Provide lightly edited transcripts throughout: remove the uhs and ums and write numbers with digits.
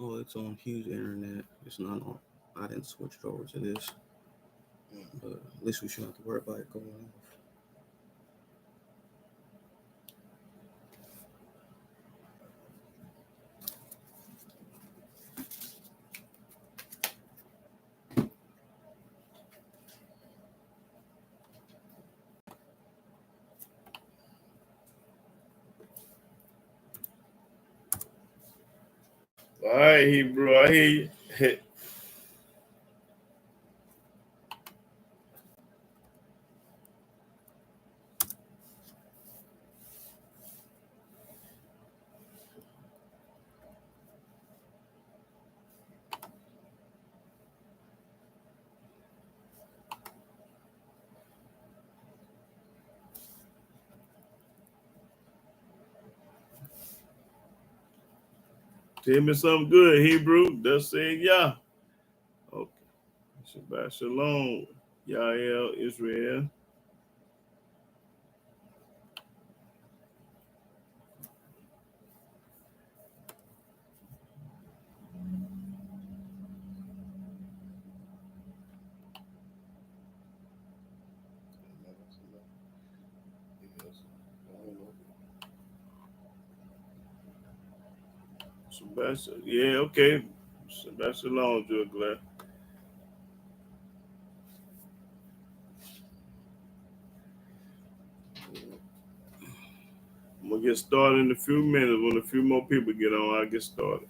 Oh, it's on Hughes Internet. It's not on. I didn't switch it over to this, but at least we shouldn't have to worry about it going off. All right, Hebrew, I hear you. Tell me something good, Hebrew. Thus say Yah. Okay. Shabbat Shalom. Yael, Israel. Shabbat, yeah, okay. Shabbat Shalom, Joe Glad. I'm gonna get started in a few minutes. When a few more people get on, I'll get started.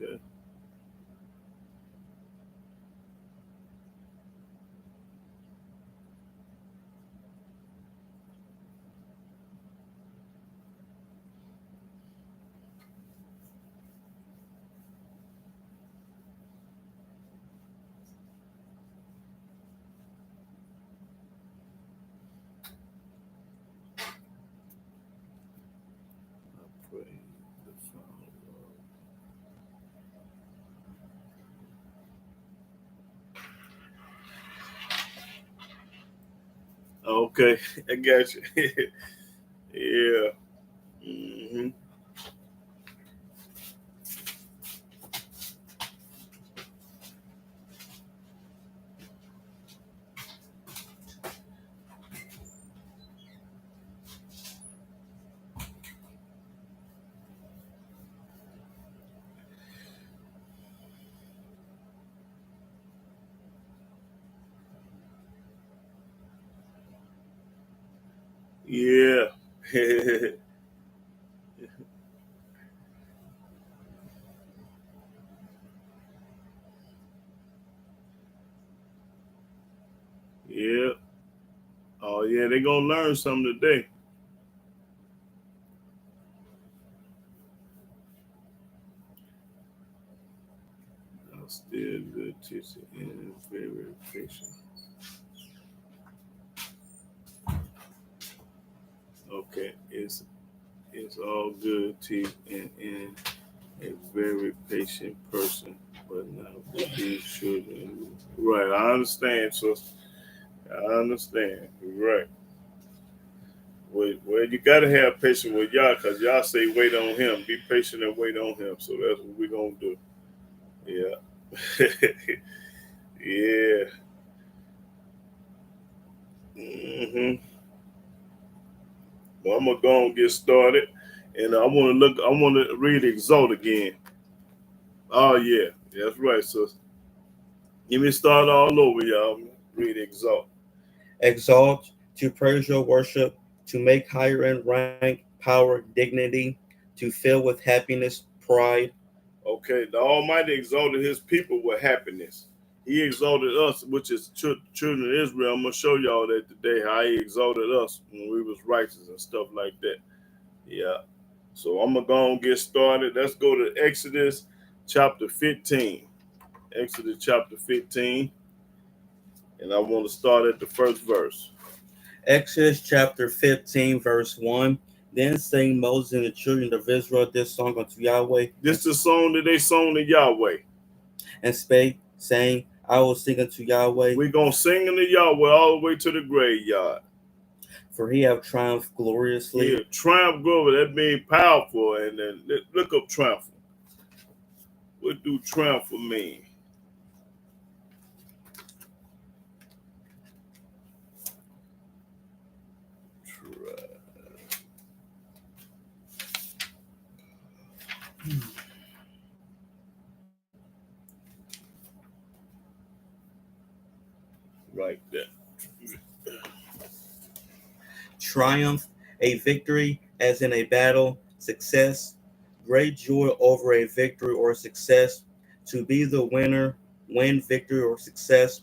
Okay. I pray the Father. Okay, I got you. Yeah. Mm-hmm. Yeah. Yeah. Oh yeah, they're gonna learn something today. I'm still good teacher and very patient. Okay, it's all good teach and a very patient person, but not with these children. Right, I understand, so I understand. You're right. Well, you gotta have patience with y'all, cause y'all say wait on him. Be patient and wait on him. So that's what we're gonna do. Yeah. Yeah. Hmm. Well, I'm gonna go and get started, and I want to look. I want to read exalt again. Oh yeah, that's right. So give me start all over, y'all. Read exalt. Exalt, to praise your worship, to make higher in rank, power, dignity, to fill with happiness, pride. Okay, the Almighty exalted His people with happiness. He exalted us, which is children of Israel. I'm gonna show y'all that today how He exalted us when we was righteous and stuff like that. Yeah. So I'm gonna go and get started. Let's go to Exodus chapter 15. Exodus chapter 15, and I want to start at the first verse. Exodus chapter 15, verse 1. Then sang Moses and the children of Israel this song unto Yahweh, This is the song that they sung to Yahweh. and spake, saying, I will sing unto Yahweh, We're going to sing unto Yahweh all the way to the graveyard. for he have triumphed gloriously. Yeah, triumph glory, that means powerful. And then look up triumph. What do triumph mean? Right there. Triumph, a victory, as in a battle, success, great joy over a victory or success, to be the winner, win victory or success,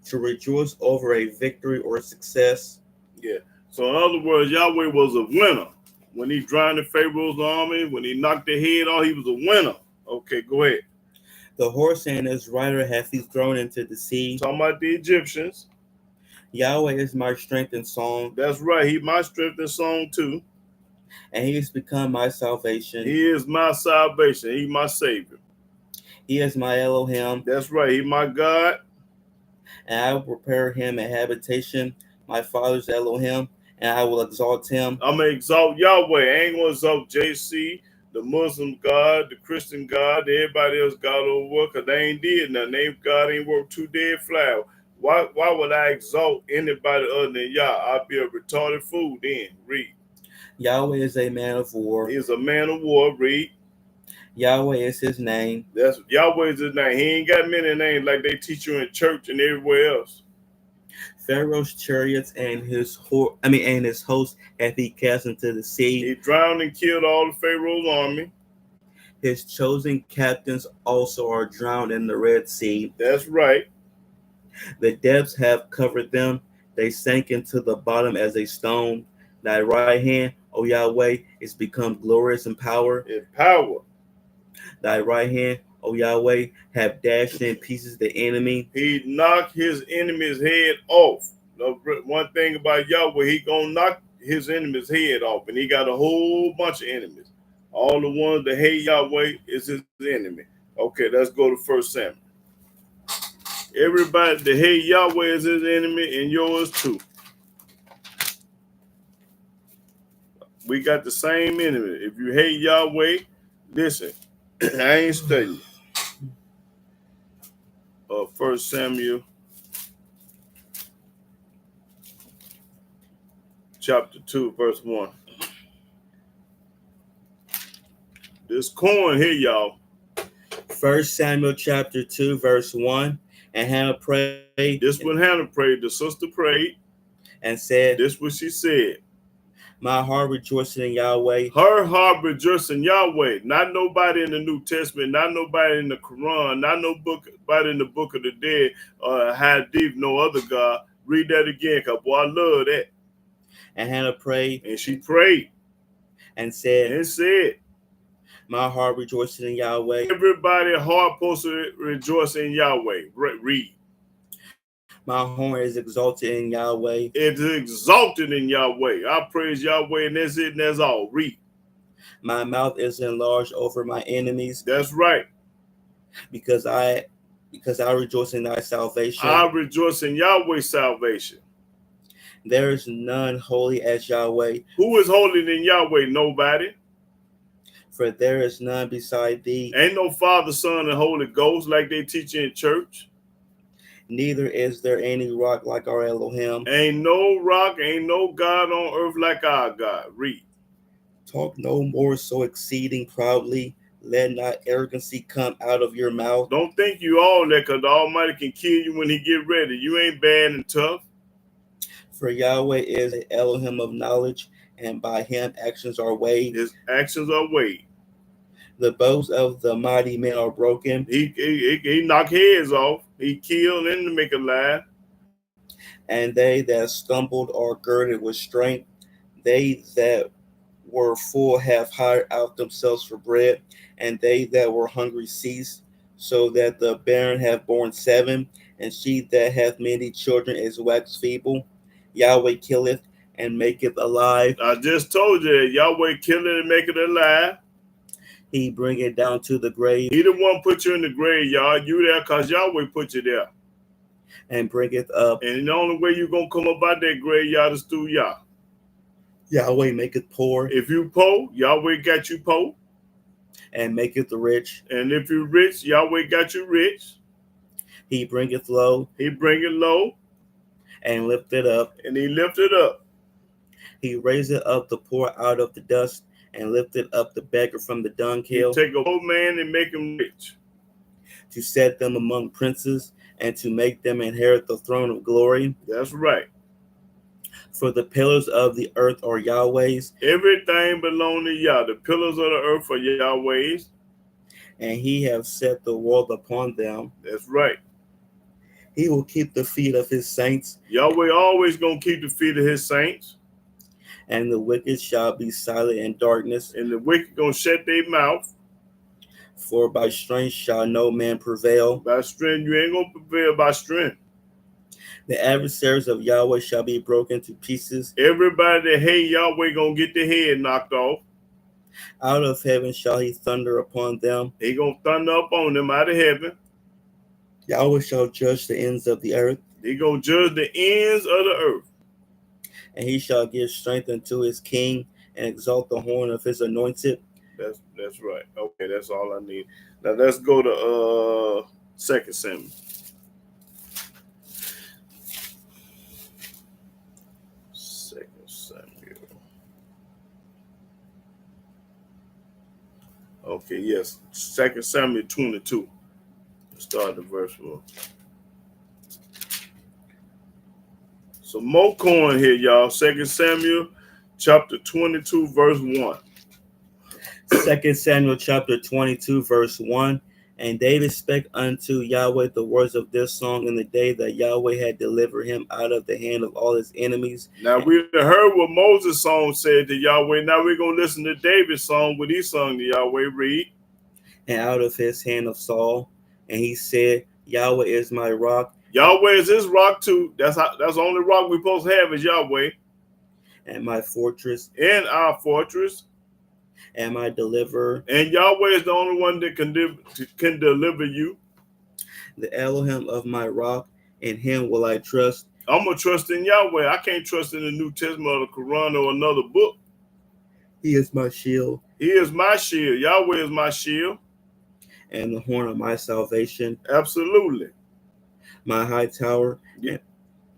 to rejoice over a victory or success. Yeah. So in other words, Yahweh was a winner. When he drowned Pharaoh's army, when he knocked their head off, he was a winner. Okay, go ahead. The horse and his rider hath he thrown into the sea. Talking about the Egyptians. Yahweh is my strength and song, That's right. He my strength and song too. and he has become my salvation. He is my salvation. He my savior. He is my Elohim, That's right. He my God. and I will prepare him a habitation, my father's Elohim, and I will exalt him. I'm going to exalt Yahweh. I ain't going to exalt JC, the Muslim God, the Christian God, everybody else God over, because they ain't did nothing. They God ain't worked 2 dead fly. Why would I exalt anybody other than Yah? I'd be a retarded fool then. Read. Yahweh is a man of war. He is a man of war. Read. Yahweh is his name. That's Yahweh is his name. He ain't got many names like they teach you in church and everywhere else. Pharaoh's chariots and his host hath he cast into the sea. He drowned and killed all of Pharaoh's army. His chosen captains also are drowned in the Red Sea. That's right. The depths have covered them. They sank into the bottom as a stone. Thy right hand, O Yahweh, is become glorious in power. In power. Thy right hand, O Yahweh, have dashed in pieces the enemy. He knocked his enemy's head off. One thing about Yahweh, he gonna knock his enemy's head off, and he got a whole bunch of enemies. All the ones that hate Yahweh is his enemy. Okay, let's go to 1 Samuel. Everybody that hate Yahweh is his enemy, and yours too. We got the same enemy. If you hate Yahweh, listen, I ain't studying. 1 Samuel chapter 2, verse 1. This corn here, y'all. 1 Samuel chapter 2, verse 1. And Hannah prayed. This when Hannah prayed, the sister prayed. And said, this what she said. My heart rejoicing in Yahweh. Her heart rejoicing in Yahweh. Not nobody in the New Testament, not nobody in the Quran, not nobody in the Book of the Dead, Hadith, no other God. Read that again, because boy, I love that. And Hannah prayed. And she prayed. And said, my heart rejoicing in Yahweh. Everybody heart supposed to rejoice in Yahweh. Read. My horn is exalted in Yahweh. It's exalted in Yahweh. I praise Yahweh, and that's it, and that's all. Read. My mouth is enlarged over my enemies. That's right. Because I rejoice in thy salvation. I rejoice in Yahweh's salvation. There is none holy as Yahweh. Who is holy than Yahweh? Nobody. For there is none beside thee. Ain't no Father, Son, and Holy Ghost like they teach in church. Neither is there any rock like our Elohim. Ain't no rock, ain't no God on earth like our God. Read. Talk no more so exceeding proudly. Let not arrogancy come out of your mouth. Don't think you all that, because the Almighty can kill you when he get ready. You ain't bad and tough. For Yahweh is an Elohim of knowledge, and by him actions are weighed. His actions are weighed. The bows of the mighty men are broken. He knock heads off. He killed and to make alive. And they that stumbled are girded with strength. They that were full have hired out themselves for bread, and they that were hungry ceased, so that the barren have borne 7, and she that hath many children is waxed feeble. Yahweh killeth, and maketh alive. I just told you, Yahweh kill it and make it alive. He bring it down to the grave. He the one put you in the graveyard. You there because Yahweh put you there. And bringeth up. And the only way you going to come up out that graveyard is through Yah. Yahweh maketh poor. If you poor, Yahweh got you poor. And maketh rich. And if you rich, Yahweh got you rich. He bringeth low. He bring it low. And lift it up. And he lift it up. He raiseth up the poor out of the dust, and lifted up the beggar from the dunghill. He take a poor man and make him rich. To set them among princes, and to make them inherit the throne of glory. That's right. For the pillars of the earth are Yahweh's. Everything belongs to Yah. The pillars of the earth are Yahweh's. And he have set the world upon them. That's right. He will keep the feet of his saints. Yahweh always going to keep the feet of his saints. And the wicked shall be silent in darkness. And the wicked going to shut their mouth. For by strength shall no man prevail. By strength, you ain't going to prevail by strength. The adversaries of Yahweh shall be broken to pieces. Everybody that hate Yahweh going to get their head knocked off. Out of heaven shall he thunder upon them. He going to thunder upon them out of heaven. Yahweh shall judge the ends of the earth. He going to judge the ends of the earth. And he shall give strength unto his king, and exalt the horn of his anointed. That's right. Okay, that's all I need. Now let's go to 2 Samuel. 2 Samuel. Okay, yes. 2 Samuel 22. Let's start the verse 1. So more corn here, y'all. 2 Samuel chapter 22, verse 1. 2 Samuel chapter 22, verse 1. And David spake unto Yahweh the words of this song in the day that Yahweh had delivered him out of the hand of all his enemies. Now we heard what Moses' song said to Yahweh. Now we're going to listen to David's song, what he sung to Yahweh. Read. And out of his hand of Saul. And he said, Yahweh is my rock. Yahweh is his rock too. That's the only rock we're supposed to have is Yahweh. And my fortress. And our fortress. And my deliverer. And Yahweh is the only one that can deliver you. The Elohim of my rock, in him will I trust. I'm going to trust in Yahweh. I can't trust in the New Testament or the Quran or another book. He is my shield. He is my shield. Yahweh is my shield. And the horn of my salvation. Absolutely. My high tower. Yeah.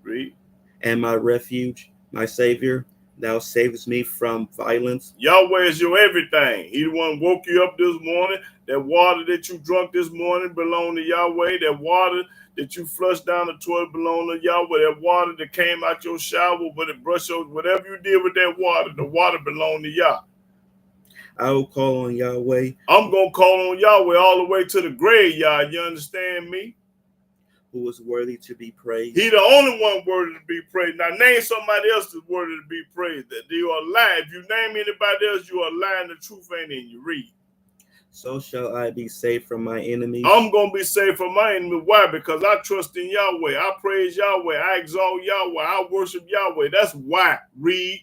Read. And my refuge, my savior. Thou savest me from violence. Yahweh is your everything. He the one woke you up this morning. That water that you drunk this morning belonged to Yahweh. That water that you flushed down the toilet belonged to Yahweh. That water that came out your shower, but it brushed your, whatever you did with that water, the water belonged to Yah. I will call on Yahweh. I'm going to call on Yahweh all the way to the graveyard. You understand me? Who is worthy to be praised. He the only one worthy to be praised. Now name somebody else that's worthy to be praised. That you are lying. If you name anybody else, you are lying. The truth ain't in you. Read. So shall I be saved from my enemies. I'm going to be saved from my enemy. Why? Because I trust in Yahweh. I praise Yahweh. I exalt Yahweh. I worship Yahweh. That's why. Read.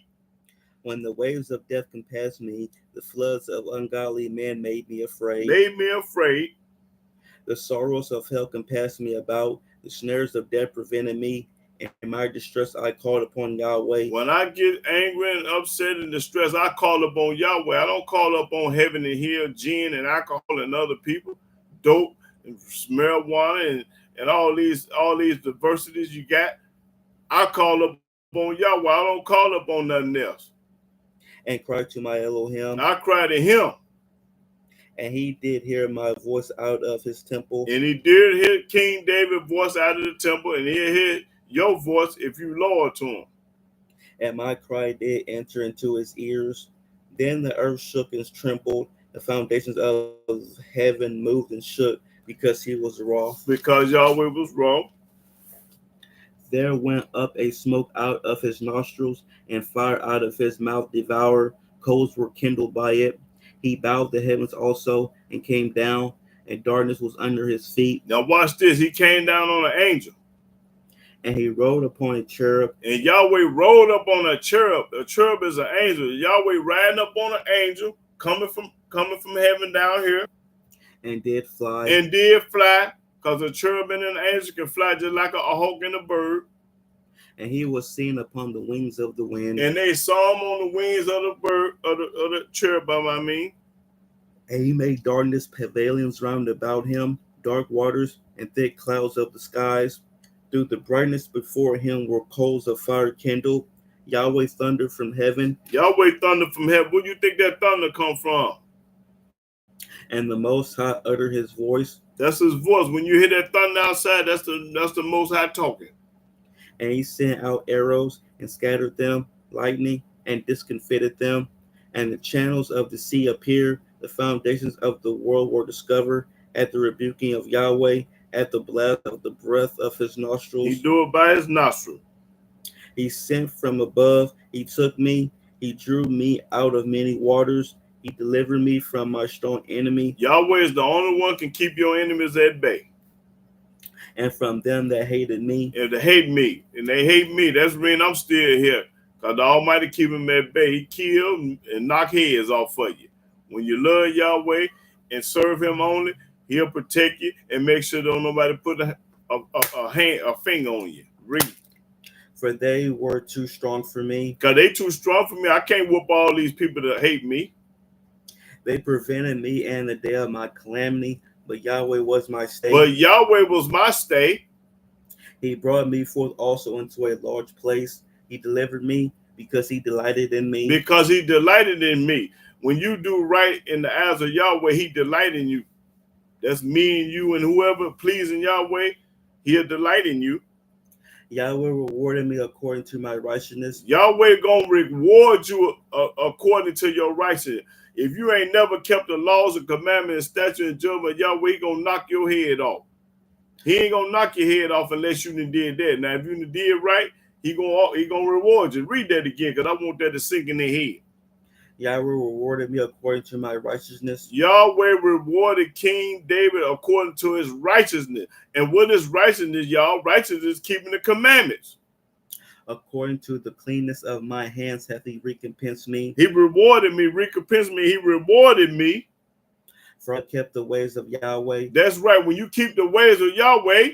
When the waves of death compassed me, the floods of ungodly men made me afraid. Made me afraid. The sorrows of hell compassed me about. The snares of death prevented me. In my distress, I called upon Yahweh. When I get angry and upset and distressed, I call upon Yahweh. I don't call upon heaven and hell, gin and alcohol and other people, dope and marijuana and all these diversities you got. I call upon Yahweh. I don't call upon nothing else. And cried to my Elohim. I cried to him. And he did hear my voice out of his temple. And he did hear King David's voice out of the temple, and he'll hear your voice if you lower to him. And my cry did enter into his ears. Then the earth shook and trembled. The foundations of heaven moved and shook because he was wroth. Because Yahweh was wroth. There went up a smoke out of his nostrils, and fire out of his mouth devoured. Coals were kindled by it. He bowed the heavens also and came down, and darkness was under his feet. Now watch this. He came down on an angel. And he rode upon a cherub. And Yahweh rode up on a cherub. A cherub is an angel. Yahweh riding up on an angel coming from heaven down here. And did fly. And did fly. Because a cherub and an angel can fly just like a hawk and a bird. And he was seen upon the wings of the wind. And they saw him on the wings of the bird, of the cherubim, I mean. And he made darkness pavilions round about him, dark waters, and thick clouds of the skies. Through the brightness before him were coals of fire kindled. Yahweh thundered from heaven. Yahweh thundered from heaven. Where do you think that thunder come from? And the Most High uttered his voice. That's his voice. When you hear that thunder outside, that's the Most High talking. And he sent out arrows and scattered them, lightning and discomfited them. And the channels of the sea appeared. The foundations of the world were discovered at the rebuking of Yahweh, at the blast of the breath of his nostrils. He do it by his nostril. He sent from above. He took me. He drew me out of many waters. He delivered me from my strong enemy. Yahweh is the only one can keep your enemies at bay. And from them that hated me. If they hate me, and they hate me, that's the reason I'm still here. Because the Almighty keep him at bay. He kill and knock heads off for you. When you love Yahweh and serve him only, he'll protect you and make sure don't nobody put a finger on you. Read. For they were too strong for me. Because they too strong for me. I can't whoop all these people that hate me. They prevented me in the day of my calamity, but Yahweh was my stay. But Yahweh was my stay. He brought me forth also into a large place. He delivered me because he delighted in me. Because he delighted in me. When you do right in the eyes of Yahweh, he delight in you. That's me and you and whoever pleasing Yahweh, he'll delight in you. Yahweh rewarded me according to my righteousness. Yahweh gonna reward you according to your righteousness. If you ain't never kept the laws and commandments and statutes and judgment, Yahweh gonna knock your head off. He ain't gonna knock your head off unless you did that. Now, if you did right, he gonna reward you. Read that again, because I want that to sink in their head. Yahweh rewarded me according to my righteousness. Yahweh rewarded King David according to his righteousness. And what is righteousness, y'all? Righteousness is keeping the commandments. According to the cleanness of my hands hath he recompensed me. He rewarded me, recompensed me. He rewarded me. For I kept the ways of Yahweh. That's right. When you keep the ways of Yahweh,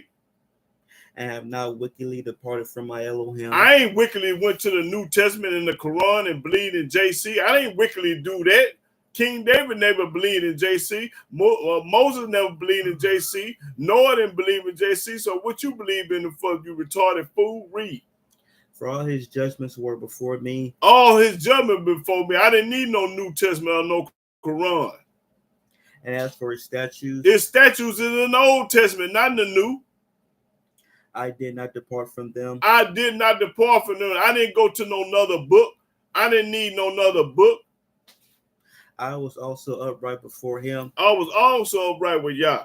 and have not wickedly departed from my Elohim. I ain't wickedly went to the New Testament and the Quran and believed in JC. I didn't wickedly do that. King David never believed in JC. Moses never believed in JC. Noah didn't believe in JC. So what you believe in the fuck, you retarded fool? Read. For all his judgments were before me. All his judgment before me. I didn't need no New Testament or no Quran. And as for his statutes is in the Old Testament, not in the New. I did not depart from them. I did not depart from them. I didn't go to no other book. I didn't need no other book. I was also upright before him. I was also upright with Yah.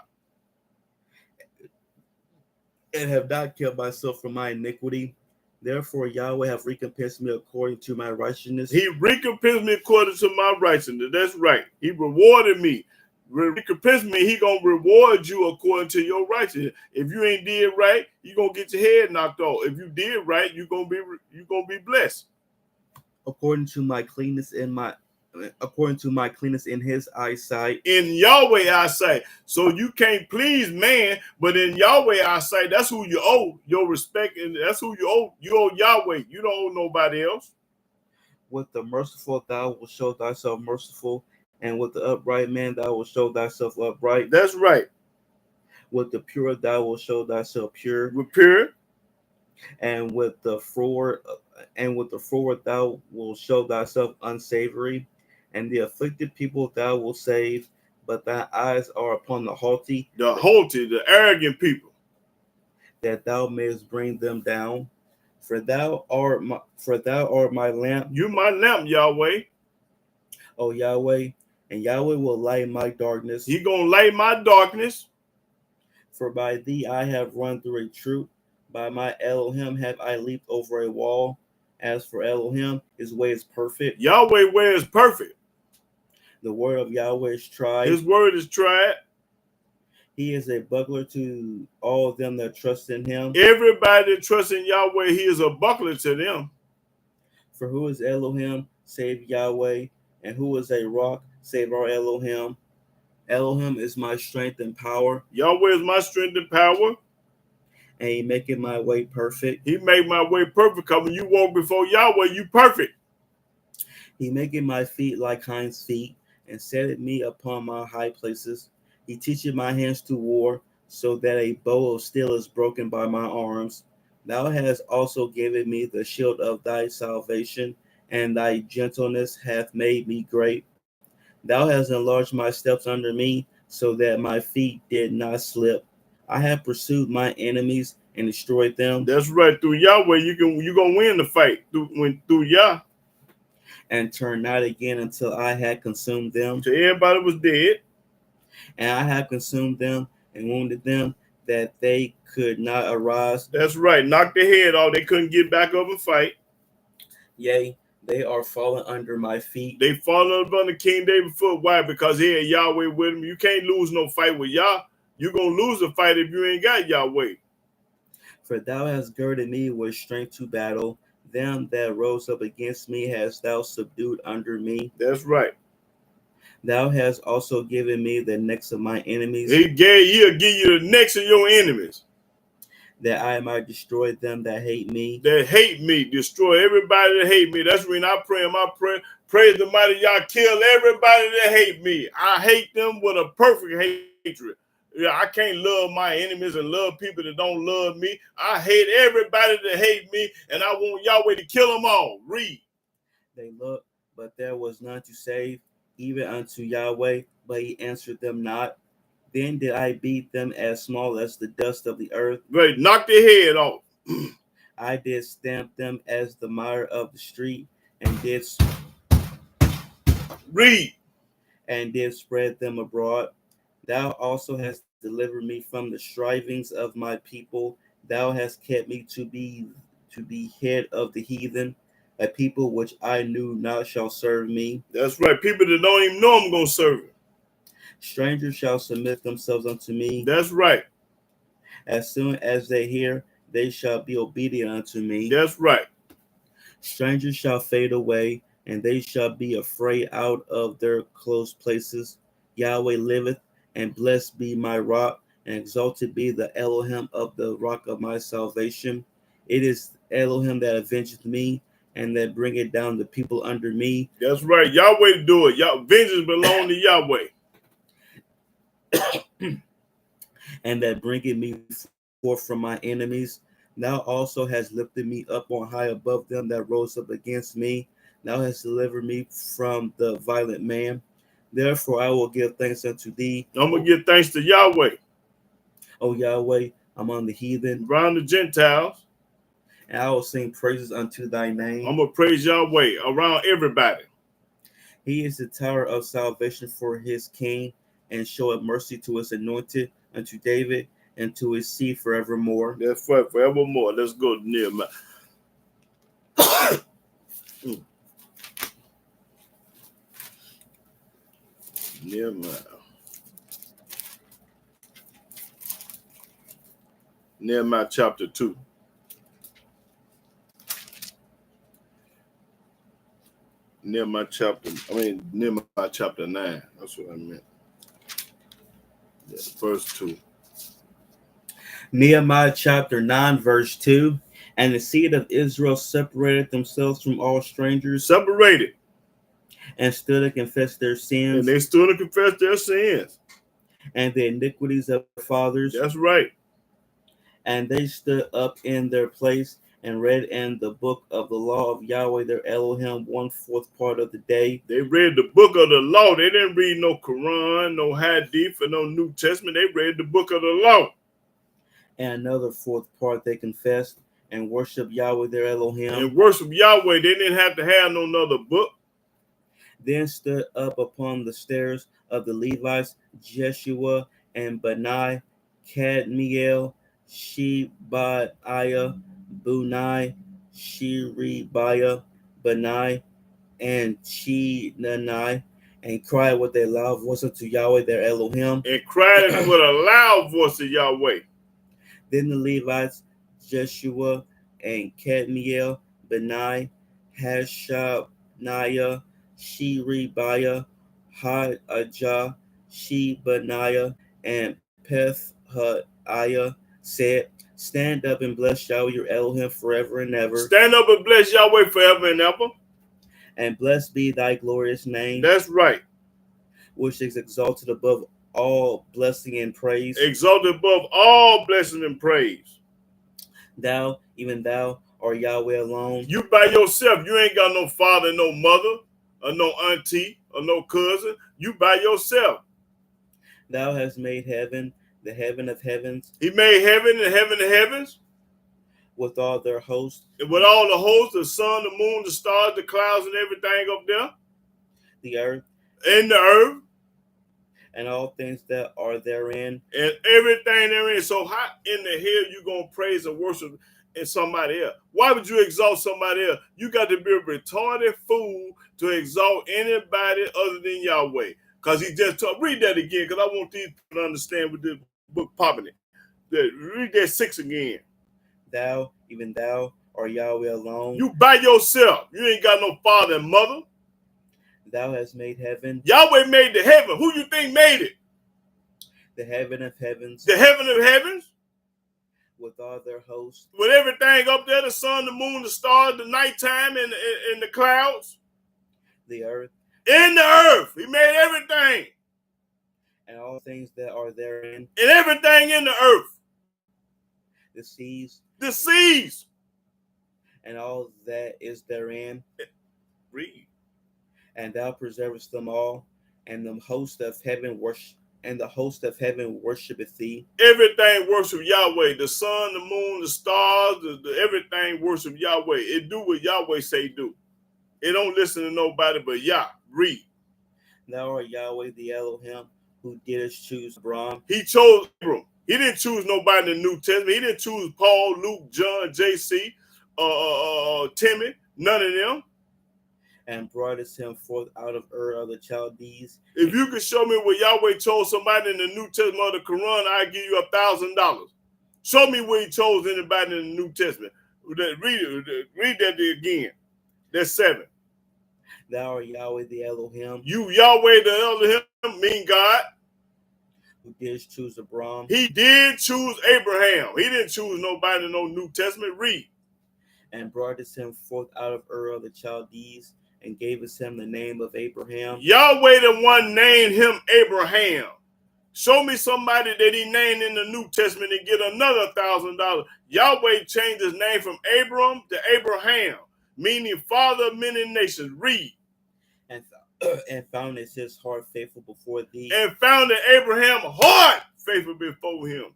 And have not kept myself from my iniquity. Therefore Yahweh have recompensed me according to my righteousness. He recompensed me according to my righteousness. That's right. He rewarded me. Recompense me, he gonna reward you according to your righteousness. If you ain't did right, you gonna get your head knocked off. If you did right, you gonna be blessed. According to my cleanness in his eyesight. In Yahweh eyesight. So you can't please man, but in Yahweh eyesight, that's who you owe your respect, and that's who you owe. You owe Yahweh. You don't owe nobody else. With the merciful thou will show thyself merciful. And with the upright man, thou will show thyself upright. That's right. With the pure, thou will show thyself pure. With pure. And with the froward, thou will show thyself unsavory. And the afflicted people thou will save, but thy eyes are upon the haughty. The arrogant people. That thou mayest bring them down. For thou art my lamp. You my lamp, Yahweh. O Yahweh. And Yahweh will light my darkness. He gonna light my darkness. For by thee I have run through a troop. By my Elohim have I leaped over a wall. As for Elohim, his way is perfect. Yahweh's way is perfect. The word of Yahweh is tried. His word is tried. He is a buckler to all them that trust in him. Everybody that trusts in Yahweh, he is a buckler to them. For who is Elohim, save Yahweh, and who is a rock, save our Elohim. Elohim is my strength and power, Yahweh is my strength and power. and he maketh my way perfect. He made my way perfect, because when you walk before Yahweh, you perfect. He maketh my feet like hinds' feet, and setteth me upon my high places. He teacheth my hands to war, so that a bow of steel is broken by my arms. Thou hast also given me the shield of thy salvation, and thy gentleness hath made me great. Thou hast enlarged my steps under me, so that my feet did not slip. I have pursued my enemies and destroyed them, That's right. Through Yahweh, you gonna win the fight. Through Yah. and turned not again until I had consumed them. So everybody was dead. And I have consumed them and wounded them, that they could not arise. That's right. Knocked their head off. They couldn't get back up and fight. Yea, they are fallen under my feet. They fallen under King David's foot. Why? Because he had Yahweh with him. You can't lose no fight with Yah. You're gonna lose a fight if you ain't got Yahweh. For thou hast girded me with strength to battle. Them that rose up against me hast thou subdued under me. That's right. Thou hast also given me the necks of my enemies, He'll give you the necks of your enemies. that I might destroy them that hate me. That hate me. Destroy everybody that hate me. That's when I pray in my prayer. Praise the mighty Yah. Kill everybody that hate me. I hate them with a perfect hatred. Yeah, I can't love my enemies and love people that don't love me. I hate everybody that hate me, and I want Yahweh to kill them all. Read. They looked, but there was none to save, even unto Yahweh, but he answered them not. Then did I beat them as small as the dust of the earth. Right, knock their head off. I did stamp them as the mire of the street, and did Read. spread them abroad. Thou also hast delivered me from the strivings of my people. Thou hast kept me to be head of the heathen. A people which I knew not shall serve me. That's right. People that don't even know I'm gonna serve him. Strangers shall submit themselves unto me. That's right. As soon as they hear, they shall be obedient unto me. That's right. Strangers shall fade away, and they shall be afraid out of their close places. Yahweh liveth, and blessed be my rock, and exalted be the Elohim of the rock of my salvation. It is Elohim that avengeth me, and that bringeth down the people under me. That's right. Yahweh do it. Vengeance belong to Yahweh. And that bringeth me forth from my enemies. Thou also hast lifted me up on high above them that rose up against me. Thou hast delivered me from the violent man. Therefore I will give thanks unto thee. I'm going to give thanks to Yahweh. O Yahweh, among the heathen, around the Gentiles. and I will sing praises unto thy name. I'm going to praise Yahweh around everybody. He is the tower of salvation for his king, and showeth mercy to his anointed, unto David, and to his seed forevermore. That's forevermore. Let's go to Nehemiah. Nehemiah chapter 2. Nehemiah chapter 9. That's what I meant. Yeah, verse 2. Nehemiah chapter 9, verse 2. And the seed of Israel separated themselves from all strangers, Separated. and stood and confessed their sins, And they stood and confessed their sins. and the iniquities of their fathers. That's right. And they stood up in their place and read in the book of the law of Yahweh their Elohim 1/4 part of the day. They read the book of the law. They didn't read no Quran, no Hadith, or no New Testament. They read the book of the law. And another fourth part they confessed and worshiped Yahweh their Elohim. And worship Yahweh. They didn't have to have no other book. Then stood up upon the stairs of the Levites Jeshua and Bani, Kadmiel, Shebaiah, Bunai, Sherebiah, Bani, and Chenani, and cry with a loud voice unto Yahweh their Elohim. And cried with a loud voice to Yahweh. Then the Levites, Jeshua and Kadmiel, Benai, Hashabniah, Sherebiah, Hadajah, Shebaniah, and Pethahiah said, Stand up and bless Yahweh your Elohim forever and ever. Stand up and bless Yahweh forever and ever. And blessed be thy glorious name. That's right. Which is exalted above all blessing and praise. Exalted above all blessing and praise. Thou, even thou, art Yahweh alone. You by yourself. You ain't got no father, no mother, or no auntie, or no cousin. You by yourself. Thou hast made heaven, the heaven of heavens. He made heaven and heaven of heavens. With all their hosts. And with all the hosts, the sun, the moon, the stars, the clouds, and everything up there. The earth. And the earth. And all things that are therein. And everything therein. So how in the hell you going to praise and worship in somebody else? Why would you exalt somebody else? You got to be a retarded fool to exalt anybody other than Yahweh. Because he just told, read that again, because I want these people to understand what this book popping it. Read that 6 again. Thou, even thou, art Yahweh alone. You by yourself. You ain't got no father and mother. Thou hast made heaven. Yahweh made the heaven. Who you think made it? The heaven of heavens. The heaven of heavens. With all their hosts. With everything up there, the sun, the moon, the stars, the nighttime, and the clouds. The earth. In the earth. He made everything. And all things that are therein. And everything in the earth. The seas. The seas. And all that is therein. Read. And thou preservest them all, and the host of heaven worshipeth thee. Everything worship Yahweh. The sun, the moon, the stars, everything worship Yahweh. It do what Yahweh say do. It don't listen to nobody but Yah. Read. Thou art Yahweh the Elohim, who didst choose Abram. He chose Abram. He didn't choose nobody in the New Testament. He didn't choose Paul, Luke, John, J.C., Timmy, none of them. And broughtest him forth out of Ur of the Chaldees. If you can show me where Yahweh chose somebody in the New Testament or the Quran, I'll give you $1,000. Show me where he chose anybody in the New Testament. Read that again. That's 7. Thou art Yahweh the Elohim. You Yahweh the Elohim mean God. Who didst choose Abram. He did choose Abraham. He didn't choose nobody in no New Testament. Read. And broughtest him forth out of Ur of the Chaldees, and gavest him the name of Abraham. Yahweh the one named him Abraham. Show me somebody that he named in the New Testament and get another $1,000. Yahweh changed his name from Abram to Abraham, meaning father of many nations. Read. And founded his heart faithful before thee. And founded Abraham heart faithful before him.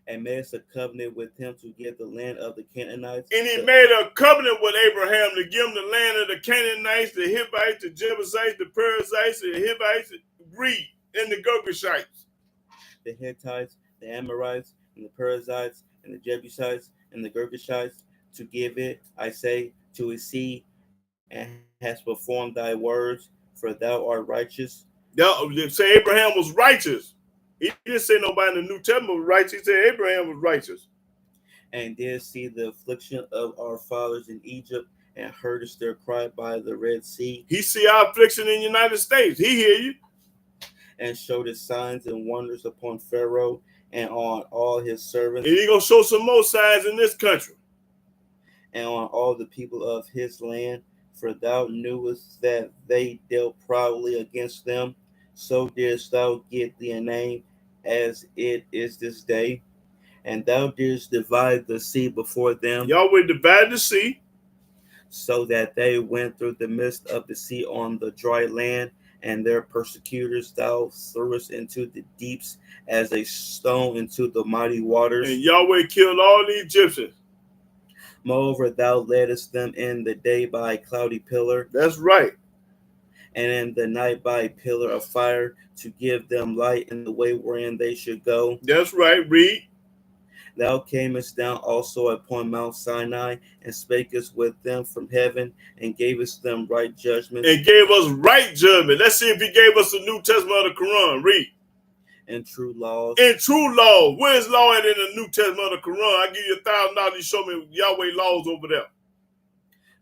And made a covenant with him to give the land of the Canaanites. And he made a covenant with Abraham to give him the land of the Canaanites, the Hivites, the Jebusites, the Perizzites, the Hivites, Reed, and the Girgashites. The Hittites, the Amorites, and the Perizzites, and the Jebusites, and the Girgashites, to give it, I say, to his seed, and has performed thy words, for thou art righteous. Say Abraham was righteous. He didn't say nobody in the New Testament was righteous. He said Abraham was righteous. And did see the affliction of our fathers in Egypt, and heardest their cry by the Red Sea. He see our affliction in the United States. He hear you. And showed his signs and wonders upon Pharaoh and on all his servants. And he gonna show some more signs in this country. And on all the people of his land, for thou knewest that they dealt proudly against them. So didst thou get thee a name, as it is this day. And thou didst divide the sea before them. Yahweh divided the sea. So that they went through the midst of the sea on the dry land, and their persecutors thou threwest into the deeps as a stone into the mighty waters. And Yahweh killed all the Egyptians. Moreover, thou leddest them in the day by a cloudy pillar. That's right. And in the night by a pillar of fire, to give them light in the way wherein they should go. That's right. Read. Thou camest down also upon Mount Sinai, and spakest with them from heaven, and gavest them right judgments. And gave us right judgment. Let's see if he gave us the New Testament of the Quran. Read. And true laws. And true law. Where's law at in the New Testament of the Quran? I give you $1,000. You show me Yahweh laws over there.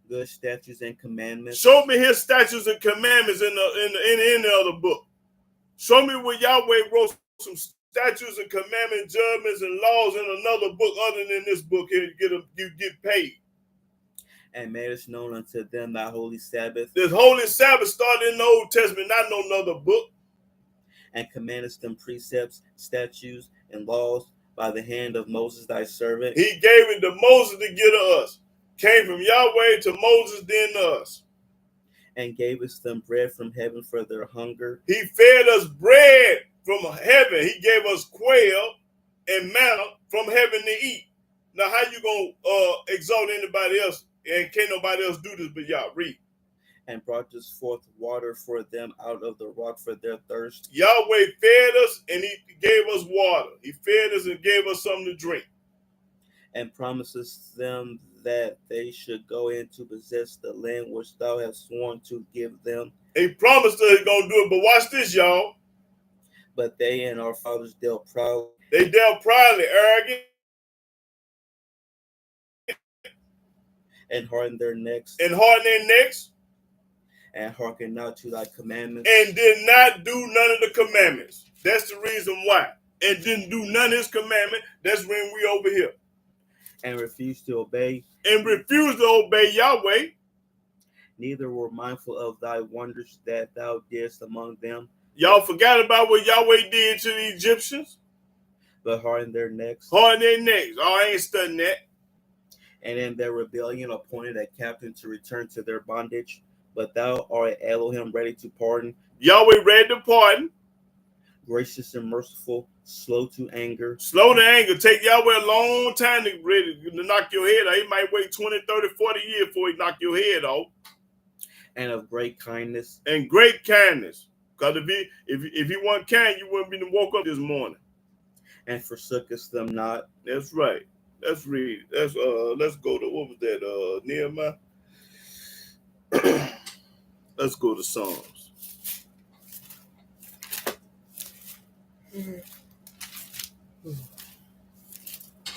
Good statutes and commandments. Show me his statutes and commandments in the other book. Show me where Yahweh wrote some statutes and commandments, judgments, and laws in another book other than this book here. You get paid. And madest known unto them thy holy Sabbath. This holy Sabbath started in the Old Testament, not no other book. And commandest them precepts, statutes, and laws by the hand of Moses thy servant. He gave it to Moses to give to us. Came from Yahweh to Moses, then to us. And gavest them bread from heaven for their hunger. He fed us bread from heaven. He gave us quail and manna from heaven to eat. Now, how you gonna exalt anybody else? And can't nobody else do this but y'all. Read. And brought us forth water for them out of the rock for their thirst. Yahweh fed us and he gave us water. He fed us and gave us something to drink. And promises them that they should go in to possess the land which thou hast sworn to give them. He promised us he's going to do it, but watch this, y'all. But they and our fathers dealt proudly. They dealt proudly, arrogant. And hardened their necks. And hearkened not to thy commandments. And did not do none of the commandments. That's the reason why. And didn't do none of his commandments. That's when we over here. And refused to obey. And refused to obey Yahweh. Neither were mindful of thy wonders that thou didst among them. Y'all forgot about what Yahweh did to the Egyptians? But hardened their necks. Oh, I ain't studying that. And in their rebellion appointed a captain to return to their bondage. But thou art Elohim ready to pardon. Yahweh ready to pardon. Gracious and merciful, slow to anger. Slow to anger. Take Yahweh a long time to knock your head off. He might wait 20, 30, 40 years before he knock your head off. And of great kindness. And great kindness. Because if he wasn't kind, you wouldn't be woke up this morning. And forsookest them not. That's right. Let's read. Let's go to, what was that? Nehemiah. Let's go to Psalms.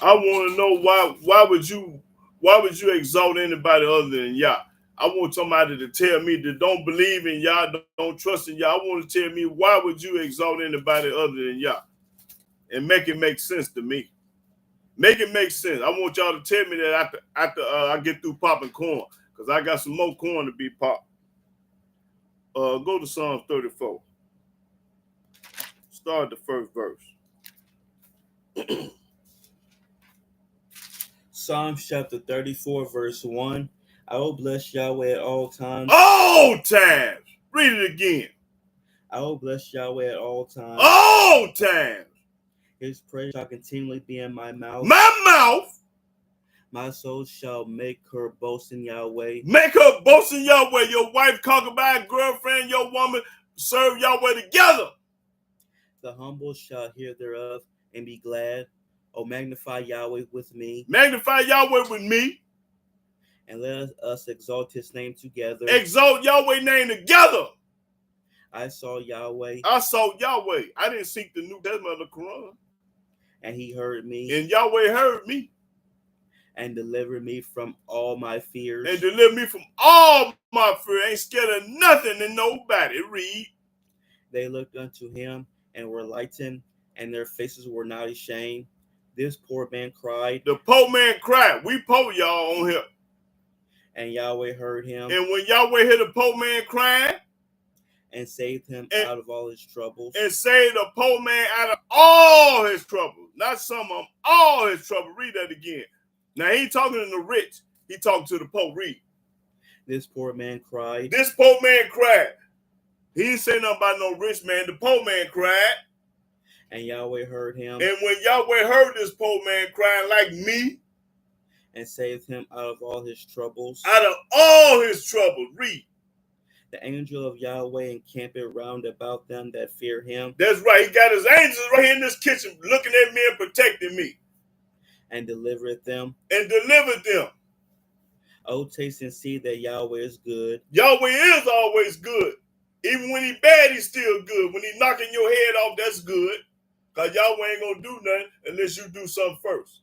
I want to know why would you exalt anybody other than Yah? I want somebody to tell me that don't believe in Yah, don't trust in Yah. I want to tell me why would you exalt anybody other than Yah? And make it make sense to me. Make it make sense. I want y'all to tell me that after I get through popping corn, because I got some more corn to be popped. Go to Psalms 34. Start the first verse. Psalms chapter 34, verse 1. I will bless Yahweh at all times. All times. Read it again. I will bless Yahweh at all times. All times. His praise shall continually be in my mouth. My mouth. My soul shall make her boast in Yahweh. Make her boast in Yahweh. Your wife, concubine, girlfriend, your woman, serve Yahweh together. The humble shall hear thereof and be glad. Oh, magnify Yahweh with me. Magnify Yahweh with me. And let us exalt his name together. Exalt Yahweh's name together. I saw Yahweh. I saw Yahweh. I didn't seek the New Testament of the Quran. And he heard me. And Yahweh heard me. And delivered me from all my fears. And delivered me from all my fear. Ain't scared of nothing and nobody. Read. They looked unto him and were lightened, and their faces were not ashamed. This poor man cried. The poor man cried. We poor, y'all, on here. And Yahweh heard him. And when Yahweh heard the poor man crying, and saved him out of all his troubles. And saved the poor man out of all his troubles. Not some of them, all his trouble. Read that again. Now, he ain't talking to the rich. He talking to the poor. Read. This poor man cried. This poor man cried. He didn't say nothing about no rich man. The poor man cried. And Yahweh heard him. And when Yahweh heard this poor man crying like me, and saved him out of all his troubles. Out of all his troubles. Read. The angel of Yahweh encampeth round about them that fear him. That's right. He got his angels right here in this kitchen looking at me and protecting me. and delivereth them. And delivered them. O taste and see that Yahweh is good. Yahweh is always good. Even when he bad, he's still good. When he knocking your head off, that's good. Because Yahweh ain't going to do nothing unless you do something first.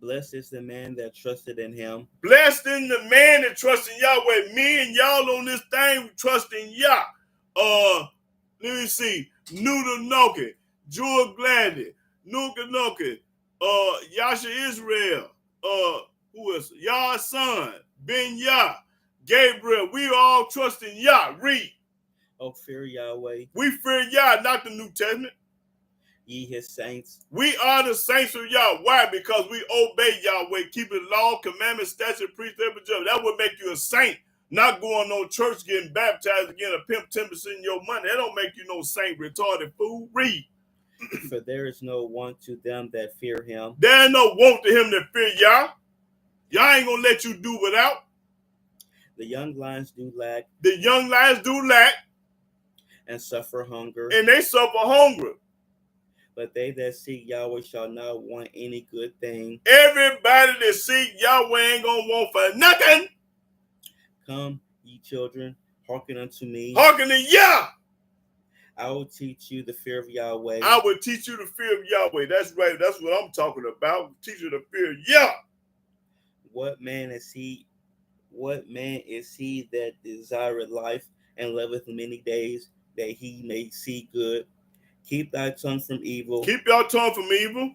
Blessed is the man that trusted in him. Blessed is the man that trusts in Yahweh. Me and y'all on this thing, we trust in Yah. Let me see. Nuda Noki, Jewel Gladdy, Nuka Noki, Yasha Israel, who is Yah's son, Ben Yah, Gabriel. We all trust in Yah. Read. O fear Yahweh, We fear Yah, not the New Testament. ye his saints. We are the saints of Yah. Why? Because we obey Yahweh, keeping law, commandments, statutes, precepts, and judgments. That would make you a saint. Not going no church, getting baptized, getting a pimp 10% of your money. That don't make you no saint, retarded fool. Read. For there is no want to them that fear him. There ain't no want to him that fear Yah. Yah ain't gonna let you do without. The young lions do lack The young lions do lack, and suffer hunger, and they suffer hunger. but they that seek Yahweh shall not want any good thing. Everybody that seek Yahweh ain't gonna want for nothing. Come, ye children, hearken unto me. Hearken to Yah. I will teach you the fear of Yahweh. I will teach you the fear of Yahweh. That's right. That's what I'm talking about. Teach you the fear of Yah. What man is he that desireth life and loveth many days, that he may see good? Keep thy tongue from evil, Keep your tongue from evil.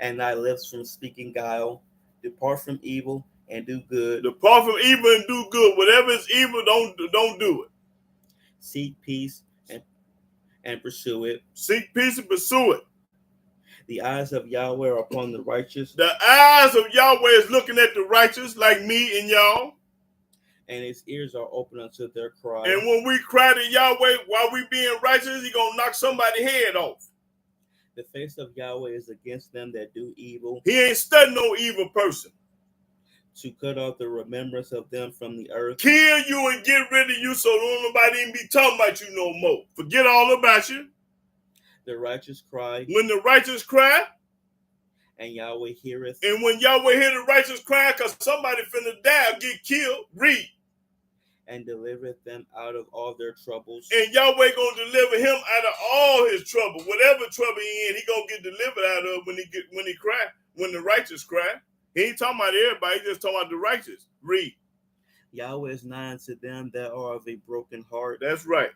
and thy lips from speaking guile. Depart from evil and do good. Depart from evil and do good. Whatever is evil, don't do it. Seek peace and pursue it. Seek peace and pursue it. The eyes of Yahweh are upon the righteous, The eyes of Yahweh is looking at the righteous, like me and y'all. and his ears are open unto their cry. And when we cry to Yahweh while we being righteous, he gonna knock somebody's head off. The face of Yahweh is against them that do evil, He ain't studying no evil person. to cut off the remembrance of them from the earth. Kill you and get rid of you so don't nobody even be talking about you no more. Forget all about you. The righteous cry, When the righteous cry, and Yahweh heareth, and when Yahweh hear the righteous cry, because somebody finna die or get killed, read. and delivereth them out of all their troubles. And Yahweh gonna deliver him out of all his trouble. Whatever trouble he in, he gonna get delivered out of when he cry, when the righteous cry. He ain't talking about everybody, he just talking about the righteous. Read. Yahweh is nigh unto them that are of a broken heart, That's right.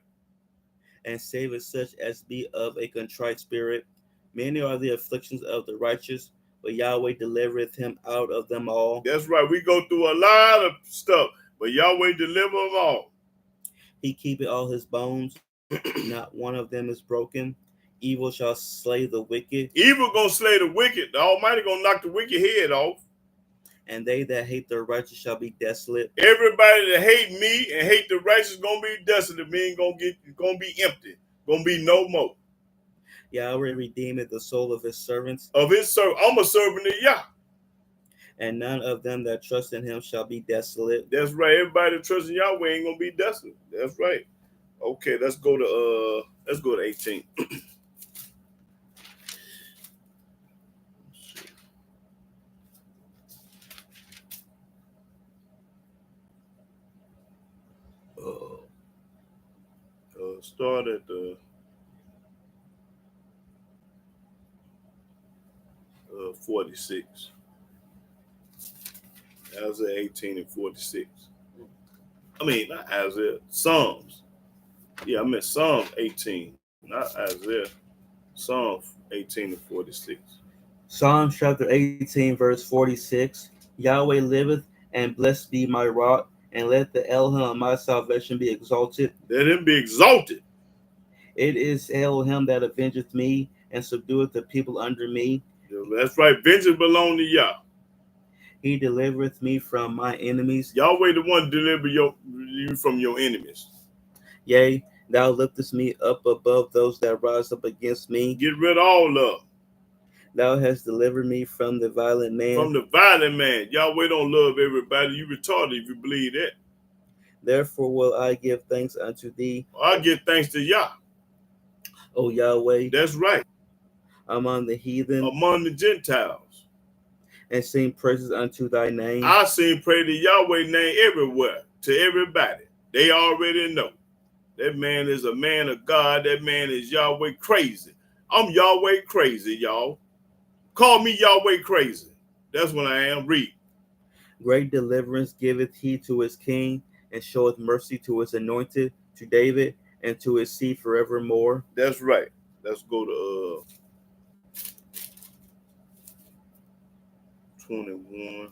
and saveth such as be of a contrite spirit. Many are the afflictions of the righteous, but Yahweh delivereth him out of them all. That's right. We go through a lot of stuff, but Yahweh deliver them all. He keepeth all his bones, not one of them is broken. Evil shall slay the wicked, Evil gonna slay the wicked. The Almighty gonna knock the wicked head off. and they that hate the righteous shall be desolate. Everybody that hate me and hate the righteous gonna be desolate. Me ain't gonna be empty. Gonna be no more. Yahweh redeemeth the soul of his servants, Of his servant, I'm a servant of Yah. and none of them that trust in him shall be desolate. That's right. Everybody that trusts in Yahweh ain't gonna be desolate. That's right. Okay, let's go to 18. Start at the 46. Isaiah 18 and 46. I mean, not Isaiah, Psalms. Yeah, I meant Psalm 18, not Isaiah. Psalm 18 and 46. Psalm chapter 18, verse 46. Yahweh liveth, and blessed be my rock, and let the Elohim of my salvation be exalted. Let him be exalted. It is Elohim that avengeth me, and subdueth the people under me. That's right. Vengeance belong to Yah. He delivereth me from my enemies. Yahweh the one deliver you from your enemies. Yea, thou liftest me up above those that rise up against me. Get rid of all of them. Thou hast delivered me from the violent man. From the violent man. Yahweh don't love everybody. You retarded if you believe that. Therefore will I give thanks unto thee, I give thanks to Yah. O Yahweh, That's right. among the heathen, Among the Gentiles. and sing praises unto thy name. I sing praise to Yahweh name everywhere, to everybody. They already know. That man is a man of God. That man is Yahweh crazy. I'm Yahweh crazy, y'all. Call me Yahweh crazy. That's what I am. Read. Great deliverance giveth he to his king, and showeth mercy to his anointed, to David, and to his seed forevermore. That's right. Let's go to 21.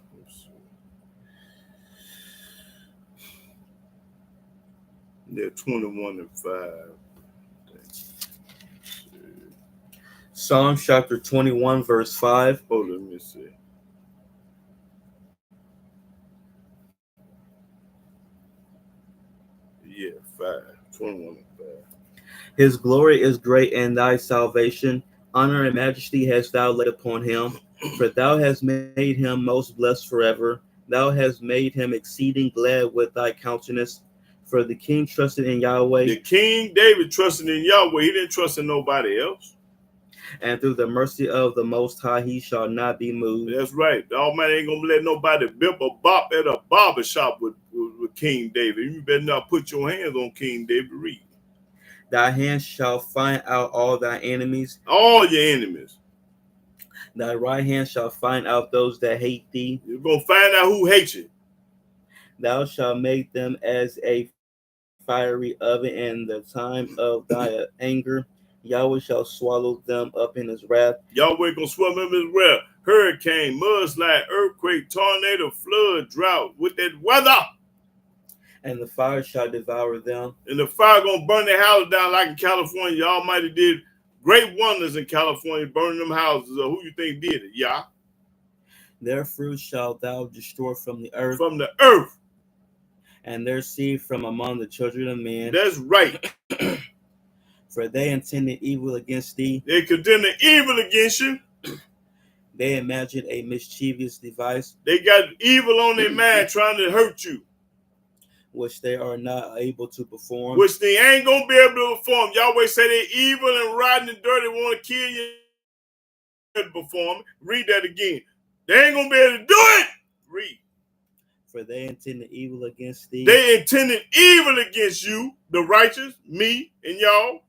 Yeah, 21 and 5. Psalm chapter 21, verse 5. Hold on, let me see. Yeah, 5. 21 and 5. His glory is great in thy salvation. Honor and majesty hast thou laid upon him. For thou hast made him most blessed forever. Thou hast made him exceeding glad with thy countenance. For the king trusted in Yahweh. The King David trusted in Yahweh. He didn't trust in nobody else. And through the mercy of the Most High he shall not be moved. That's right. The Almighty ain't going to let nobody bip a bop at a barber shop with King David. You better not put your hands on King David. Read. Thy hand shall find out all thy enemies. All your enemies. Thy right hand shall find out those that hate thee. You're going to find out who hates you. Thou shalt make them as a fiery oven in the time of thy anger. Yahweh shall swallow them up in his wrath. Yahweh going to swallow them in his wrath. Hurricane, mudslide, earthquake, tornado, flood, drought, with that weather. And the fire shall devour them. And the fire going to burn their houses down like in California. The Almighty did great wonders in California, burning them houses. Who you think did it? Yah. Their fruit shalt thou destroy from the earth. From the earth. And their seed from among the children of men. That's right. For they intended evil against thee. They condemned evil against you. They imagined a mischievous device. They got evil on their mind trying to hurt you. Which they are not able to perform. Which they ain't going to be able to perform. Yahweh say they evil and rotten and dirty, want to kill you and perform. Read that again. They ain't going to be able to do it. Read. For they intended evil against thee. They intended evil against you, the righteous, me, and y'all.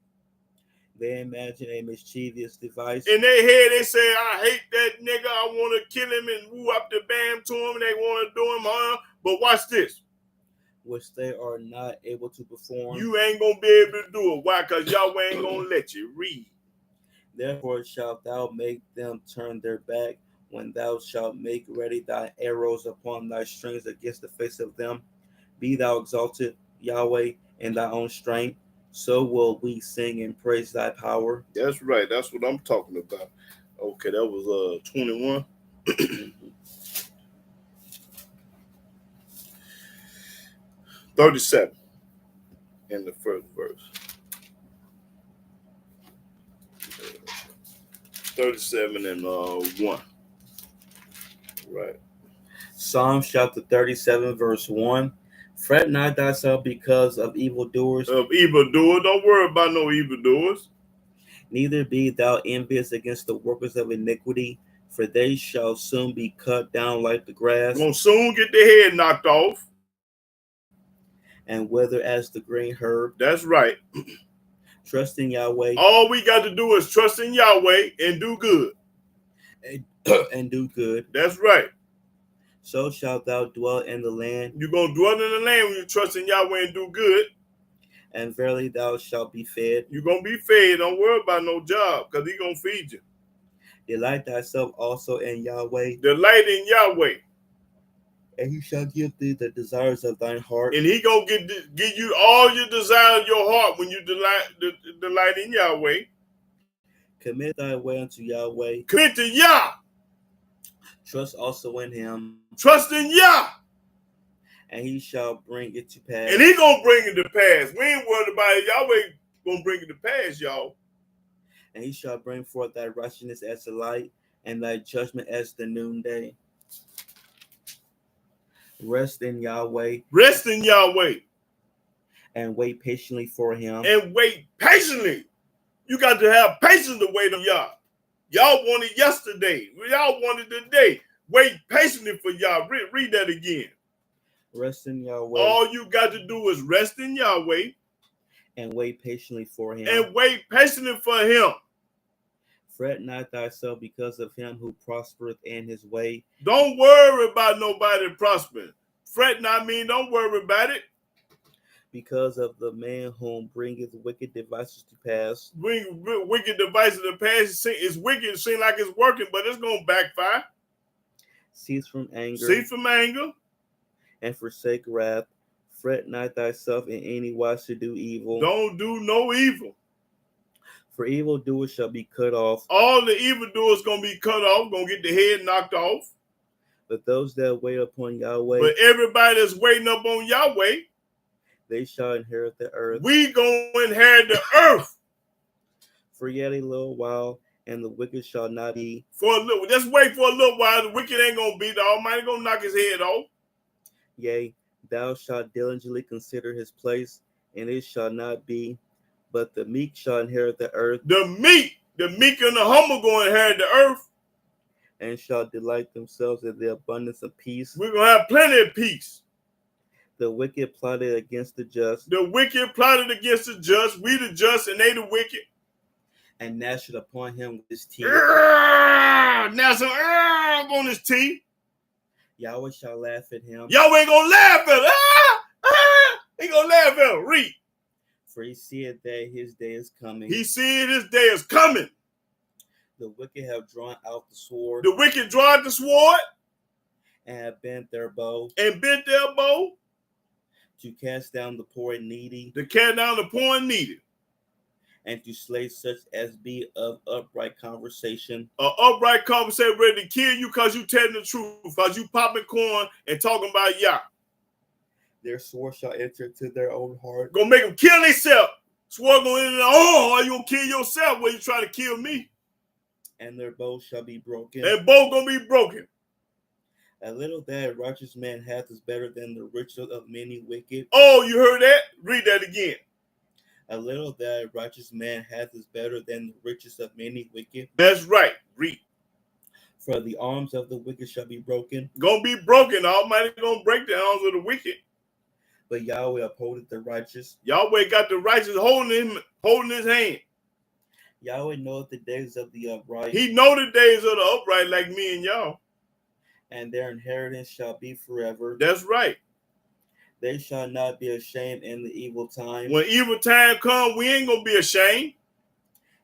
They imagine a mischievous device. In their head, they say, I hate that nigga. I want to kill him and woo up the bam to him. They want to do him harm. But watch this. Which they are not able to perform. You ain't going to be able to do it. Why? Because Yahweh ain't going to let you. Read. Therefore shalt thou make them turn their back when thou shalt make ready thy arrows upon thy strings against the face of them. Be thou exalted, Yahweh, in thy own strength. So will we sing and praise thy power. That's right. That's what I'm talking about. Okay, that was 21. 37 in the first verse. 37 and 1. Right. Psalm chapter 37, verse 1. Fret not thyself because of evildoers. Of evildoers. Don't worry about no evildoers. Neither be thou envious against the workers of iniquity, for they shall soon be cut down like the grass. Gonna soon get their head knocked off. And wither as the green herb. That's right. Trust in Yahweh. All we got to do is trust in Yahweh and do good. And do good. That's right. So shalt thou dwell in the land. You're going to dwell in the land when you trust in Yahweh and do good. And verily thou shalt be fed. You're going to be fed. Don't worry about no job because he's going to feed you. Delight thyself also in Yahweh. Delight in Yahweh. And he shall give thee the desires of thine heart. And he going to give you all your desires of your heart when you delight in Yahweh. Commit thy way unto Yahweh. Commit to Yah. Trust also in him. Trust in Yah. And he shall bring it to pass. And he going to bring it to pass. We ain't worried about it. Yahweh going to bring it to pass, y'all. And he shall bring forth thy righteousness as the light, and thy judgment as the noonday. Rest in Yahweh. Rest in Yahweh. And wait patiently for him. And wait patiently. You got to have patience to wait on Yah. Y'all wanted yesterday. Y'all wanted today. Wait patiently for Yah. Read that again. Rest in Yahweh. All you got to do is rest in Yahweh and wait patiently for him. And wait patiently for him. Fret not thyself because of him who prospereth in his way. Don't worry about nobody prospering. Fret not mean don't worry about it. Because of the man whom bringeth wicked devices to pass. Bring wicked devices to pass. It's wicked. It seems like it's working, but it's going to backfire. Cease from anger. Cease from anger. And forsake wrath. Fret not thyself in any wise to do evil. Don't do no evil. For evildoers shall be cut off. All the evildoers going to be cut off, going to get the head knocked off. But those that wait upon Yahweh. But everybody that's waiting up on Yahweh. They shall inherit the earth. We going to inherit the earth. For yet a little while, and the wicked shall not be. Just wait for a little while. The wicked ain't going to be. The Almighty going to knock his head off. Yea, thou shalt diligently consider his place, and it shall not be. But the meek shall inherit the earth. The meek and the humble going to inherit the earth. And shall delight themselves in the abundance of peace. We're going to have plenty of peace. The wicked plotted against the just. The wicked plotted against the just. We the just and they the wicked. And gnashed upon him with his teeth. Now some on his teeth. Yahweh shall laugh at him. Yahweh ain't going to laugh at him. He going to laugh at him. Read. For he seeth that his day is coming. He seeth his day is coming. The wicked have drawn out the sword. The wicked draw out the sword. And have bent their bow. To cast down the poor and needy. And to slay such as be of upright conversation. Upright conversation ready to kill you because you telling the truth. Because you popping corn and talking about Yah. Their sword shall enter to their own heart. Gonna make them kill themselves. Sword going in their own heart. You gonna kill yourself when you try to kill me. And their bow shall be broken. And bow gonna be broken. A little that a righteous man hath is better than the riches of many wicked. Oh, you heard that? Read that again. A little that a righteous man hath is better than the riches of many wicked. That's right. Read. For the arms of the wicked shall be broken. Gonna be broken. The Almighty gonna break the arms of the wicked. But Yahweh upholdeth the righteous. Yahweh got the righteous holding his hand. Yahweh knoweth the days of the upright. He know the days of the upright like me and y'all. And their inheritance shall be forever. That's right. They shall not be ashamed in the evil time. When evil time come, we ain't gonna be ashamed.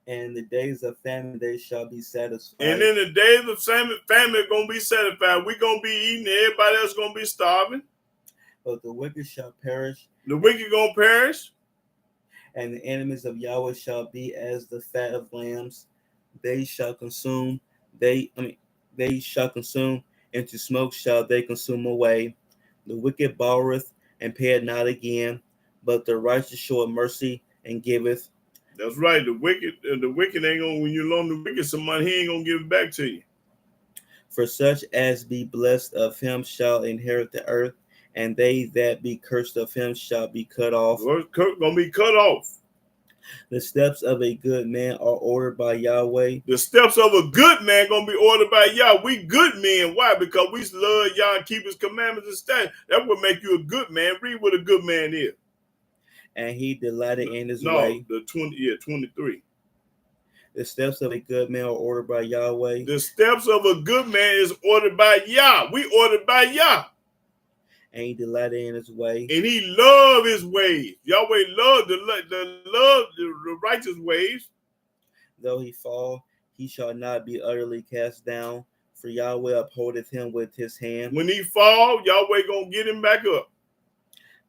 And in the days of famine, they shall be satisfied. And in the days of famine, gonna be satisfied. We gonna be eating. Everybody else gonna be starving. But the wicked shall perish. The wicked gonna perish. And the enemies of Yahweh shall be as the fat of lambs. They shall consume. They shall consume. Into smoke shall they consume away. The wicked borroweth and payeth not again, but the righteous showeth mercy and giveth. That's right. The wicked ain't gonna, when you loan the wicked some money, he ain't gonna give it back to you. For such as be blessed of him shall inherit the earth, and they that be cursed of him shall be cut off. Gonna be cut off. The steps of a good man are ordered by Yahweh. The steps of a good man gonna be ordered by Yah. We good men. Why? Because we love Yah and keep his commandments and statutes. That would make you a good man. Read what a good man is. And he delighted in his way. No, 23. The steps of a good man are ordered by Yahweh. The steps of a good man is ordered by Yah. We ordered by Yah. And he delighted in his way. And he loved his ways. Yahweh loved the righteous ways. Though he fall, he shall not be utterly cast down, for Yahweh upholdeth him with his hand. When he fall, Yahweh gonna get him back up.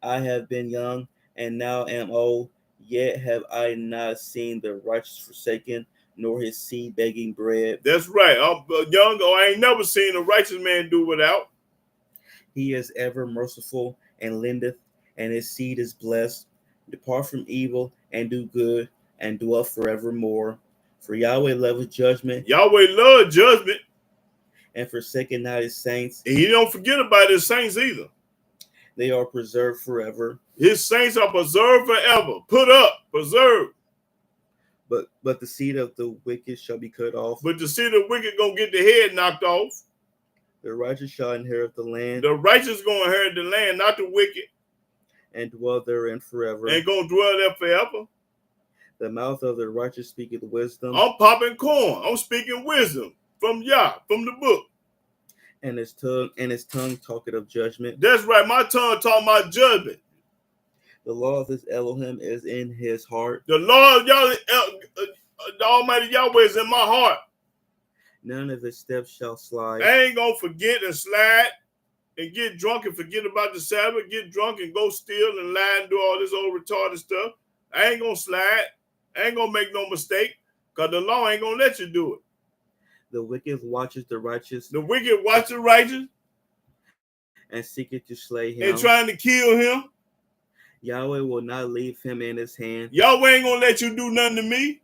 I have been young, and now am old, yet have I not seen the righteous forsaken, nor his seed begging bread. That's right. I'm young, I ain't never seen a righteous man do without. He is ever merciful and lendeth, and his seed is blessed. Depart from evil and do good, and dwell forevermore. For Yahweh loveth judgment. Yahweh loved judgment. And forsaken not his saints. And he don't forget about his saints either. They are preserved forever. His saints are preserved forever. Put up, preserved. But the seed of the wicked shall be cut off. But the seed of the wicked gonna get the head knocked off. The righteous shall inherit the land. The righteous going to inherit the land, not the wicked. And dwell therein forever. Ain't going to dwell there forever. The mouth of the righteous speaketh wisdom. I'm popping corn. I'm speaking wisdom from Yah, from the book. And his tongue talketh of judgment. That's right. My tongue talking about judgment. The law of his Elohim is in his heart. The Lord, the Almighty Yahweh is in my heart. None of his steps shall slide. I ain't going to forget and slide and get drunk and forget about the Sabbath, get drunk and go steal and lie and do all this old retarded stuff. I ain't going to slide. I ain't going to make no mistake because the law ain't going to let you do it. The wicked watches the righteous. The wicked watch the righteous. And seeketh to slay him. And trying to kill him. Yahweh will not leave him in his hand. Yahweh ain't going to let you do nothing to me.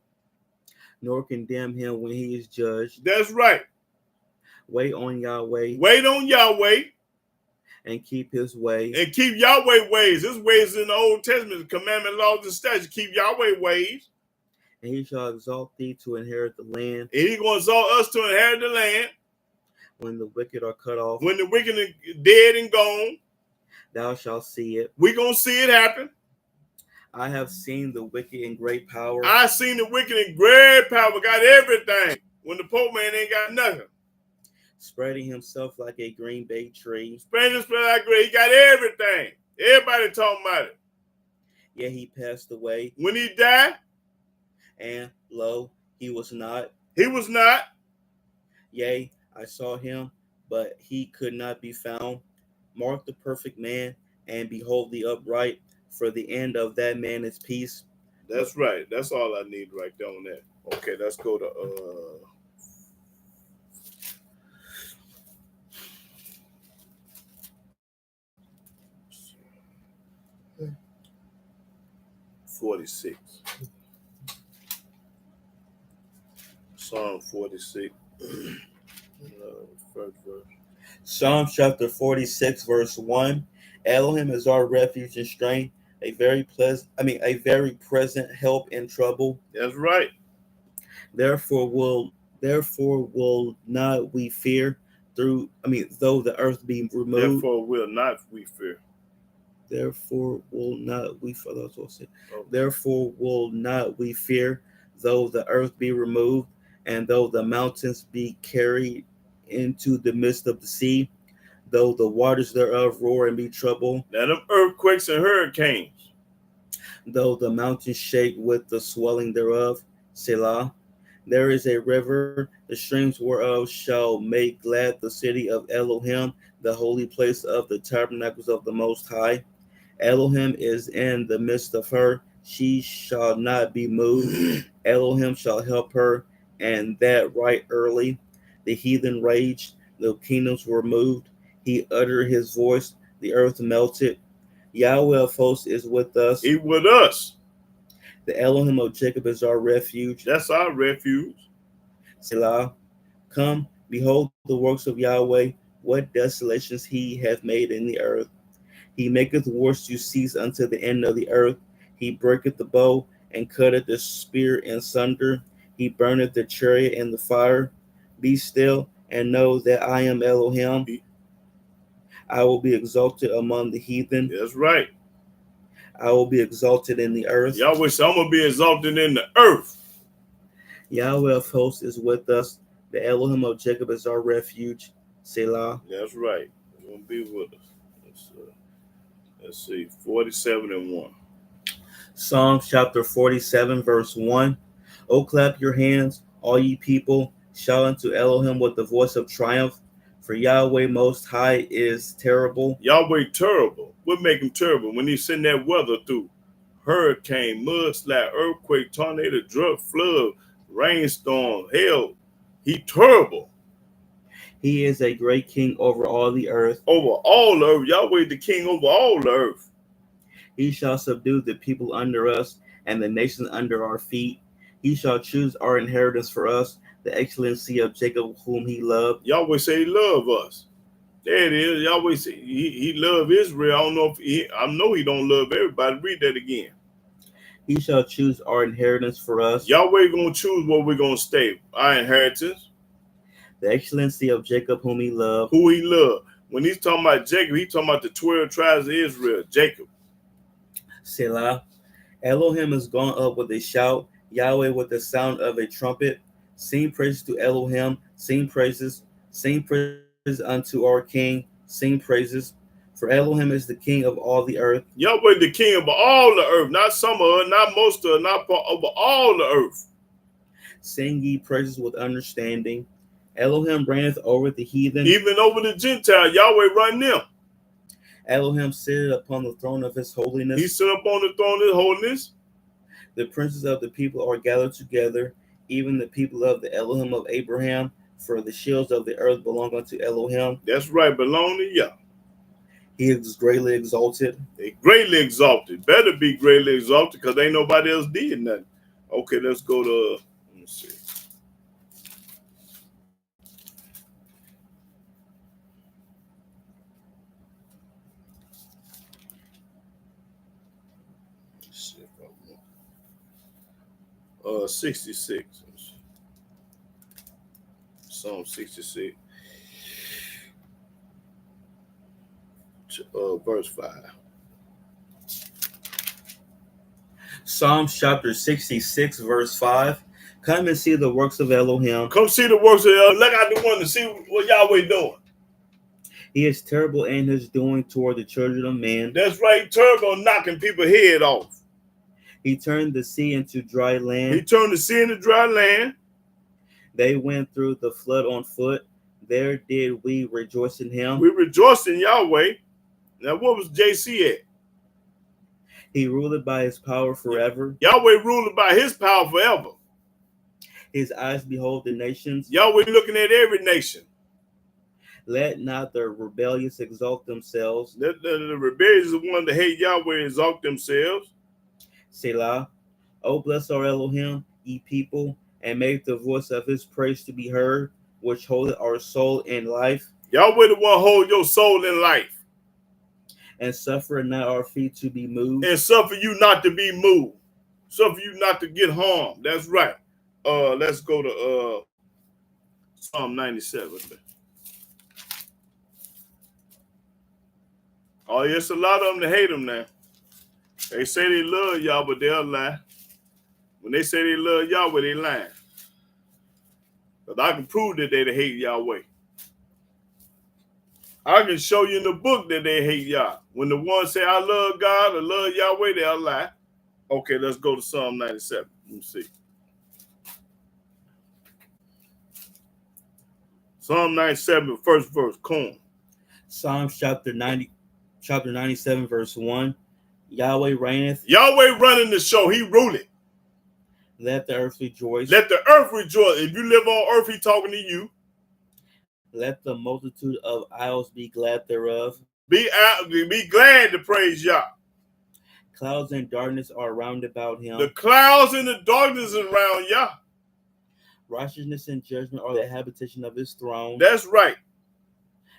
Nor condemn him when he is judged. That's right. Wait on Yahweh. Wait on Yahweh. And keep his way. And keep Yahweh ways. His ways in the Old Testament, commandment, laws, and statutes. Keep Yahweh ways. And he shall exalt thee to inherit the land. And he's going to exalt us to inherit the land. When the wicked are cut off. When the wicked are dead and gone. Thou shalt see it. We're going to see it happen. I have seen the wicked in great power. I seen the wicked in great power. Got everything. When the poor man ain't got nothing. Spreading himself like a green bay tree. Spreading like green. He got everything. Everybody talking about it. Yet he passed away. When he died. And lo, he was not. He was not. Yea, I saw him, but he could not be found. Mark the perfect man, and behold the upright, for the end of that man is peace. That's right. That's all I need right there on that. Okay, let's go to 46. Psalm 46. First verse. Psalm chapter 46, verse 1. Elohim is our refuge and strength, a very present help in trouble. That's right. Therefore will not we fear though the earth be removed. Therefore will not we fear. Therefore will not we Therefore will not we fear, though the earth be removed, and though the mountains be carried into the midst of the sea, though the waters thereof roar and be troubled. Now them earthquakes and hurricanes. Though the mountains shake with the swelling thereof, Selah. There is a river, the streams whereof shall make glad the city of Elohim, the holy place of the tabernacles of the Most High. Elohim is in the midst of her. She shall not be moved. Elohim shall help her, and that right early. The heathen raged, the kingdoms were moved. He uttered his voice, the earth melted. Yahweh of hosts is with us. He with us. The Elohim of Jacob is our refuge. That's our refuge. Selah. Come, behold the works of Yahweh, what desolations he hath made in the earth. He maketh wars to cease unto the end of the earth. He breaketh the bow and cutteth the spear in sunder. He burneth the chariot in the fire. Be still and know that I am Elohim. I will be exalted among the heathen. That's right. I will be exalted in the earth. Yahweh said, I'm going to be exalted in the earth. Yahweh of hosts is with us. The Elohim of Jacob is our refuge. Selah. That's right. He's going to be with us. Let's see. 47 and 1. Psalm chapter 47, verse 1. O clap your hands, all ye people. Shout unto Elohim with the voice of triumph. For Yahweh Most High is terrible. Yahweh terrible. What make him terrible? When he send that weather through. Hurricane, mudslide, earthquake, tornado, drought, flood, rainstorm, hail. He terrible. He is a great king over all the earth. Over all the earth. Yahweh the king over all the earth. He shall subdue the people under us and the nations under our feet. He shall choose our inheritance for us, the excellency of Jacob whom he loved. Yahweh say he love us. There it is. Yahweh say he love Israel. I know he don't love everybody. Read that again. He shall choose our inheritance for us. Yahweh gonna choose where we're gonna stay. Our inheritance. the excellency of Jacob whom he loved. Who he loved. When he's talking about Jacob, he's talking about the 12 tribes of Israel. Jacob. Selah. Elohim is gone up with a shout, Yahweh with the sound of a trumpet. Sing praises to Elohim, sing praises unto our King, sing praises. For Elohim is the King of all the earth. Yahweh the King of all the earth, not some of it, not most of it, not part of all the earth. Sing ye praises with understanding. Elohim reigneth over the heathen. Even over the Gentiles, Yahweh run them. Elohim sitteth upon the throne of his holiness. He sit up on the throne of his holiness. The princes of the people are gathered together, even the people of the Elohim of Abraham, for the shields of the earth belong unto Elohim. That's right, belong to Yah. He is greatly exalted. They greatly exalted. Better be greatly exalted because ain't nobody else did nothing. Okay, let's go to, let me see. Let's see if I want. 66. Psalm 66. Verse 5. Psalms chapter 66, verse 5. Come and see the works of Elohim. Come see the works of Elohim. Look out the one to see what Yahweh doing. He is terrible in his doing toward the children of men. That's right, terrible, knocking people's head off. He turned the sea into dry land. He turned the sea into dry land. They went through the flood on foot. There did we rejoice in him. We rejoiced in Yahweh. Now, what was JC at? He ruled by his power forever. Yahweh ruled by his power forever. His eyes behold the nations. Yahweh looking at every nation. Let not the rebellious exalt themselves. Let the rebellious one that hate Yahweh exalt themselves. Selah. O bless our Elohim, ye people, and make the voice of his praise to be heard, which holdeth our soul in life. Yahweh the one hold your soul in life. And suffer not our feet to be moved. And suffer you not to be moved. Suffer you not to get harmed. That's right. Let's go to Psalm 97. Oh, yes, a lot of them that hate him now. They say they love y'all, but they'll lie. When they say they love Yahweh, they lying. But I can prove that they hate Yahweh. I can show you in the book that they hate Yah. When the ones say, I love God or love Yahweh, they'll lie. Okay, let's go to Psalm 97. Let me see. Psalm 97, first verse, corn. Psalms chapter 97, verse 1. Yahweh reigneth. Yahweh running the show. He ruling. Let the earth rejoice. Let the earth rejoice. If you live on earth, he talking to you. Let the multitude of isles be glad thereof. Be glad to praise Yah. Clouds and darkness are round about him. The clouds and the darkness around Yah. Righteousness and judgment are the habitation of his throne. That's right.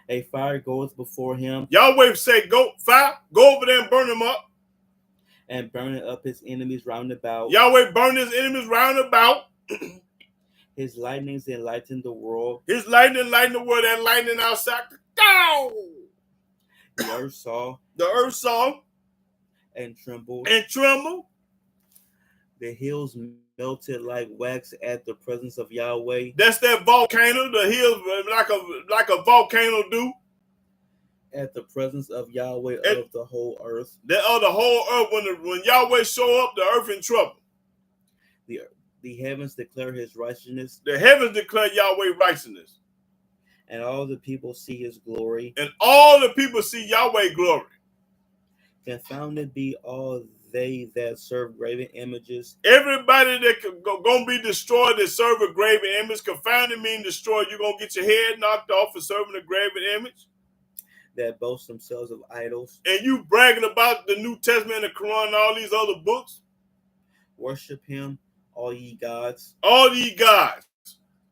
A fire goeth before him. Yahweh say, go fire, go over there and burn them up. And burning up his enemies round about. Yahweh burn his enemies round about. His lightnings enlighten the world. His lightning lighten the world. That lightning outside. Down. The earth saw. The earth saw. And trembled. And trembled. The hills melted like wax at the presence of Yahweh. That's that volcano. The hills like a volcano do. At the presence of Yahweh of the whole earth. The whole earth. When Yahweh show up, the earth in trouble. The heavens declare his righteousness. The heavens declare Yahweh righteousness. And all the people see his glory. And all the people see Yahweh glory. Confounded be all they that serve graven images. Everybody that gonna be destroyed that serve a graven image. Confounded mean destroyed. You're gonna get your head knocked off for serving a graven image. That boast themselves of idols. And you bragging about the New Testament and the Quran and all these other books. Worship him, all ye gods. All ye gods.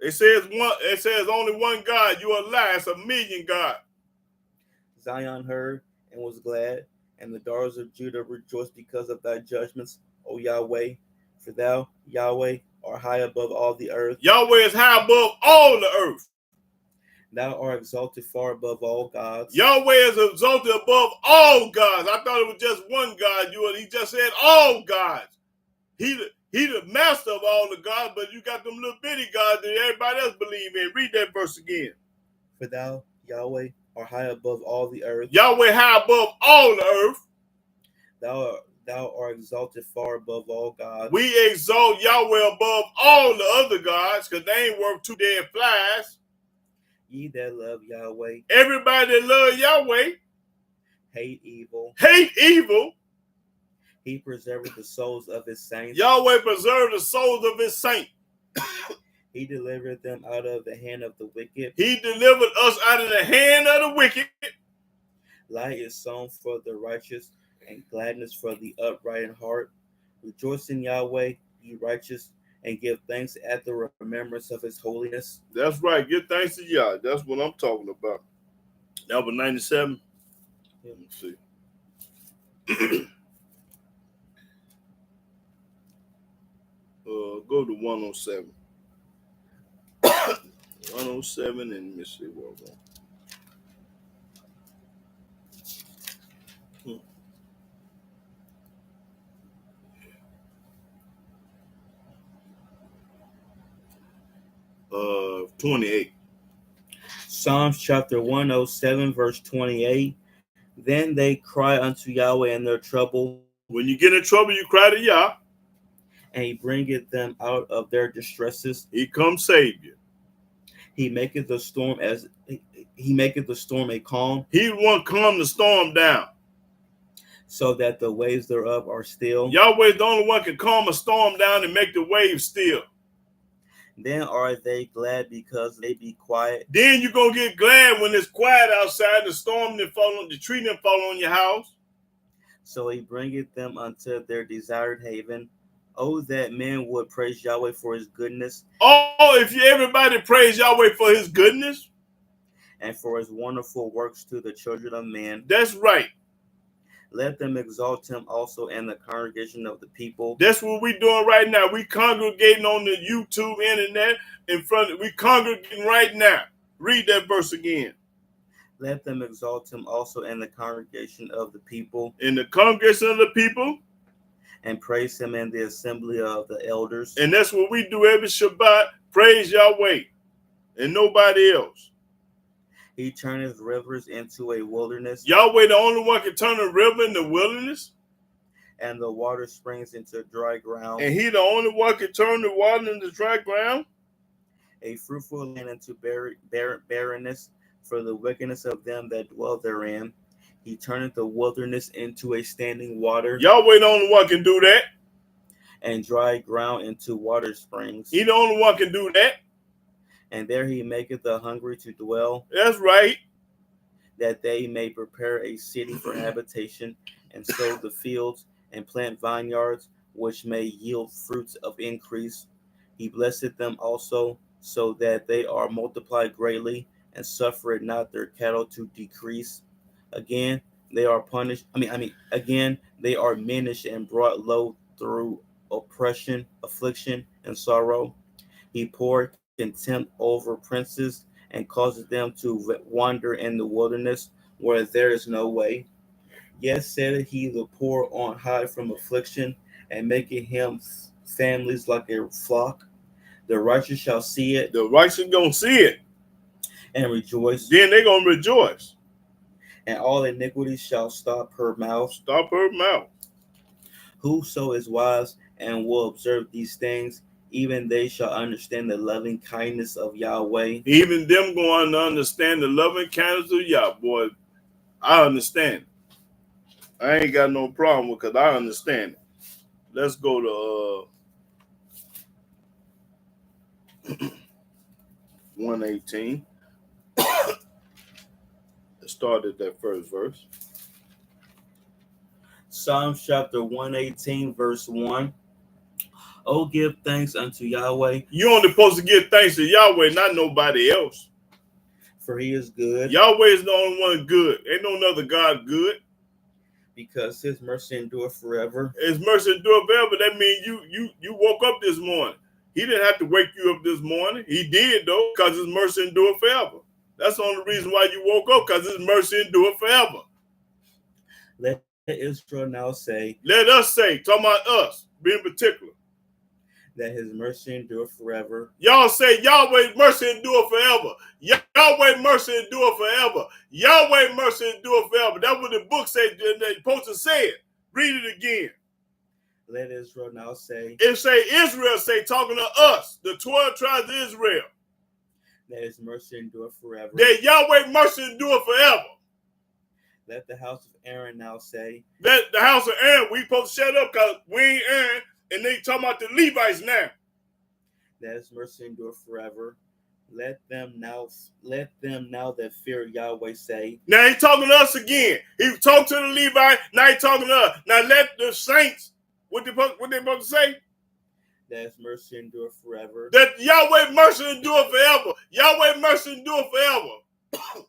It says only one God. You a lie. It's a million gods. Zion heard and was glad, and the daughters of Judah rejoiced because of thy judgments, O Yahweh. For thou, Yahweh, art high above all the earth. Yahweh is high above all the earth. Thou art exalted far above all gods. Yahweh is exalted above all gods. I thought it was just one God. He just said all gods. He the master of all the gods, but you got them little bitty gods that everybody else believe in. Read that verse again. For thou, Yahweh, art high above all the earth. Yahweh high above all the earth. Thou art exalted far above all gods. We exalt Yahweh above all the other gods, because they ain't worth 2 dead flies. Ye that love Yahweh, everybody that love Yahweh, hate evil. Hate evil. He preserveth the souls of his saints. Yahweh preserved the souls of his saints. He delivered them out of the hand of the wicked. He delivered us out of the hand of the wicked. Light is sown for the righteous, and gladness for the upright in heart. Rejoice in Yahweh, ye righteous, and give thanks at the remembrance of his holiness. That's right. Give thanks to Yah. That's what I'm talking about. Number 97. Let me see. Go to 107. 107 and let me see what I'm on. 28. Psalms chapter 107, verse 28. Then they cry unto Yahweh in their trouble. When you get in trouble, you cry to Yah. And he bringeth them out of their distresses. He come save you. He maketh the storm a calm. He won't calm the storm down, so that the waves thereof are still. Yahweh is the only one can calm a storm down and make the waves still. Then are they glad because they be quiet. Then you're going to get glad when it's quiet outside, the storm didn't fall on, the tree didn't fall on your house. So he bringeth them unto their desired haven. Oh, that men would praise Yahweh for his goodness. Oh, if everybody praise Yahweh for his goodness. And for his wonderful works to the children of men. That's right. Let them exalt him also in the congregation of the people. That's what we're doing right now. We congregating on the YouTube internet in front of, we congregating right now. Read that verse again. Let them exalt him also in the congregation of the people. In the congregation of the people. And praise him in the assembly of the elders. And that's what we do every Shabbat. Praise Yahweh and nobody else. He turneth rivers into a wilderness. Yahweh the only one can turn a river into wilderness. And the water springs into dry ground. And he the only one can turn the water into dry ground. A fruitful land into barrenness for the wickedness of them that dwell therein. He turneth the wilderness into a standing water. Yahweh the only one can do that. And dry ground into water springs. He the only one can do that. And there he maketh the hungry to dwell. That's right. That they may prepare a city for habitation, and sow the fields, and plant vineyards, which may yield fruits of increase. He blesseth them also, so that they are multiplied greatly, and suffereth not their cattle to decrease. Again, they are punished. Again, they are minished and brought low through oppression, affliction, and sorrow. He poured contempt over princes, and causes them to wander in the wilderness, where there is no way. Yes, said he the poor on high from affliction, and making him families like a flock. The righteous shall see it. The righteous gonna see it and rejoice. Then they're gonna rejoice. And all iniquity shall stop her mouth. Stop her mouth. Whoso is wise and will observe these things, even they shall understand the loving kindness of Yahweh. Even them going to understand the loving kindness of Yah. Boy, I understand it. I ain't got no problem with it because I understand it. Let's go to 118. Let's start at that first verse. Psalms chapter 118, verse 1. Oh, give thanks unto Yahweh. You only supposed to give thanks to Yahweh, not nobody else. For he is good. Yahweh is the only one good. Ain't no other God good. Because his mercy endure forever. His mercy endure forever. That means you woke up this morning. He didn't have to wake you up this morning. He did, though, because his mercy endure forever. That's the only reason why you woke up, because His mercy endure forever. Let Israel now say, let us say, talking about us, being particular, that His mercy endure forever. Y'all say Yahweh's mercy endure forever. Yahweh's mercy endure forever. Yahweh's mercy endure forever. That's what the book said. They're supposed to say it. Read it again. Let Israel now say, It say Israel say, talking to us, the 12 tribes of Israel, that His mercy endure forever. that Yahweh's mercy endure forever. Let the house of Aaron now say, that the house of Aaron, we supposed to shut up because we ain't Aaron, and they talking about the Levites now. that His mercy endure forever. Let them now that fear Yahweh say. Now he talking to us again. He talked to the Levite. Now he talking to us. Now let the saints, what they supposed to say? That His mercy endure forever. That Yahweh mercy endure forever. Yahweh mercy endure forever.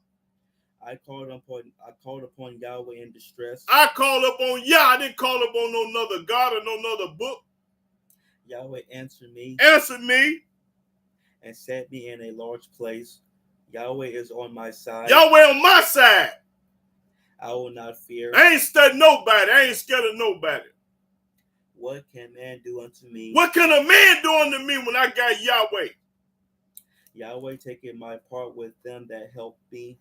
I called upon Yahweh in distress. I called upon Yah. I didn't call upon no other God or no other book. Yahweh answered me. Answer me. And set me in a large place. Yahweh is on my side. Yahweh on my side. I will not fear. I ain't studying nobody. I ain't scared of nobody. What can man do unto me? What can a man do unto me when I got Yahweh? Yahweh taketh my part with them that help me.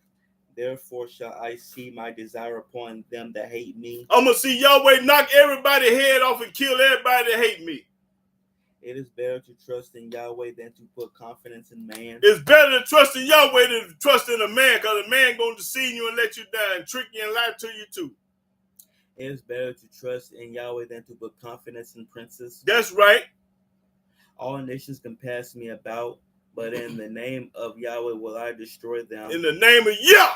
Therefore shall I see my desire upon them that hate me. I'm going to see Yahweh knock everybody's head off and kill everybody that hate me. It is better to trust in Yahweh than to put confidence in man. It's better to trust in Yahweh than to trust in a man, because a man going to deceive you and let you down and trick you and lie to you too. It is better to trust in Yahweh than to put confidence in princes. That's right. All nations can pass me about, but in the name of Yahweh will I destroy them. In the name of Yah.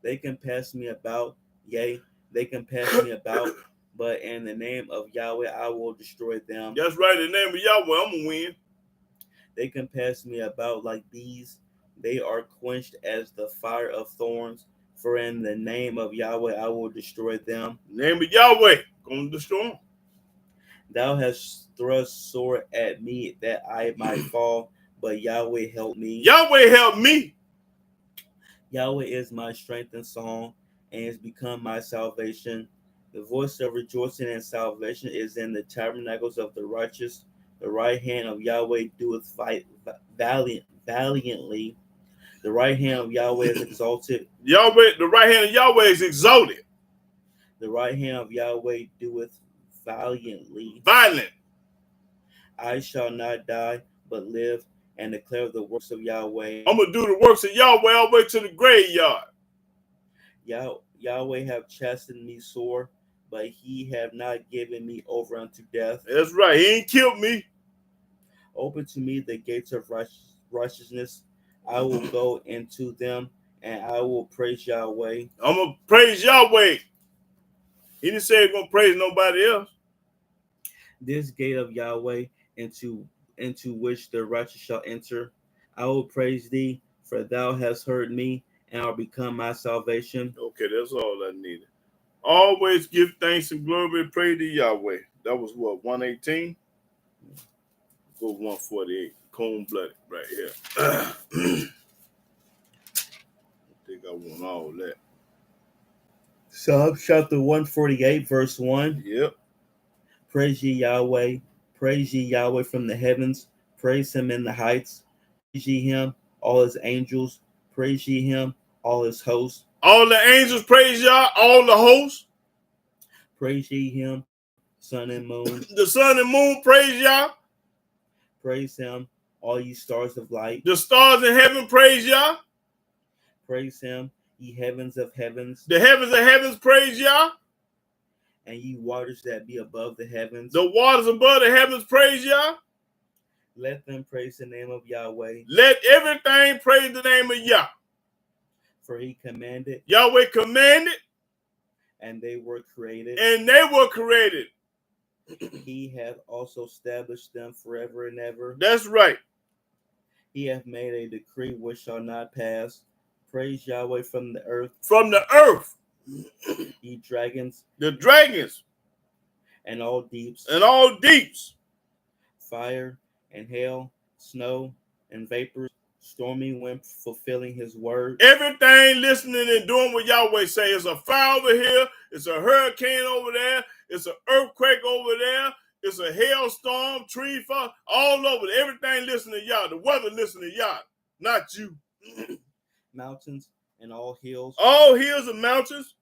They can pass me about, yea, they can pass me about, but in the name of Yahweh I will destroy them. That's right. In the name of Yahweh, I'm going to win. They can pass me about like bees. They are quenched as the fire of thorns. For in the name of Yahweh I will destroy them. In the name of Yahweh, going to destroy them. Thou hast thrust sore at me that I might fall, but Yahweh help me. Yahweh help me. Yahweh is my strength and song, and has become my salvation. The voice of rejoicing and salvation is in the tabernacles of the righteous. The right hand of Yahweh doeth fight valiantly. The right hand of Yahweh is exalted. Yahweh, the right hand of Yahweh is exalted. The right hand of Yahweh doeth valiantly. Violent. I shall not die, but live and declare the works of Yahweh. I'm going to do the works of Yahweh all the way to the graveyard. Yahweh have chastened me sore, but he have not given me over unto death. That's right. He ain't killed me. Open to me the gates of righteousness. I will go into them, and I will praise Yahweh. I'm going to praise Yahweh. He didn't say he's going to praise nobody else. This gate of Yahweh into which the righteous shall enter. I will praise thee, for thou hast heard me, and art become my salvation. Okay, that's all I needed. Always give thanks and glory and praise to Yahweh. That was what, 118? Go 148. Cold-blooded right here. I think I want all that. Psalm chapter 148, verse 1. Yep. Praise ye Yahweh. Praise ye Yahweh from the heavens. Praise him in the heights. Praise ye him, all his angels. Praise ye him, all his hosts. All the angels praise Yah. All the hosts. Praise ye him, sun and moon. The sun and moon praise Yah. Praise him, all ye stars of light. The stars in heaven praise Yah. Praise him, ye heavens of heavens. The heavens of heavens praise Yah. And ye waters that be above the heavens. The waters above the heavens praise Yah. Let them praise the name of Yahweh. Let everything praise the name of Yah. For he commanded. Yahweh commanded. And they were created. And they were created. He hath also established them forever and ever. That's right. He hath made a decree which shall not pass. Praise Yahweh from the earth. From the earth. Ye dragons. The dragons. And all deeps. And all deeps. Fire and hail, snow and vapors, stormy when fulfilling his word. Everything listening and doing what Yahweh say. It's a fire over here. It's a hurricane over there. It's an earthquake over there. It's a hailstorm, tree fall, all over. Everything listening to Yah. The weather listening to Yah, not you. Mountains and all hills. All hills and mountains.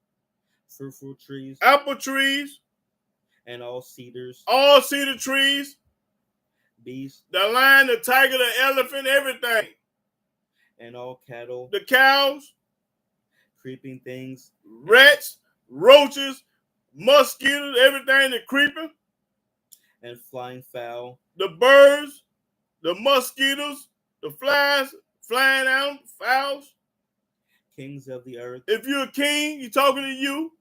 Fruitful trees. Apple trees. And all cedars. All cedar trees. Beasts. The lion, the tiger, the elephant, everything. And all cattle. The cows. Creeping things. Rats, roaches, mosquitoes, everything that creeping. And flying fowl. The birds, the mosquitoes, the flies, flying out, fowls. Kings of the earth. If you're a king, you're talking to you.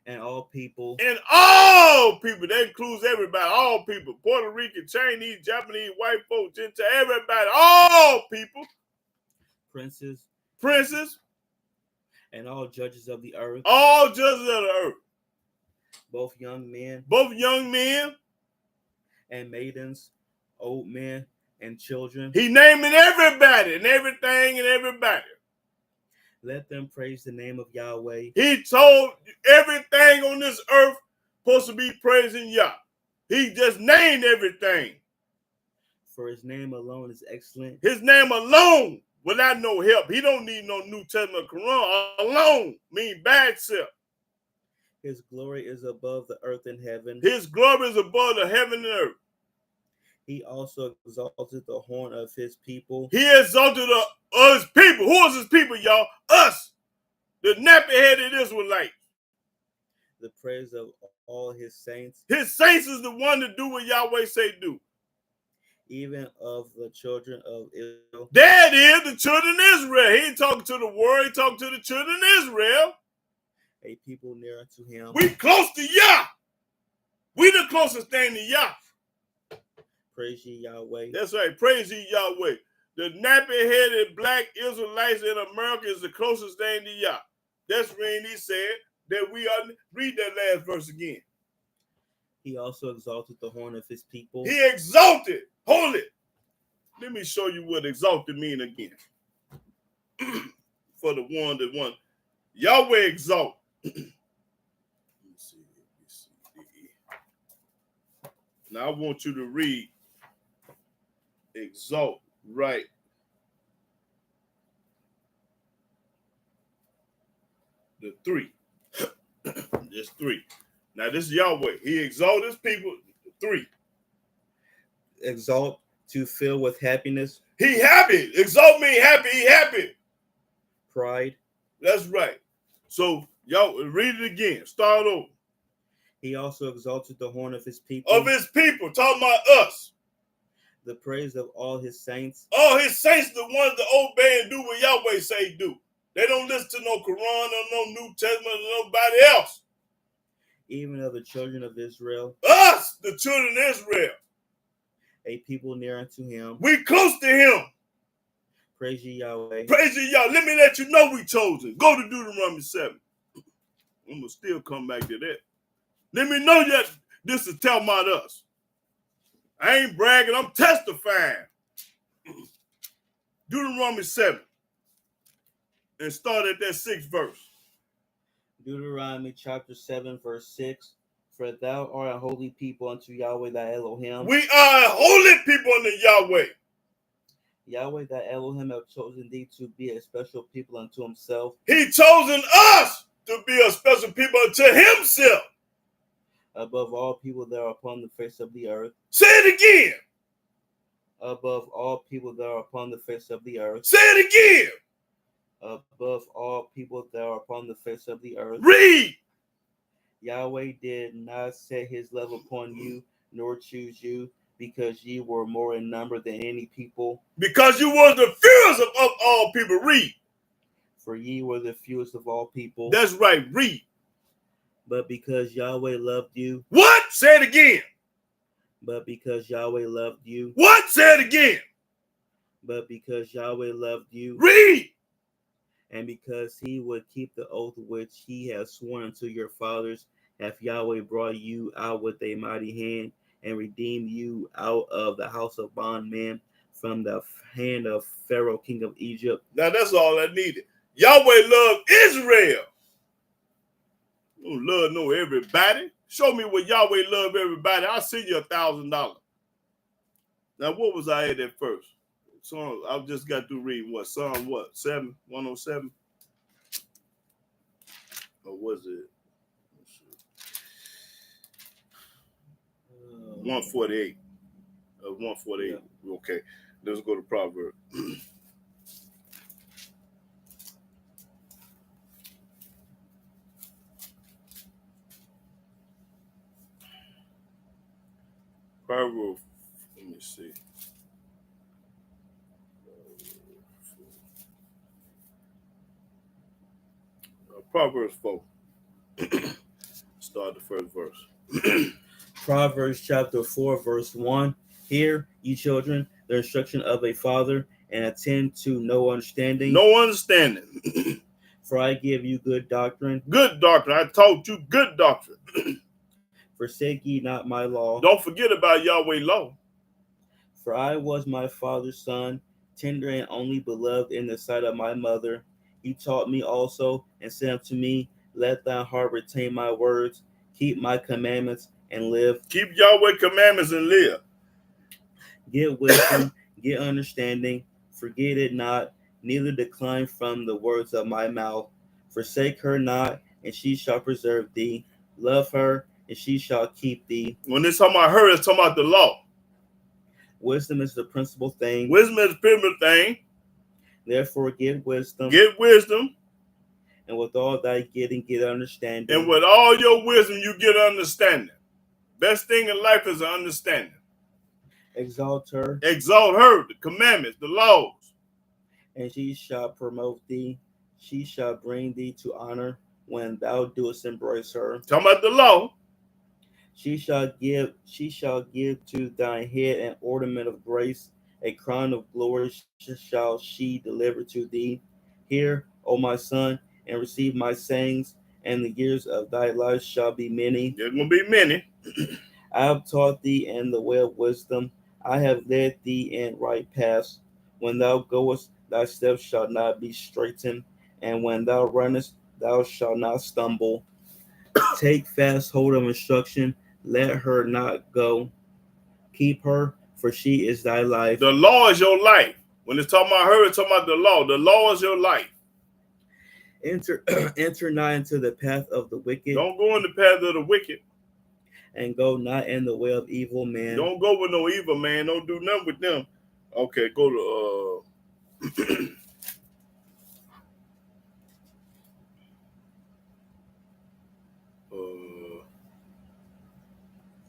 And all people. And all people. That includes everybody. All people. Puerto Rican, Chinese, Japanese, white folks, Gentile, everybody. All people. Princes. And all judges of the earth. All judges of the earth. Both young men. And maidens, old men, and children. He naming everybody and everything and everybody. Let them praise the name of Yahweh. He told everything on this earth supposed to be praising Yah. He just named everything. For his name alone is excellent. His name alone, without no help. He don't need no New Testament Quran. Alone mean bad self. His glory is above the earth and heaven. His glory is above the heaven and earth. He also exalted the horn of his people. He exalted his people. Who is his people, y'all? Us. The nappy-headed Israelites. The praise of all his saints. His saints is the one to do what Yahweh say do. Even of the children of Israel. That is the children of Israel. He ain't talking to the world. He talking to the children of Israel. A people near unto him. We close to Yah. We the closest thing to Yah. Praise ye Yahweh. That's right. Praise ye Yahweh. The nappy-headed black Israelites in America is the closest thing to Yah. That's when he said that we are. Read that last verse again. He also exalted the horn of his people. He exalted. Hold it. Let me show you what exalted mean again. For the one that won. Yahweh exalt. Let me see. Now I want you to read exalt right. The 3. Just 3. Now this is Yahweh. He exalted his people. 3. Exalt, to fill with happiness. He happy. Exalt mean happy. He happy. Pride. That's right. So y'all read it again. Start over. He also exalted the horn of his people. Of his people. Talking about us. The praise of all his saints. All his saints, the ones that obey and do what Yahweh say do. They don't listen to no Quran or no New Testament or nobody else. Even of the children of Israel. Us, the children of Israel. A people near unto him. We close to him. Praise ye Yahweh. Praise ye Yahweh. Let me let you know we chosen. Go to Deuteronomy 7. I'm going to still come back to that. Let me know that this is talking about us. I ain't bragging. I'm testifying. Deuteronomy 7. And start at that 6th verse. Deuteronomy chapter 7, verse 6. For thou art a holy people unto Yahweh thy Elohim. We are a holy people unto Yahweh. Yahweh thy Elohim have chosen thee to be a special people unto himself. He chosen us to be a special people unto himself. Above all people that are upon the face of the earth. Say it again. Above all people that are upon the face of the earth. Say it again. Above all people that are upon the face of the earth. Read. Yahweh did not set his love upon you, nor choose you, because ye were more in number than any people. Because you were the fewest of all people. Read. For ye were the fewest of all people. That's right. Read. But because Yahweh loved you. What? Say it again. But because Yahweh loved you. What? Say it again. But because Yahweh loved you. Read. And because he would keep the oath which he has sworn unto your fathers, hath Yahweh brought you out with a mighty hand, and redeemed you out of the house of bondmen, from the hand of Pharaoh, king of Egypt. Now that's all I needed. Yahweh loved Israel. Don't love no everybody. Show me where Yahweh love everybody. I'll send you $1,000. Now what was I at first? Psalm, I just got to read what? Psalm what? 107? Or was it? 148. 148. Yeah. Okay. Let's go to Proverbs. Proverbs, let me see. Proverbs 4. Start the first verse. Proverbs chapter 4, verse 1. Hear, ye children, the instruction of a father, and attend to no understanding. No understanding. For I give you good doctrine. Good doctrine. I taught you good doctrine. Forsake ye not my law. Don't forget about Yahweh law. For I was my father's son, tender and only beloved in the sight of my mother. He taught me also, and said unto me, let thy heart retain my words, keep my commandments, and live. Keep Yahweh commandments and live. Get wisdom, get understanding, forget it not, neither decline from the words of my mouth. Forsake her not, and she shall preserve thee. Love her, and she shall keep thee. When it's talking about her, it's talking about the law. Wisdom is the principal thing. Wisdom is the principal thing. Therefore get wisdom. Get wisdom. And with all thy getting, get understanding. And with all your wisdom, you get understanding. Best thing in life is understanding. Exalt her. Exalt her, the commandments, the laws. And she shall promote thee. She shall bring thee to honor when thou doest embrace her. Talking about the law. She shall give to thine head an ornament of grace, a crown of glory shall she deliver to thee. Hear, O my son, and receive my sayings, and the years of thy life shall be many. There's going to be many. I have taught thee in the way of wisdom. I have led thee in right paths. When thou goest, thy steps shall not be straitened, and when thou runnest, thou shalt not stumble. Take fast hold of instruction, let her not go. Keep her, for she is thy life. The law is your life. When it's talking about her, it's talking about the law. The law is your life. Enter not into the path of the wicked. Don't go in the path of the wicked. And go not in the way of evil men. Don't go with no evil man. Don't do nothing with them. Okay, go to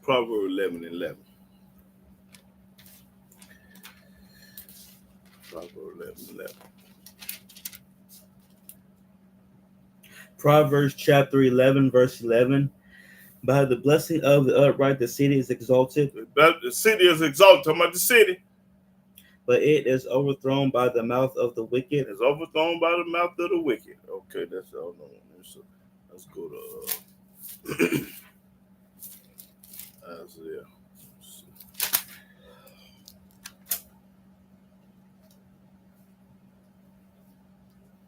Proverbs 11:11. Proverbs 11:11. Proverbs chapter 11, verse 11. By the blessing of the upright, the city is exalted. The city is exalted. Talking about the city. But it is overthrown by the mouth of the wicked. It's overthrown by the mouth of the wicked. Okay, that's all. Let's go to Isaiah.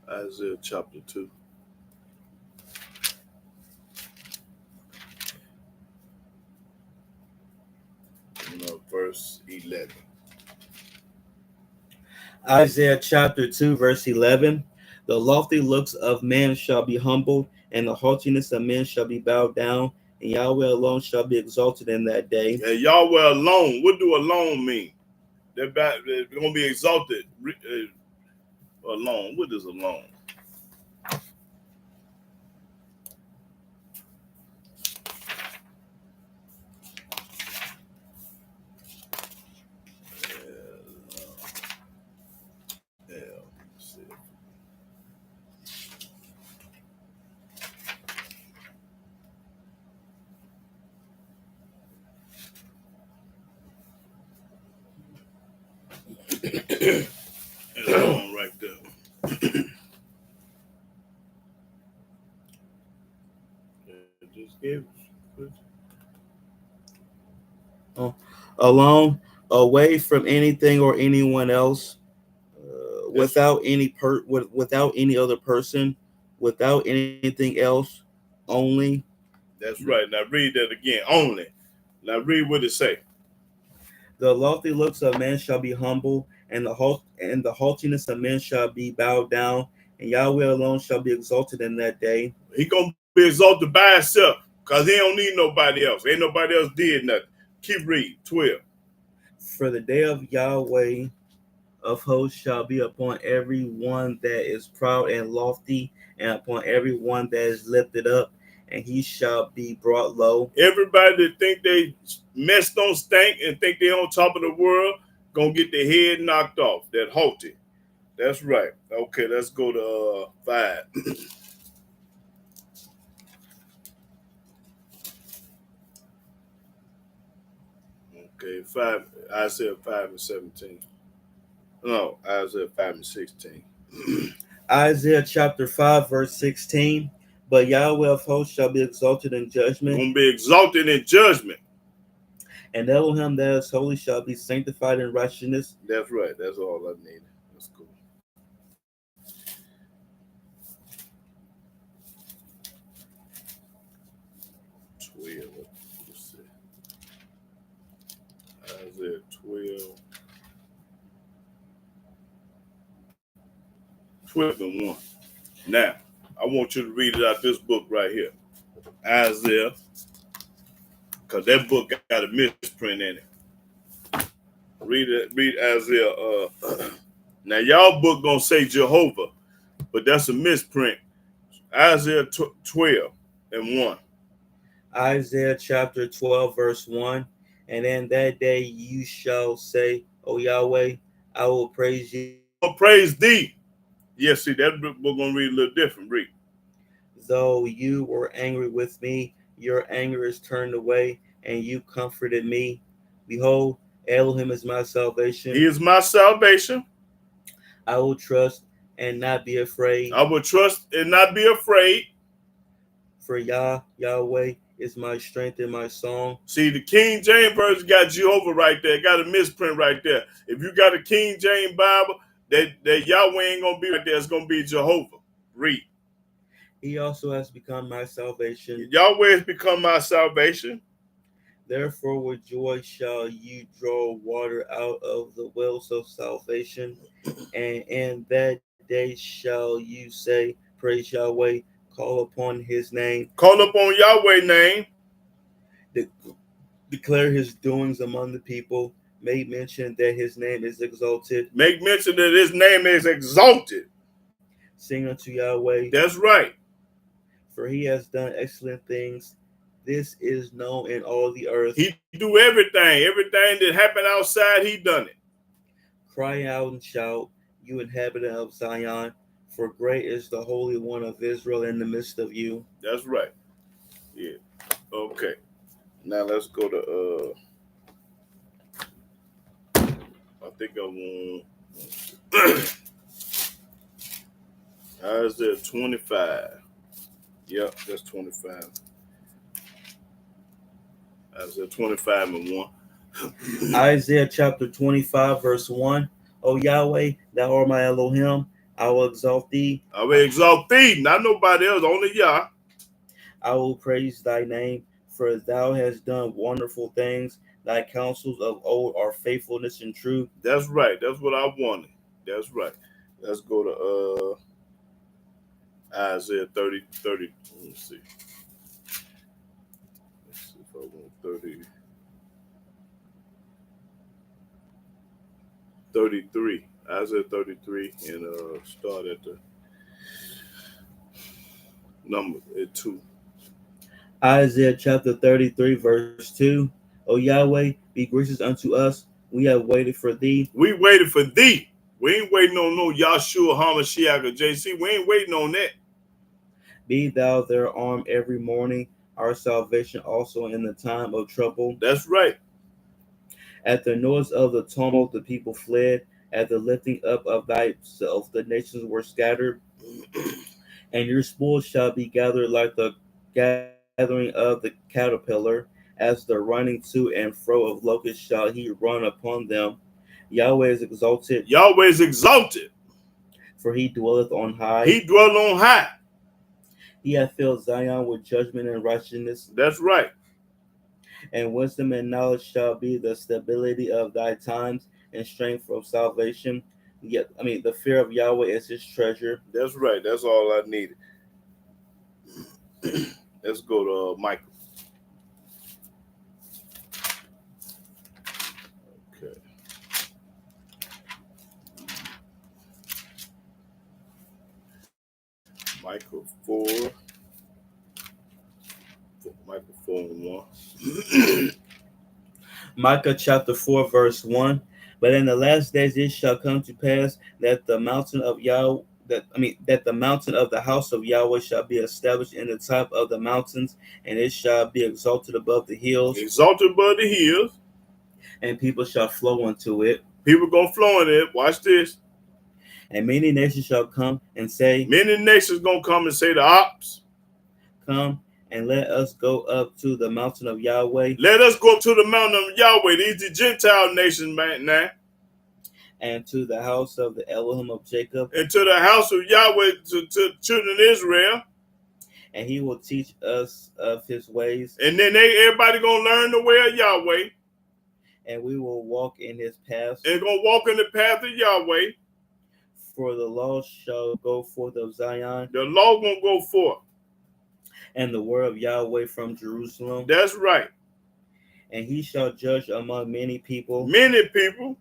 Isaiah chapter 2. Verse 11. Isaiah chapter 2, verse 11. The lofty looks of man shall be humbled, and the haughtiness of men shall be bowed down, and Yahweh alone shall be exalted in that day. Yeah, Yahweh alone. What do alone mean? They're going to be exalted alone. What is alone? Alone right there. Just gave Alone, away from anything or anyone else, That's without any other person, without anything else, only that's right. Now read that again. Only. Now read what it say. the lofty looks of man shall be humble, and the haughtiness of men shall be bowed down, and Yahweh alone shall be exalted in that day. He gonna be exalted by himself, cause he don't need nobody else. Ain't nobody else did nothing. Keep reading. 12. For the day of Yahweh of hosts shall be upon every one that is proud and lofty, and upon every one that is lifted up, and he shall be brought low. Everybody that think they mess don't stink and think they on top of the world gonna get their head knocked off. That haughty. That's right. Okay, let's go to 5. Okay, 5. Isaiah 5:17. No, Isaiah 5:16. Isaiah chapter 5, verse 16. But Yahweh of hosts shall be exalted in judgment, Gonna be exalted in judgment. and Elohim that is holy shall be sanctified in righteousness. That's right. That's all I needed. That's cool. 12. Let's see. Isaiah 12. 12 and 1. Now, I want you to read it out this book right here. Isaiah. Because that book got a misprint in it. Read Isaiah. Now, y'all book going to say Jehovah, but that's a misprint. Isaiah 12 and 1. Isaiah chapter 12, verse 1. And in that day you shall say, O Yahweh, I will praise you. I will praise thee. Yes, see, that book we're going to read a little different. Read. Though you were angry with me, your anger is turned away, and you comforted me. Behold, Elohim is my salvation. He is my salvation. I will trust and not be afraid. I will trust and not be afraid. For Yahweh is my strength and my song. See, the King James Version got Jehovah right there. Got a misprint right there. If you got a King James Bible, that Yahweh ain't going to be right there. It's going to be Jehovah. Read. He also has become my salvation. Yahweh has become my salvation. Therefore, with joy shall you draw water out of the wells of salvation. And in that day shall you say, Praise Yahweh, call upon his name. Call upon Yahweh's name. Declare his doings among the people. Make mention that his name is exalted. Make mention that his name is exalted. Sing unto Yahweh. That's right. For he has done excellent things. This is known in all the earth. He do everything. Everything that happened outside, he done it. Cry out and shout, you inhabitant of Zion, for great is the Holy One of Israel in the midst of you. That's right. Yeah. Okay. Now let's go to I think I want Isaiah 25. Yep, that's 25. Isaiah 25 and 1. Isaiah chapter 25, verse 1. O Yahweh, thou art my Elohim, I will exalt thee. I will exalt thee, not nobody else, only Yah. I will praise thy name, for thou hast done wonderful things. Thy counsels of old are faithfulness and truth. That's right. That's what I wanted. That's right. Let's go to Isaiah 30. Let me see. Let's see if I want 33. Isaiah 33 and start at the number at 2. Isaiah chapter 33, verse 2. O Yahweh, be gracious unto us. We have waited for thee. We waited for thee. We ain't waiting on no Yahshua, Hamashiach, or JC. We ain't waiting on that. Be thou their arm every morning, our salvation also in the time of trouble. That's right. At the noise of the tumult, the people fled. At the lifting up of thyself, the nations were scattered. And your spoil shall be gathered like the gathering of the caterpillar, As the running to and fro of locusts shall he run upon them. Yahweh is exalted, Yahweh is exalted. for he dwelleth on high. He dwell on high. He hath filled Zion with judgment and righteousness, That's right. and wisdom and knowledge shall be the stability of thy times and strength of salvation. Yet, the fear of Yahweh is his treasure. That's right. That's all I needed. Let's go to Michael. Okay. Michael 4. Michael 4 and 1. Micah chapter 4 verse 1. But in the last days it shall come to pass that the mountain of Yahweh that the mountain of the house of Yahweh shall be established in the top of the mountains, and it shall be exalted above the hills. Exalted above the hills. And people shall flow unto it. People gonna flow in it. Watch this. And many nations shall come and say, many nations gonna come and say the ops. Come and let us go up to the mountain of Yahweh. Let us go up to the mountain of Yahweh. These the Gentile nations, man, now. And to the house of the Elohim of Jacob. And to the house of Yahweh, to children of Israel. And he will teach us of his ways. And then everybody gonna learn the way of Yahweh. And we will walk in his paths. And gonna walk in the path of Yahweh. For the law shall go forth of Zion. The law gonna go forth. And the word of Yahweh from Jerusalem. That's right. And he shall judge among many people. Many people.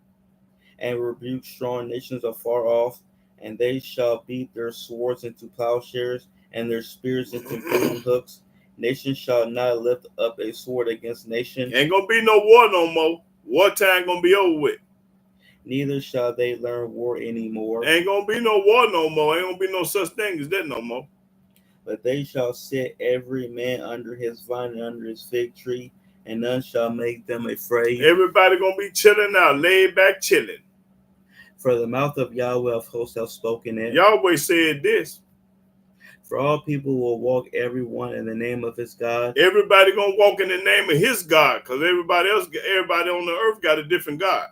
And rebuke strong nations afar off. And they shall beat their swords into plowshares, and their spears into pruning hooks. Nation shall not lift up a sword against nation. Ain't gonna be no war no more. Wartime gonna be over with. Neither shall they learn war anymore. Ain't gonna be no war no more. Ain't gonna be no such thing as that no more. But they shall sit every man under his vine and under his fig tree, and none shall make them afraid. Everybody gonna be chilling out, laid back chilling. For the mouth of Yahweh of hosts have spoken it. Yahweh said this. For all people will walk everyone in the name of his God. Everybody gonna walk in the name of his God, because everybody on the earth got a different God.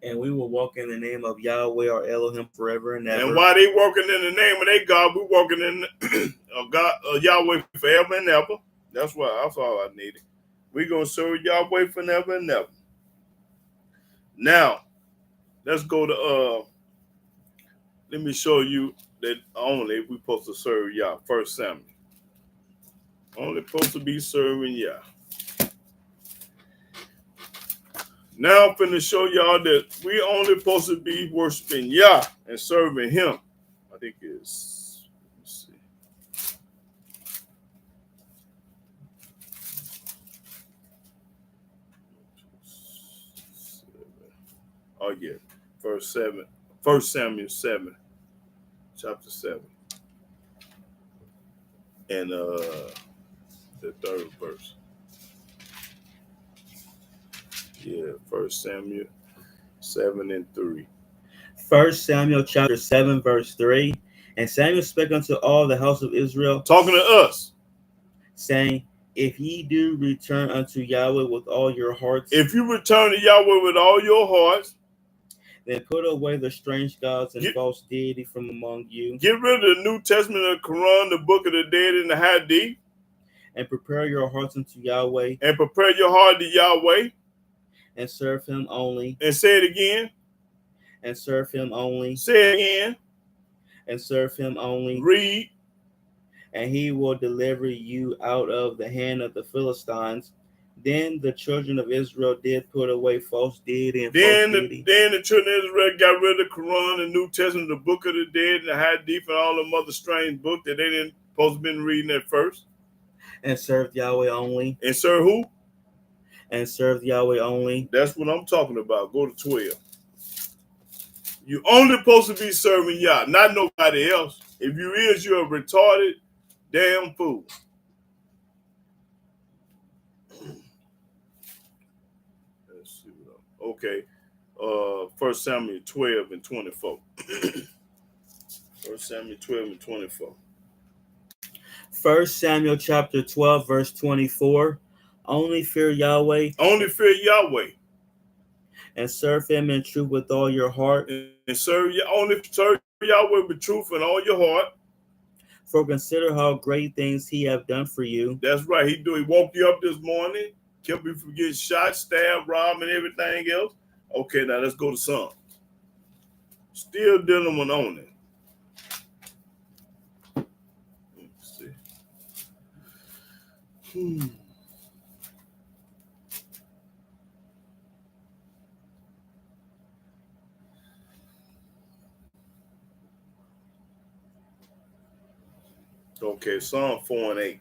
And we will walk in the name of Yahweh our Elohim forever and ever. And while they walking in the name of their God, we walking in God, Yahweh forever and ever. That's all I needed. We're gonna serve Yahweh forever and ever. Now, let's go to let me show you that only we're supposed to serve Yah. 1 Samuel. Only supposed to be serving Yah. Now I'm finna show y'all that we only supposed to be worshiping Yah and serving him. I think it's, let's see. Oh yeah, 1 Samuel 7, chapter 7. And the 3rd verse. Yeah, 1 Samuel 7 and 3. 1 Samuel chapter 7 verse 3. And Samuel spake unto all the house of Israel, talking to us, saying, If ye do return unto Yahweh with all your hearts, if you return to Yahweh with all your hearts, then put away the strange gods and false deity from among you. Get rid of the New Testament, the Quran, the Book of the Dead, and the Hadith. And prepare your hearts unto Yahweh. And prepare your heart to Yahweh. And serve him only. And say it again. And serve him only. Say it again. And serve him only. Read. And he will deliver you out of the hand of the Philistines. Then the children of Israel did put away false deity and false deity. Then the children of Israel got rid of the Quran, the New Testament, the Book of the Dead, and the Hadith, and all them other strange books that they didn't supposed to been reading at first. And served Yahweh only. And serve who? And served Yahweh only. That's what I'm talking about. Go to 12. You only supposed to be serving Yah, not nobody else. If you is, you're a retarded damn fool. Let's see. Okay. 1 Samuel 12 and 24. 1 Samuel 12 and 24. 1 Samuel chapter 12, verse 24. Only fear Yahweh Only fear Yahweh and serve him in truth with all your heart. and serve Yahweh with truth and all your heart. For consider how great things he have done for you. That's right. He woke you up this morning, kept you from getting shot, stabbed, robbed, and everything else. Okay, now let's go to Psalms. Still dealing with on it. Let's see. Okay, Psalm 4 and 8.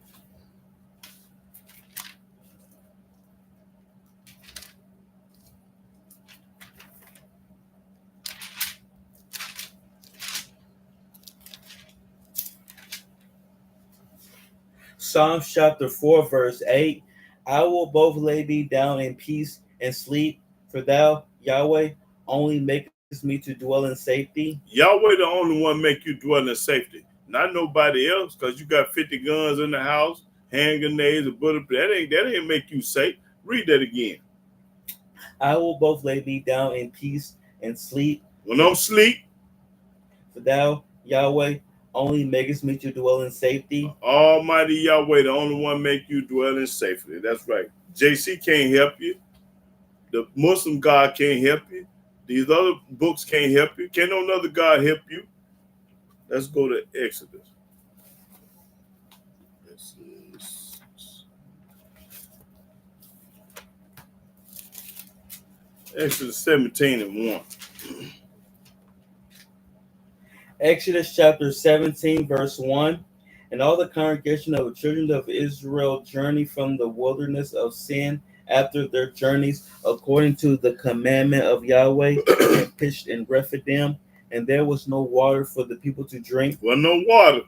Psalms chapter 4, verse 8. I will both lay me down in peace and sleep, for thou, Yahweh, only makest me to dwell in safety. Yahweh the only one make you dwell in safety. Not nobody else, because you got 50 guns in the house, hand grenades, a bullet. That ain't make you safe. Read that again. I will both lay me down in peace and sleep. When I'm asleep, for thou, Yahweh, only makest me to dwell in safety. Almighty Yahweh, the only one make you dwell in safety. That's right. JC can't help you. The Muslim God can't help you. These other books can't help you. Can't no other God help you. Let's go to Exodus. Exodus 17 and 1. Exodus chapter 17, verse 1. And all the congregation of the children of Israel journeyed from the wilderness of Sin after their journeys, according to the commandment of Yahweh, and pitched in Rephidim, and there was no water for the people to drink. Well, no water.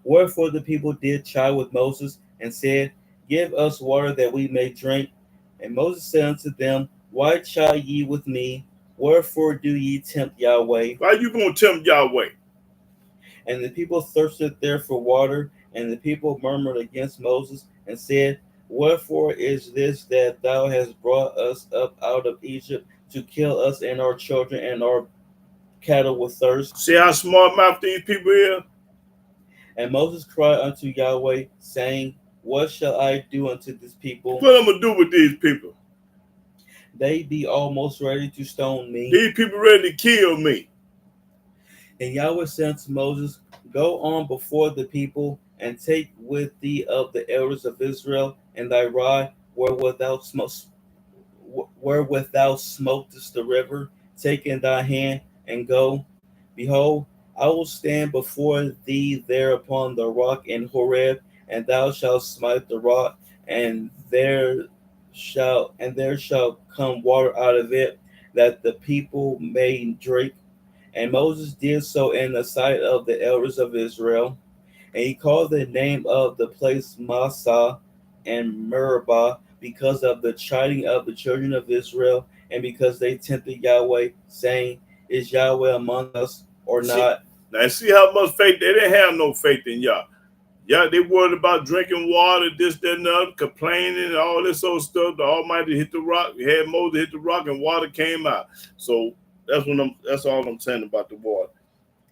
Wherefore the people did chide with Moses, and said, Give us water that we may drink. And Moses said unto them, Why chide ye with me? Wherefore do ye tempt Yahweh? Why you gonna tempt Yahweh? And the people thirsted there for water, and the people murmured against Moses, and said, Wherefore is this that thou hast brought us up out of Egypt to kill us and our children and our cattle with thirst? See how smart mouth these people here? And Moses cried unto Yahweh, saying, What shall I do unto this people? What I'm gonna do with these people? They be almost ready to stone me. These people ready to kill me. And Yahweh said unto Moses, Go on before the people, and take with thee of the elders of Israel, and thy rod wherewith thou smokest the river, take in thy hand, and go. Behold, I will stand before thee there upon the rock in Horeb, and thou shalt smite the rock, and there shall come water out of it, that the people may drink. And Moses did so in the sight of the elders of Israel. And he called the name of the place Massah and Meribah, because of the chiding of the children of Israel, and because they tempted Yahweh, saying, Is Yahweh among us or not? Now see how much faith they didn't have no faith in Yah. Yeah, they worried about drinking water, this, that, and the other, complaining, and all this old stuff. The Almighty hit the rock. We had Moses hit the rock, and water came out. So that's all I'm saying about the water.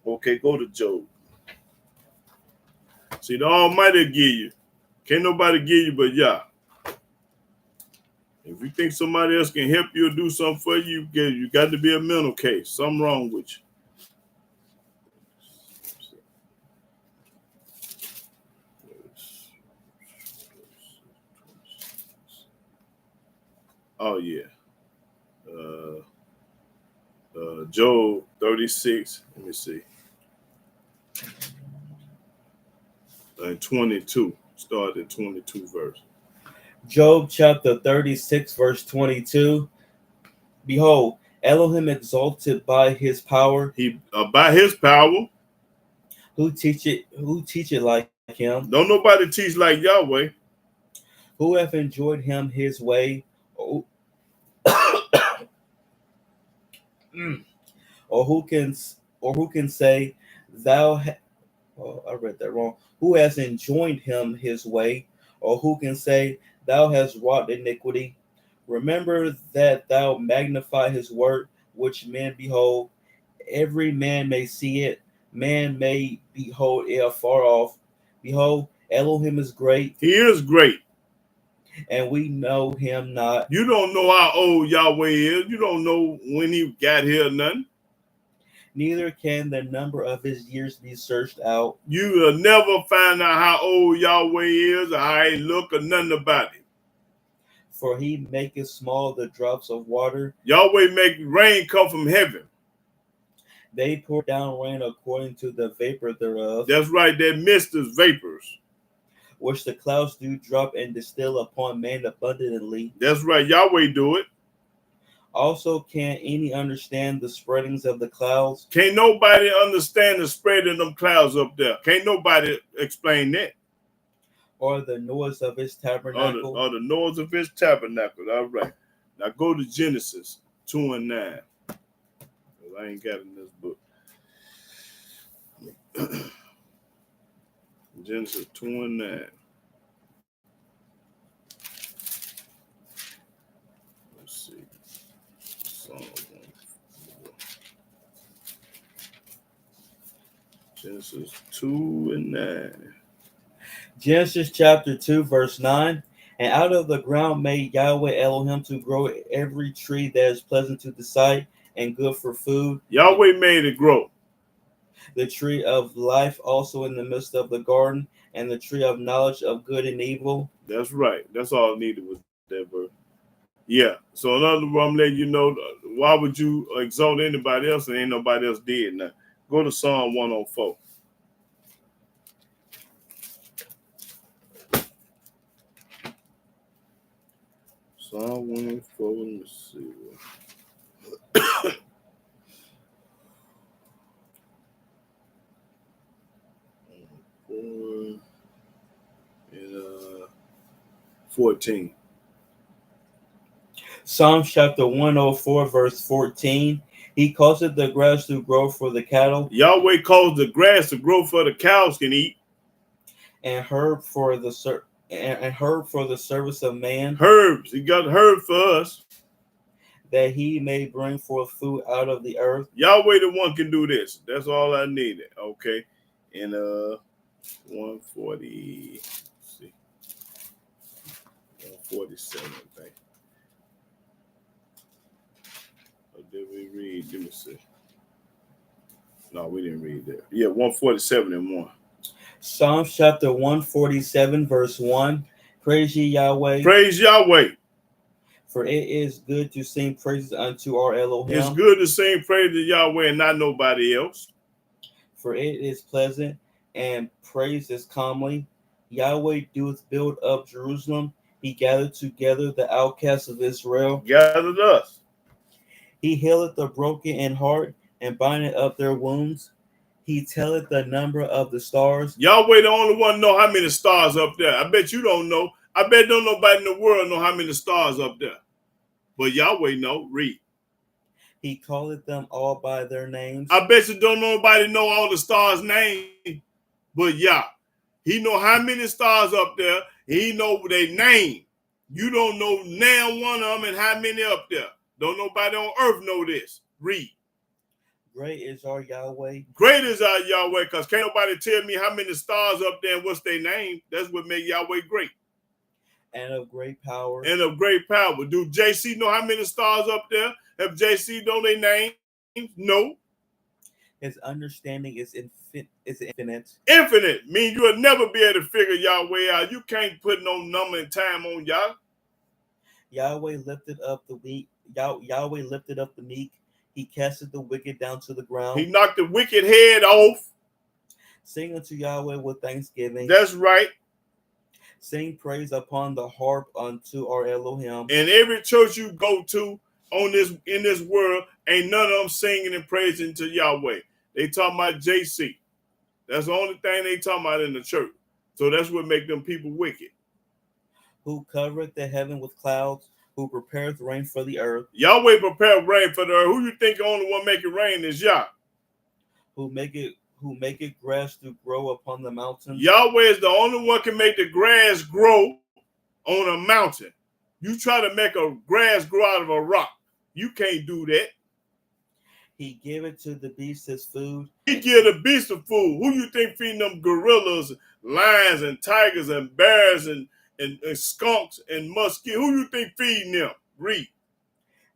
Okay, go to Job. See, the Almighty give you. Can't nobody give you but Yah. If you think somebody else can help you or do something for you, you got to be a mental case. Something wrong with you. Oh, yeah. Job 36. Let me see. And 22. Start at 22 verse. Job chapter 36, verse 22. Behold, Elohim exalted by his power. He by his power. Who teach it like him? Don't nobody teach like Yahweh. Who have enjoyed him his way? Or who can say, I read that wrong. Who has enjoined him his way? Or who can say, thou hast wrought iniquity. Remember that thou magnify his work, which men behold. Every man may see it. Man may behold it afar off. Behold, Elohim is great, He is great. and we know him not. You don't know how old Yahweh is. You don't know when he got here or nothing. Neither can the number of his years be searched out. You will never find out how old Yahweh is or how he look or nothing about it. For he maketh small the drops of water. Yahweh make rain come from heaven. They pour down rain according to the vapor thereof, That's right, that mist is vapors. which the clouds do drop and distill upon man abundantly. That's right, Yahweh do it. Also, can any understand the spreadings of the clouds? Can't nobody understand the spread of them clouds up there. Can't nobody explain that. Or the noise of his tabernacle? Or the noise of his tabernacle. All right. Now go to Genesis 2 and 9. I ain't got it in this book. Genesis 2 and 9. Let's see. Genesis 2 and 9. Genesis chapter 2, verse 9. And out of the ground made Yahweh Elohim to grow every tree that is pleasant to the sight and good for food. Yahweh made it grow. The tree of life also in the midst of the garden, and the tree of knowledge of good and evil. That's right. That's all I needed was that verse. Yeah. So in other words, I'm letting you know, why would you exalt anybody else and ain't nobody else did now? Go to Psalm 104. Psalm 104, let me see. And 14. Psalm chapter 104, verse 14. He causeth the grass to grow for the cattle, Yahweh caused the grass to grow for the cows can eat, and herb for the service of man, herbs. He got herb for us. that he may bring forth food out of the earth. Yahweh the one can do this. That's all I needed. Okay. And 140. Let's see. 147, I think. Or did we read? Let me see. No, we didn't read that. Yeah, 147 and 1. Psalm chapter 147, verse 1. Praise ye Yahweh. Praise Yahweh. For it is good to sing praises unto our Elohim. It's good to sing praise to Yahweh and not nobody else. For it is pleasant, and praise is comely. Yahweh doeth build up Jerusalem. He gathered together the outcasts of Israel. Gathered us. He healeth the broken in heart, and bindeth up their wounds. He telleth the number of the stars. Yahweh the only one know how many stars up there. I bet you don't know. I bet don't nobody in the world know how many stars up there. But Yahweh know. Read. He calleth them all by their names. I bet you don't nobody know all the stars' names. But Yah. He know how many stars up there. He know their name. You don't know now one of them and how many up there. Don't nobody on earth know this. Read. Great is our Yahweh. Great is our Yahweh, because can't nobody tell me how many stars up there and what's their name. That's what make Yahweh great. And of great power. And of great power. Do JC know how many stars up there? Have JC know their names? No. His understanding is infinite. Infinite means you'll never be able to figure Yahweh out. You can't put no number and time on Yah. Yahweh lifted up the weak. Yahweh lifted up the meek. He casted the wicked down to the ground. He knocked the wicked head off. Sing unto Yahweh with thanksgiving. That's right. Sing praise upon the harp unto our Elohim. And every church you go to in this world, ain't none of them singing and praising to Yahweh. They talking about JC. That's the only thing they talking about in the church. So that's what make them people wicked. Who covereth the heaven with clouds, who prepareth rain for the earth. Yahweh prepare rain for the earth. Who you think the only one making rain is Yah? Who make it grass to grow upon the mountains. Yahweh is the only one can make the grass grow on a mountain. You try to make a grass grow out of a rock. You can't do that. He gave it to the beasts as food. He give the beasts of food. Who you think feeding them gorillas, lions, and tigers, and bears, and skunks, and mosquitoes? Who you think feeding them? Read.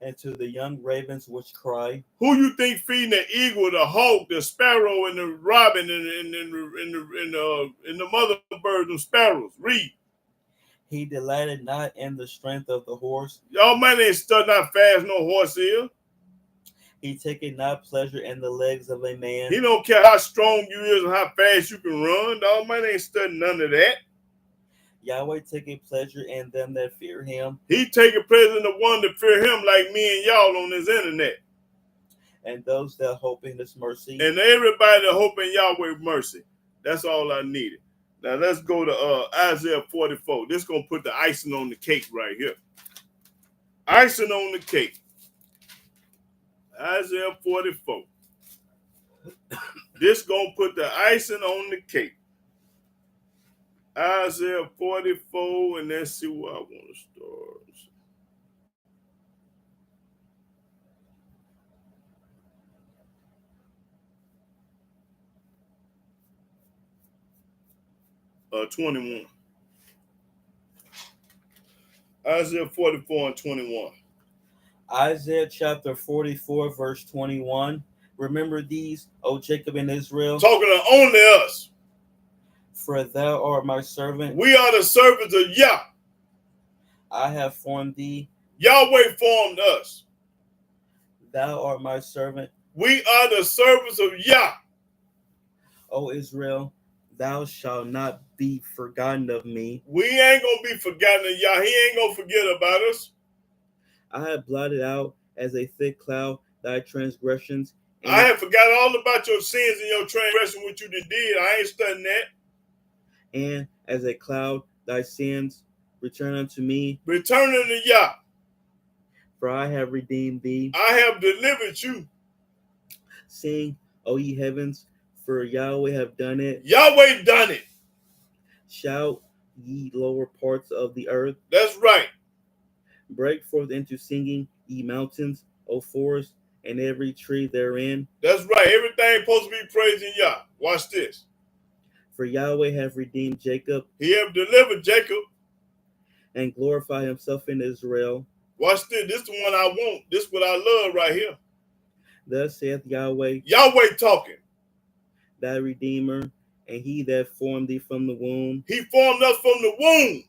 And to the young ravens which cry. Who you think feeding the eagle, the hawk, the sparrow, and the robin, and the mother birds and sparrows? Read. He delighted not in the strength of the horse. Y'all man ain't studying how fast no horse is. He taketh not pleasure in the legs of a man. He don't care how strong you is and how fast you can run. Dog man ain't studying none of that. Yahweh taketh pleasure in them that fear him. He taking pleasure in the one that fear him, like me and y'all on this internet. And those that hope in his mercy. And everybody that hope in Yahweh's mercy. That's all I needed. Now let's go to Isaiah 44. This is going to put the icing on the cake right here. Icing on the cake. Isaiah 44. This going to put the icing on the cake. Isaiah 44, and let's see where I want to start. 21. Isaiah 44 and 21. Isaiah chapter 44, verse 21. Remember these, O Jacob and Israel. Talking to only us. For thou art my servant. We are the servants of Yah. I have formed thee. Yahweh formed us. Thou art my servant. We are the servants of Yah. O Israel, thou shalt not be forgotten of me. We ain't going to be forgotten of Yah. He ain't going to forget about us. I have blotted out as a thick cloud thy transgressions. I have forgotten all about your sins and your transgression, which you did. I ain't studying that. And as a cloud thy sins return unto me. Return unto Yah. For I have redeemed thee. I have delivered you. Sing, O ye heavens, for Yahweh have done it. Yahweh done it. Shout, ye lower parts of the earth. That's right. Break forth into singing, ye mountains, O forest, and every tree therein. That's right. Everything supposed to be praising Yah. Watch this. For Yahweh hath redeemed Jacob. He have delivered Jacob. And glorified himself in Israel. Watch this. This is the one I want. This is what I love right here. Thus saith Yahweh. Yahweh talking. Thy Redeemer, and he that formed thee from the womb. He formed us from the womb.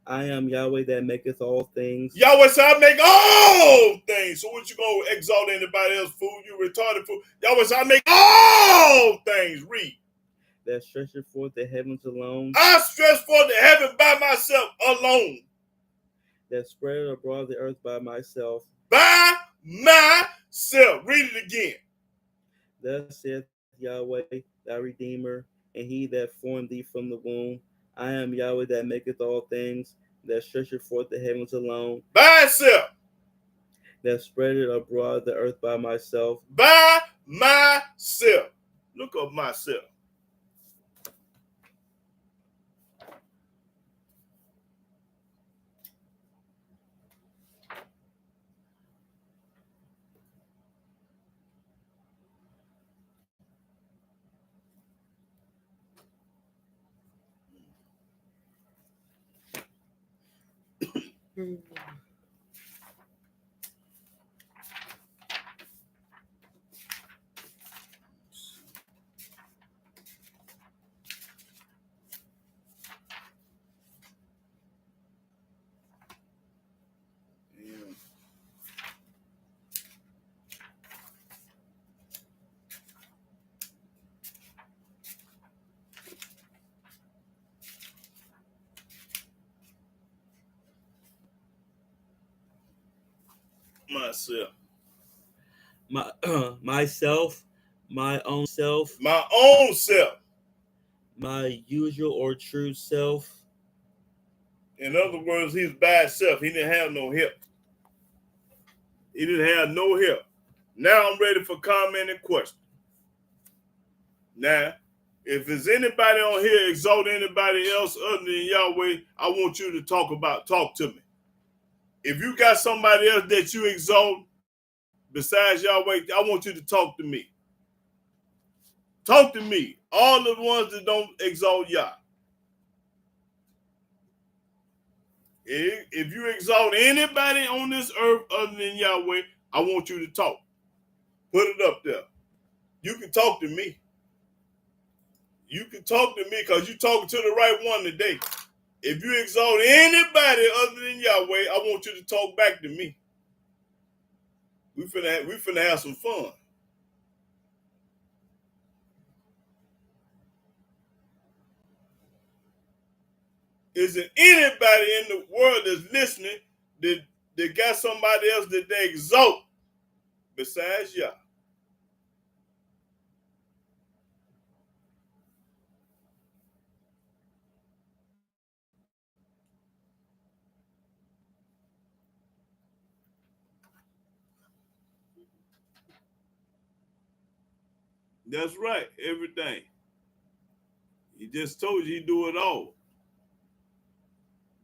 I am Yahweh that maketh all things. Yahweh said, I make all things. So what you going to exalt anybody else's food? You retarded food. Yahweh said, I make all things. Read. That stretcheth forth the heavens alone. I stretch forth the heaven by myself alone. That spread abroad the earth by myself. By myself. Read it again. Thus saith Yahweh, thy Redeemer, and he that formed thee from the womb. I am Yahweh that maketh all things, that stretcheth forth the heavens alone. By itself. That spreadeth abroad the earth by myself. By myself. Look up myself. Myself. Myself, my own self. My own self. My usual or true self. In other words, he's by himself. He didn't have no help. He didn't have no help. Now I'm ready for comment and question. Now, If there's anybody on here exalt anybody else other than Yahweh, I want you to talk to me. If you got somebody else that you exalt besides Yahweh, I want you to talk to me. Talk to me. All the ones that don't exalt Yah. If you exalt anybody on this earth other than Yahweh, I want you to talk. Put it up there. You can talk to me. You can talk to me because you're talking to the right one today. If you exalt anybody other than Yahweh, I want you to talk back to me. We finna have some fun. Is there anybody in the world that's listening that got somebody else that they exalt besides Yah? That's right, everything. He just told you he do it all.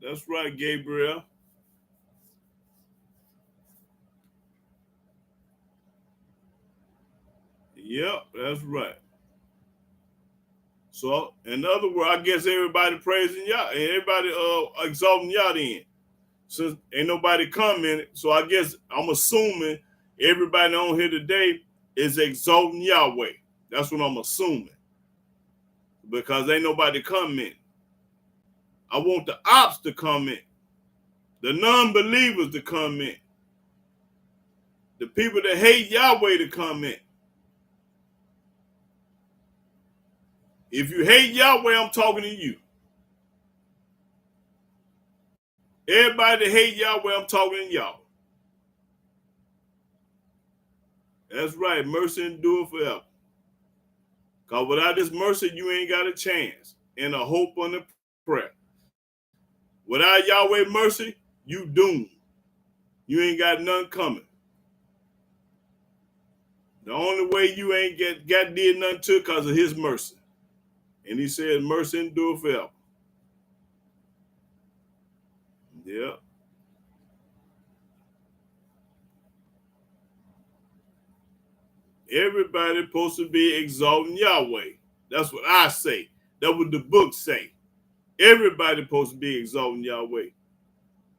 That's right, Gabriel. Yep, that's right. So, in other words, I guess everybody praising Yah and everybody exalting Yah then. Since ain't nobody commented, so I guess I'm assuming everybody on here today is exalting Yahweh. That's what I'm assuming. Because ain't nobody comment. I want the ops to comment. The non-believers to comment. The people that hate Yahweh to comment. If you hate Yahweh, I'm talking to you. Everybody that hate Yahweh, I'm talking to y'all. That's right. Mercy endure forever. Because without this mercy, you ain't got a chance. And a hope on the prayer. Without Yahweh mercy, you doomed. You ain't got none coming. The only way you ain't got did nothing to because of his mercy. And he said, mercy endure forever. Yeah. Everybody supposed to be exalting Yahweh. That's what I say. That's what the book say. Everybody supposed to be exalting Yahweh.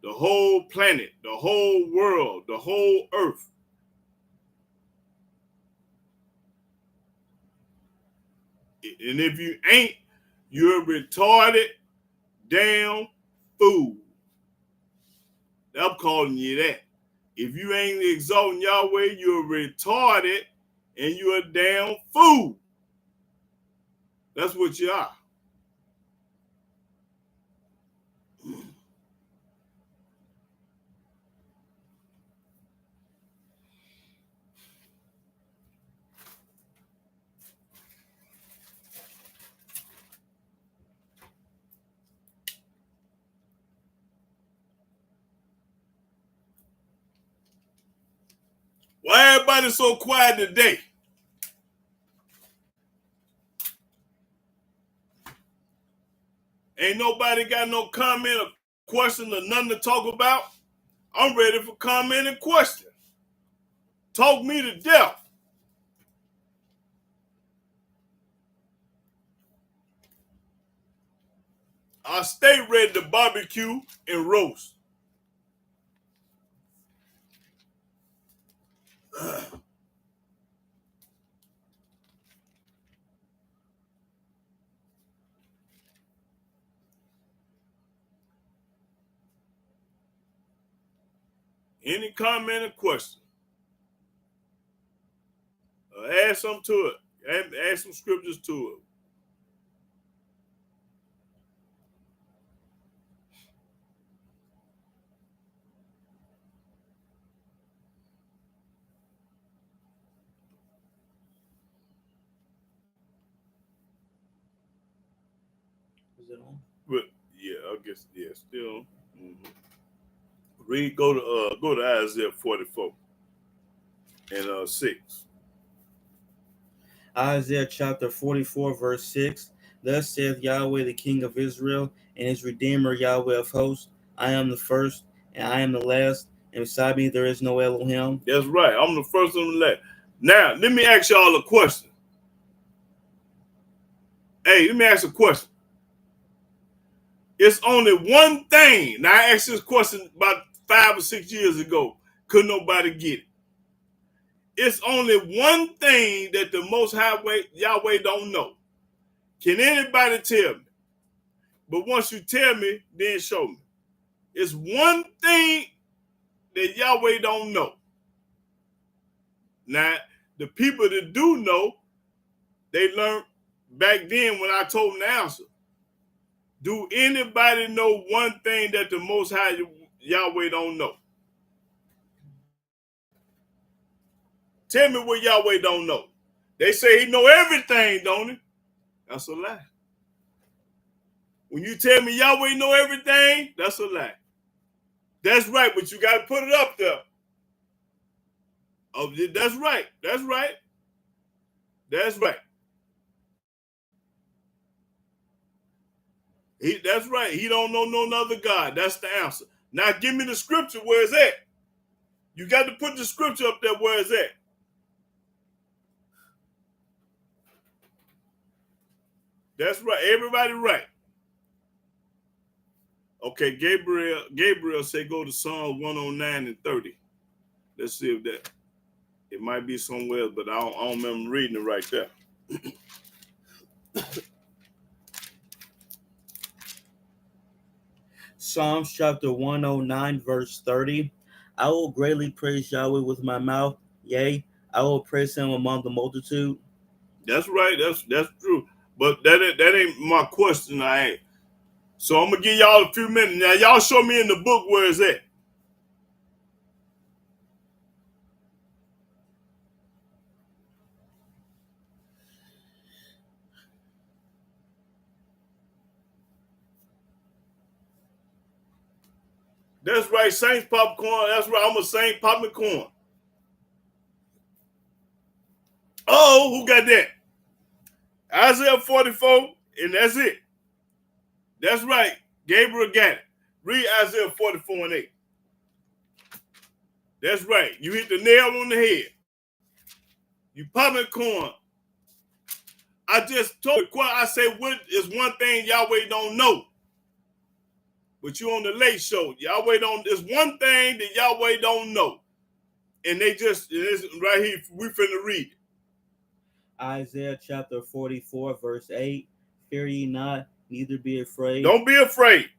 The whole planet, the whole world, the whole earth. And if you ain't, you're a retarded damn fool. I'm calling you that. If you ain't exalting Yahweh, you're retarded and you're a damn fool. That's what you are. Why everybody so quiet today? Ain't nobody got no comment or question or nothing to talk about? I'm ready for comment and question. Talk me to death. I stay ready to barbecue and roast. Any comment or question? Add something to it. Add some scriptures to Is it on? it. But yeah, I guess still. Mm-hmm. Read. Go to Isaiah 44 and 6. Isaiah chapter 44, verse 6. Thus saith Yahweh, the King of Israel, and his Redeemer, Yahweh of hosts. I am the first, and I am the last, and beside me there is no Elohim. That's right. I'm the first and the last. Now, let me ask y'all a question. Hey, let me ask a question. It's only one thing. Now, I asked this question about 5 or 6 years ago. Couldn't nobody get it. It's only one thing that the Most High Yahweh don't know. Can anybody tell me? But once you tell me, then show me. It's one thing that Yahweh don't know. Now, the people that do know, they learned back then when I told them the answer. Do anybody know one thing that the Most High Yahweh don't know? Tell me what Yahweh don't know. They say he know everything, don't he? That's a lie. When you tell me Yahweh know everything, that's a lie. That's right, but you got to put it up there. Oh, that's right. That's right. That's right. That's right. He don't know no other God. That's the answer. Now give me the scripture where it's at. You got to put the scripture up there where it's at. That's right. Everybody right. Okay, Gabriel say go to Psalm 109 and 30. Let's see if that, it might be somewhere, but I don't remember reading it right there. Psalms chapter 109, verse 30. I will greatly praise Yahweh with my mouth. Yea, I will praise him among the multitude. That's right. That's true. But that ain't my question I asked. So I'm gonna give y'all a few minutes. Now y'all show me in the book where it's at. That's right, Saints popcorn. That's right. I'm a Saint popping corn. Oh, who got that? Isaiah 44, and that's it. That's right. Gabriel got it. Read Isaiah 44 and 8. That's right. You hit the nail on the head. You popping corn. I just told you, I said, what is one thing Yahweh don't know? But you on the late show. Yahweh don't, there's one thing that Yahweh don't know. And they just, it's right here, we finna read it. Isaiah chapter 44, verse 8. Fear ye not, neither be afraid. Don't be afraid.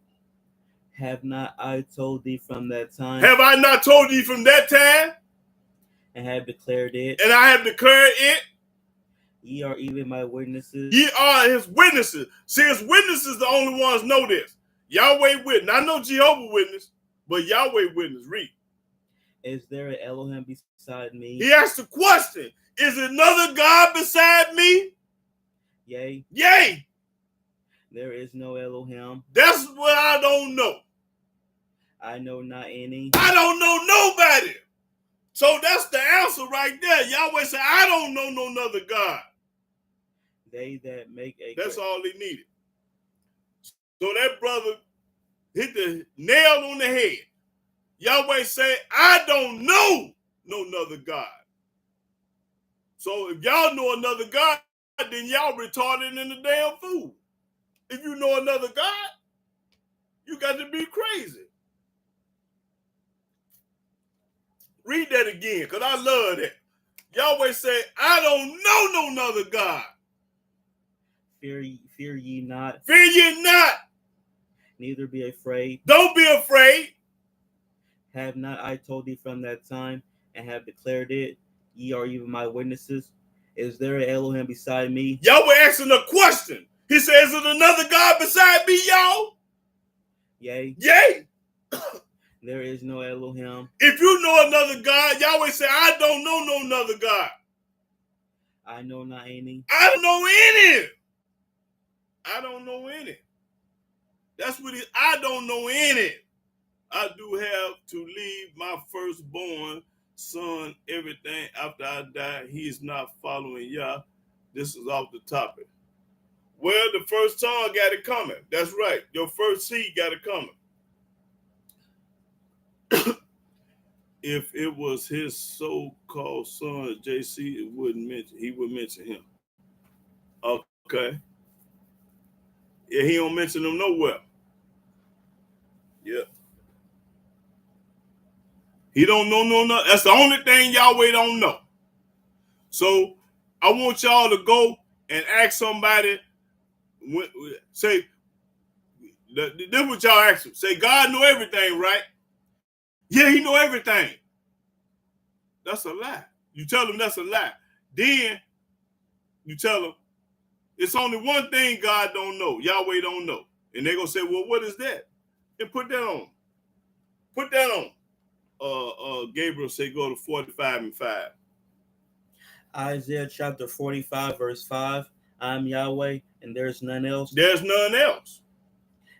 Have not I told thee from that time? Have I not told thee from that time? And have declared it? And I have declared it? Ye are even my witnesses. Ye are his witnesses. See, his witnesses the only ones know this. Yahweh witness. I know Jehovah witness, but Yahweh witness. Read. Is there an Elohim beside me? He asked the question. Is another God beside me? Yea. Yea. There is no Elohim. That's what I don't know. I know not any. I don't know nobody. So that's the answer right there. Yahweh said, I don't know no other God. They that make a... That's all he needed. So that brother hit the nail on the head. Yahweh said, I don't know no other God. So if y'all know another God, then y'all retarded and a damn fool. If you know another God, you got to be crazy. Read that again, because I love that. Yahweh said, I don't know no other God. Fear ye not. Fear ye not. Neither be afraid. Don't be afraid. Have not I told thee from that time, and have declared it? Ye are even my witnesses. Is there an Elohim beside me? Yahweh asking a question. He says, is it another God beside me, y'all? Yea. Yea. There is no Elohim. If you know another God, Yahweh said, I don't know no another God. I know not any. I don't know any. I don't know any. That's what it, I don't know any. I do have to leave my firstborn son everything after I die. He is not following Yah. This is off the topic. Well, the first son got it coming. That's right. Your first seed got it coming. If it was his so-called son, JC, he would mention him. Okay. Yeah, he don't mention him nowhere. Yeah. He don't know no. That's the only thing Yahweh don't know. So I want y'all to go and ask somebody. Say, this is what y'all ask him. Say, God know everything, right? Yeah, he know everything. That's a lie. You tell him that's a lie. Then you tell him it's only one thing God don't know. Yahweh don't know. And they're going to say, well, what is that? And put that on. Put that on. Gabriel say go to 45:5. Isaiah chapter 45, verse 5. I am Yahweh, and there is none else. There's none else.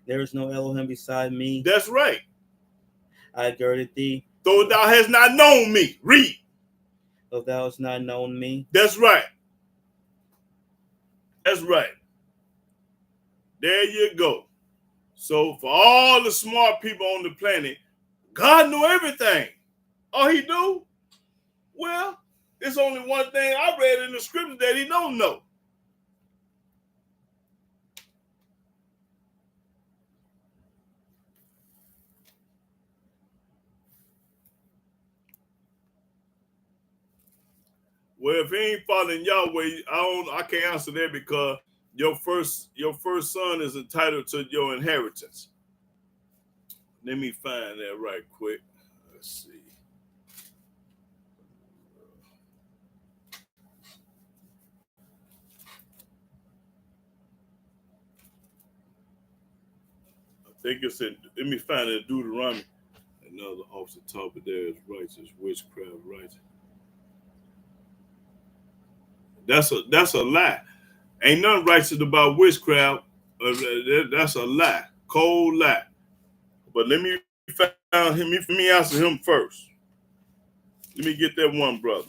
There is no Elohim beside me. That's right. I girded thee. Though thou hast not known me. Read. Though thou hast not known me. That's right. That's right. There you go. So for all the smart people on the planet, God know everything. Oh, he do? Well, there's only one thing I read in the scripture that he don't know. Well, if he ain't following Yahweh, I can't answer that because your first son is entitled to your inheritance. Let me find that right quick. Let's see. I think it's in. Let me find it in Deuteronomy. Another off the top of there is righteous, witchcraft, righteous. That's a lie. Ain't nothing righteous about witchcraft. That's a lie, cold lie. But let me find him. Let me answer him first. Let me get that one brother.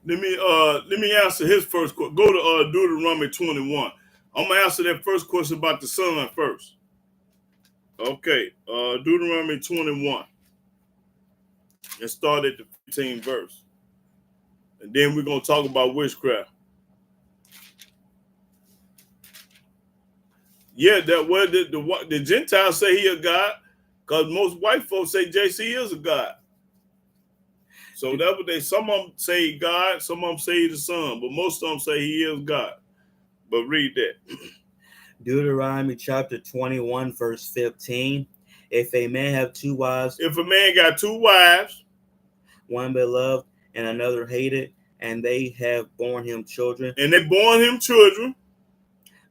Let me answer his first question. Go to Deuteronomy 21. I'm gonna answer that first question about the son first. Okay, Deuteronomy 21. And start at the 15th verse. And then we're gonna talk about witchcraft. Yeah, that what the Gentiles say he a God, because most white folks say JC is a God. So that's what some of them say God, some of them say the Son, but most of them say he is God. But read that. Deuteronomy chapter 21, verse 15. If a man have two wives, if a man got two wives, one beloved and another hated, and they have borne him children,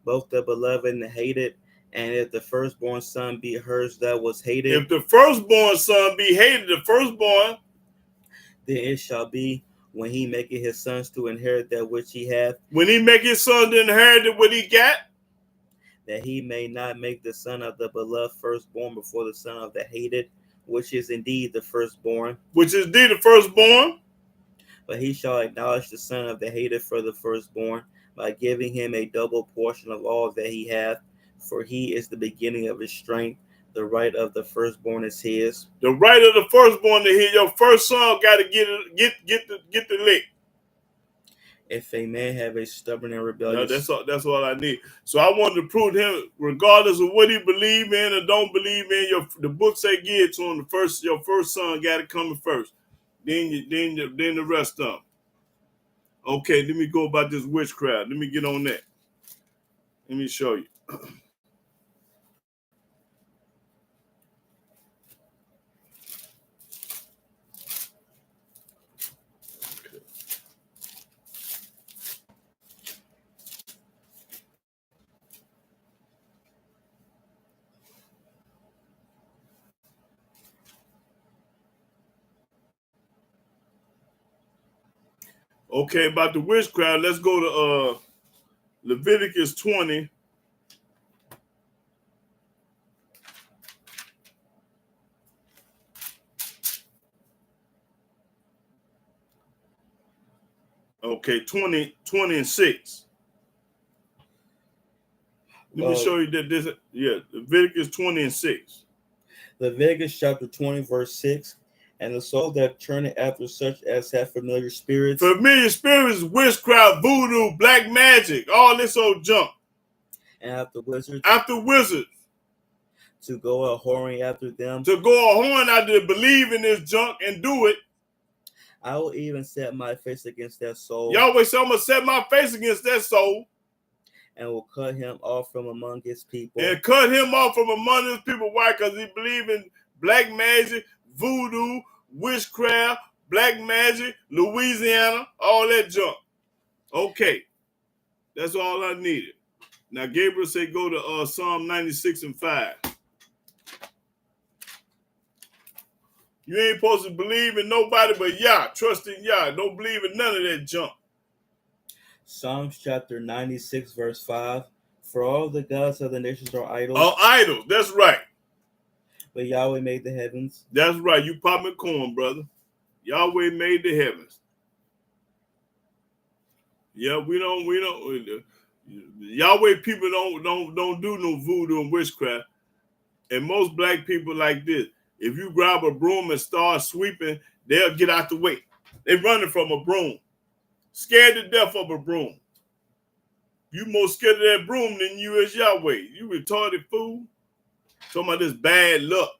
both the beloved and the hated, and if the firstborn son be hers that was hated, if the firstborn son be hated, the firstborn, then it shall be when he maketh his sons to inherit that which he hath, when he make his son to inherit what he got, that he may not make the son of the beloved firstborn before the son of the hated, which is indeed the firstborn. But he shall acknowledge the son of the hated for the firstborn, by giving him a double portion of all that he hath, for he is the beginning of his strength. The right of the firstborn is his. The right of the firstborn to hear your first son got to get the lick. If a man have a stubborn and rebellious, no, that's all I need. So I wanted to prove to him, regardless of what he believe in or don't believe in, the book say give it to him. Your first son got it coming first. Then the rest of them. Okay, let me go about this witchcraft. Let me get on that. Let me show you. Okay, about the witchcraft, let's go to Leviticus 20. Okay, 20 and 6. Let me show you that this. Yeah, Leviticus 20 and 6. Leviticus chapter 20, verse 6. And the soul that turneth after such as have familiar spirits. Familiar spirits, witchcraft, voodoo, black magic, all this old junk. And after wizards. After wizards. To go a whoring after them. To go a whoring after, believe in this junk and do it. I will even set my face against that soul. Yahweh said, I'm going to set my face against that soul. And will cut him off from among his people. And cut him off from among his people. Why? Because he believe in black magic, voodoo, witchcraft, black magic, Louisiana, all that junk. Okay. That's all I needed. Now, Gabriel said go to Psalm 96 and 5. You ain't supposed to believe in nobody but Yah. Trust in Yah. Don't believe in none of that junk. Psalms chapter 96, verse 5. For all the gods of the nations are idols. Are idols. That's right. But Yahweh made the heavens. That's right. You popping corn, brother. Yahweh made the heavens. Yeah, we don't. Yahweh people don't do no voodoo and witchcraft. And most black people like this. If you grab a broom and start sweeping, they'll get out the way. They running from a broom. Scared to death of a broom. You more scared of that broom than you is Yahweh. You retarded fool. Talking about this bad luck.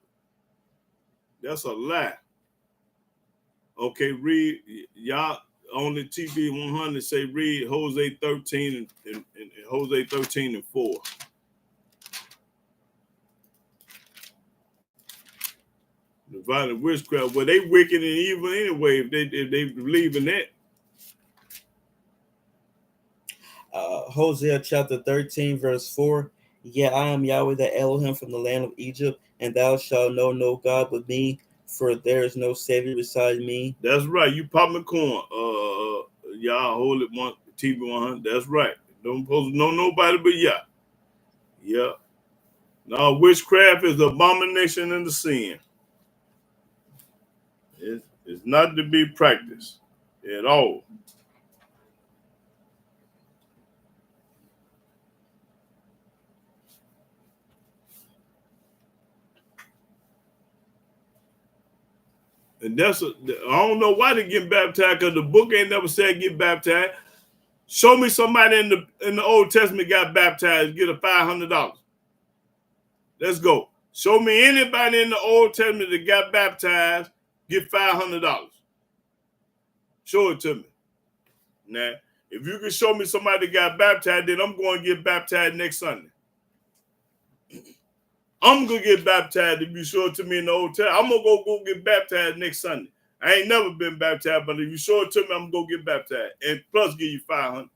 That's a lie. Okay, read. Y'all on the TV 100 say read Hosea 13 and Hosea 13 and 4. The violent witchcraft. Well, they wicked and evil anyway if they believe in that. Hosea chapter 13, verse 4. Yeah, I am Yahweh that Elohim from the land of Egypt, and thou shalt know no God but me, for there is no Savior beside me. That's right. You popping corn. Y'all hold it one TV 100. That's right. Don't supposed to know nobody but Yah. Yeah. Now witchcraft is abomination and the sin. It's not to be practiced at all. And I don't know why they get baptized, because the book ain't never said get baptized. Show me somebody in the Old Testament got baptized, get a $500. Let's go. Show me anybody in the Old Testament that got baptized, get $500. Show it to me. Now, if you can show me somebody that got baptized, then I'm going to get baptized next Sunday. I'm going to get baptized if you show it to me in the Old Testament. I'm going to go get baptized next Sunday. I ain't never been baptized, but if you show it to me, I'm going to go get baptized. And plus give you $500.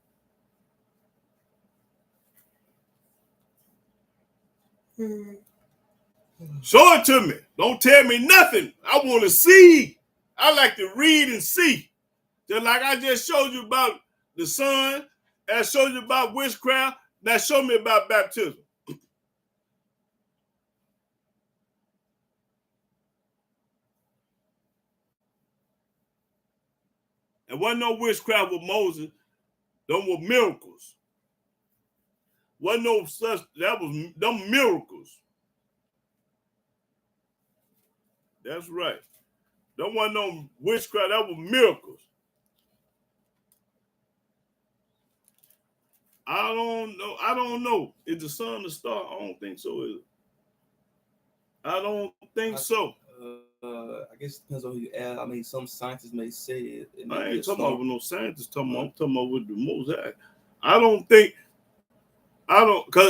Show it to me. Don't tell me nothing. I want to see. I like to read and see. Just like I just showed you about the sun, and I showed you about witchcraft. Now show me about baptism. And wasn't no witchcraft with Moses. Them were miracles. Wasn't no such, that was them miracles. That's right. There wasn't no witchcraft, that was miracles. I don't know. Is the sun a star? I don't think so, is it? I don't think so. I guess it depends on who you ask. I mean, some scientists may say it. I ain't talking about with no scientists. I'm talking about with the Mosaic. I don't, because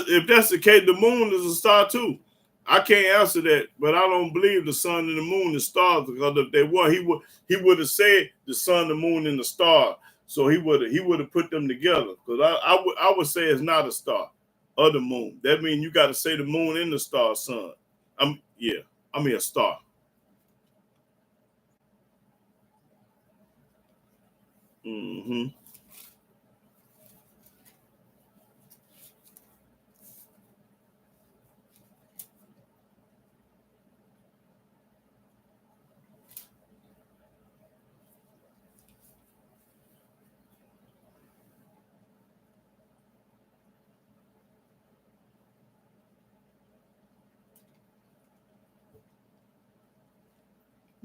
if that's the case, the moon is a star too. I can't answer that, but I don't believe the sun and the moon is stars, because if they were, he would have said the sun, the moon, and the star. So he would have put them together. Because I would say it's not a star or the moon. That means you got to say the moon and the star, sun. A star. Mm-hmm.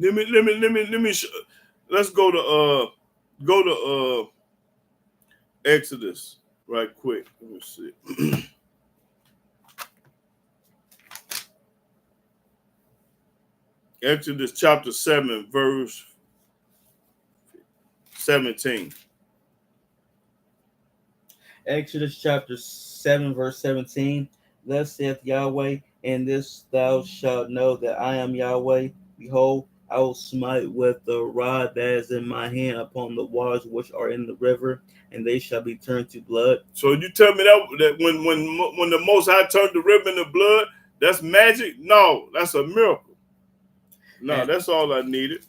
Let me let's go to Exodus right quick. Let me see. Exodus chapter 7, verse 17. Exodus chapter 7, verse 17. Thus saith Yahweh, and this thou shalt know that I am Yahweh. Behold, I will smite with the rod that is in my hand upon the waters which are in the river, and they shall be turned to blood. So you tell me that when the Most High turned the river into blood, that's magic? No, that's a miracle. No, that's all I needed.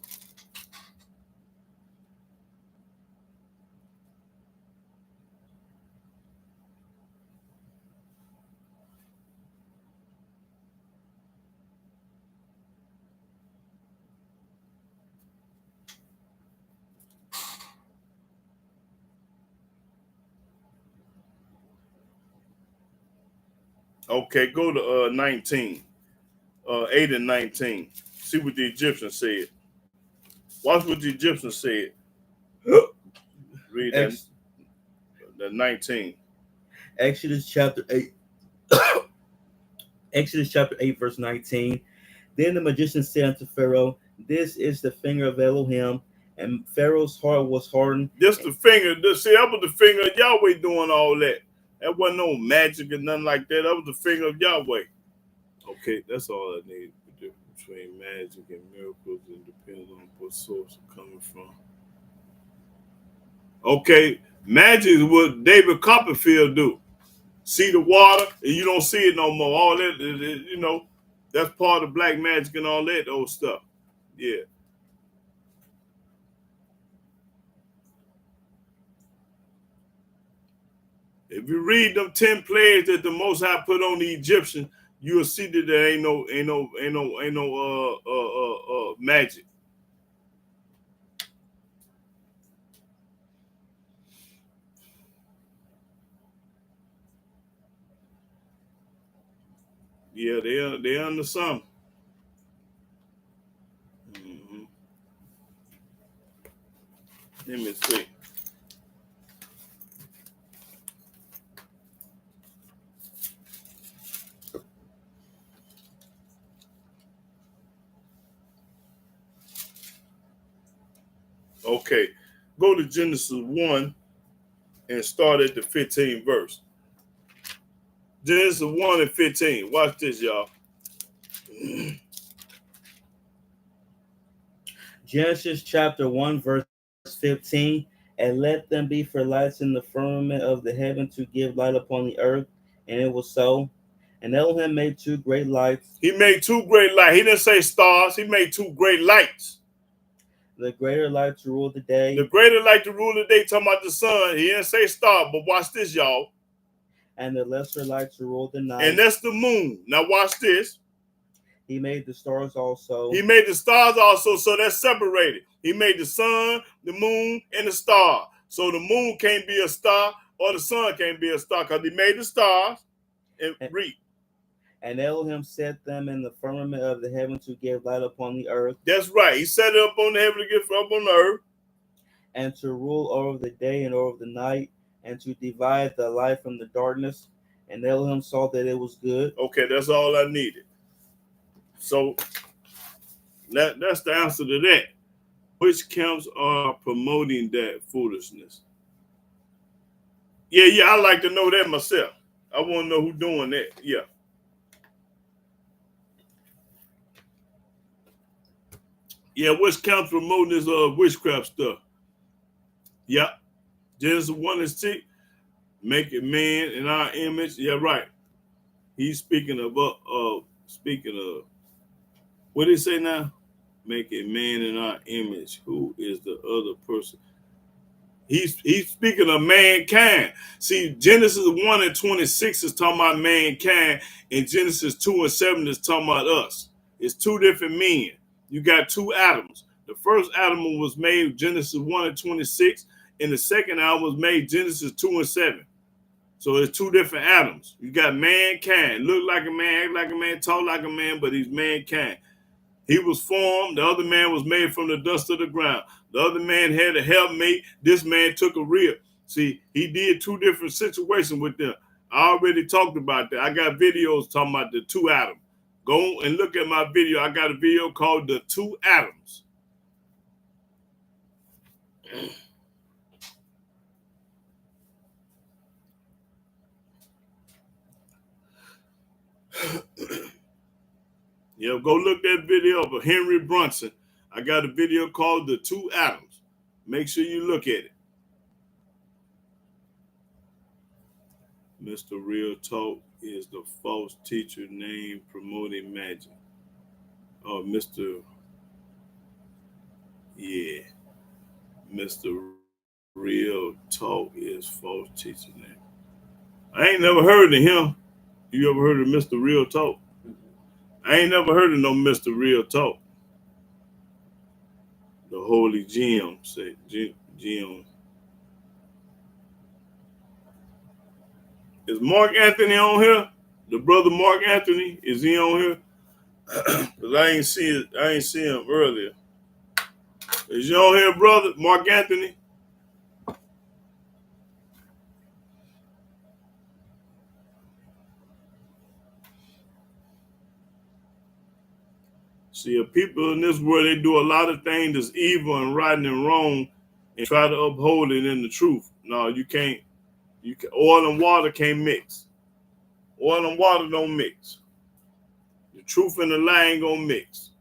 Okay, go to 19, 8 and 19. See what the Egyptians said. Watch what the Egyptians said. Read that. The 19. Exodus chapter 8. Exodus chapter 8, verse 19. Then the magician said unto Pharaoh, this is the finger of Elohim. And Pharaoh's heart was hardened. This the finger. See, that was the finger of Yahweh doing all that. That wasn't no magic or nothing like that. That was the finger of Yahweh. Okay, that's all I need. The difference between magic and miracles, and depends on what source it's coming from. Okay, magic is what David Copperfield do. See the water and you don't see it no more. All that, you know, that's part of black magic and all that old stuff. Yeah. If you read them 10 plagues that the Most High put on the Egyptians, you'll see that there ain't no magic. Yeah, they under some. Mm-hmm. Let me see. Okay, go to Genesis 1 and start at the 15th verse. Genesis 1 and 15. Watch this, y'all. Genesis chapter 1, verse 15. And let them be for lights in the firmament of the heaven to give light upon the earth. And it was so. And Elohim made two great lights. He made two great lights. He didn't say stars. He made two great lights. The greater light to rule the day. The greater light to rule the day, talking about the sun. He didn't say star, but watch this, y'all. And the lesser light to rule the night. And that's the moon. Now watch this. He made the stars also. He made the stars also, so that's separated. He made the sun, the moon, and the star. So the moon can't be a star or the sun can't be a star because he made the stars and read. And Elohim set them in the firmament of the heaven to give light upon the earth. That's right. He set it up on the heaven to give up on the earth. And to rule over the day and over the night, and to divide the light from the darkness. And Elohim saw that it was good. Okay, that's all I needed. So that's the answer to that. Which camps are promoting that foolishness? Yeah, I like to know that myself. I want to know who's doing that. Yeah. Yeah, which camps promoting this witchcraft stuff? Yeah. Genesis 1 and 6. Make it man in our image. Yeah, right. He's speaking of what did he say now? Make it man in our image. Who is the other person? He's speaking of mankind. See, Genesis 1 and 26 is talking about mankind, and Genesis 2 and 7 is talking about us. It's two different men. You got two Adams. The first Adam was made Genesis 1 and 26, and the second Adam was made Genesis 2 and 7. So it's two different Adams. You got mankind, look like a man, act like a man, talk like a man, but he's mankind. He was formed. The other man was made from the dust of the ground. The other man had a helpmate. This man took a rib. See, he did two different situations with them. I already talked about that. I got videos talking about the two atoms. Go and look at my video. I got a video called The Two Atoms. Yeah, go look that video of Henry Brunson. I got a video called The Two Atoms. Make sure you look at it. Mr. Real Talk is the false teacher name promoting magic. Oh, Mr. Yeah. Mr. Real Talk is false teacher name. I ain't never heard of him. You ever heard of Mr. Real Talk? I ain't never heard of no Mr. Real Talk. The Holy Jim say Jim. Is Mark Anthony on here? The brother Mark Anthony, is he on here? Cause I ain't see him earlier. Is you on here, brother Mark Anthony? See, people in this world, they do a lot of things that's evil and rotten and wrong, and try to uphold it in the truth. No, you can't. Oil and water can't mix. Oil and water don't mix. The truth and the lie ain't gonna mix.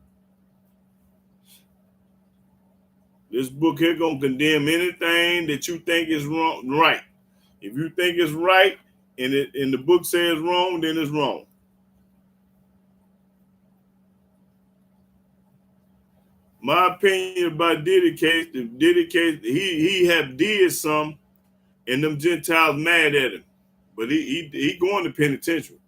This book here gonna condemn anything that you think is wrong, right. If you think it's right and the book says wrong, then it's wrong. My opinion about Diddy case, he have did some, and them Gentiles mad at him, but he going to penitentiary.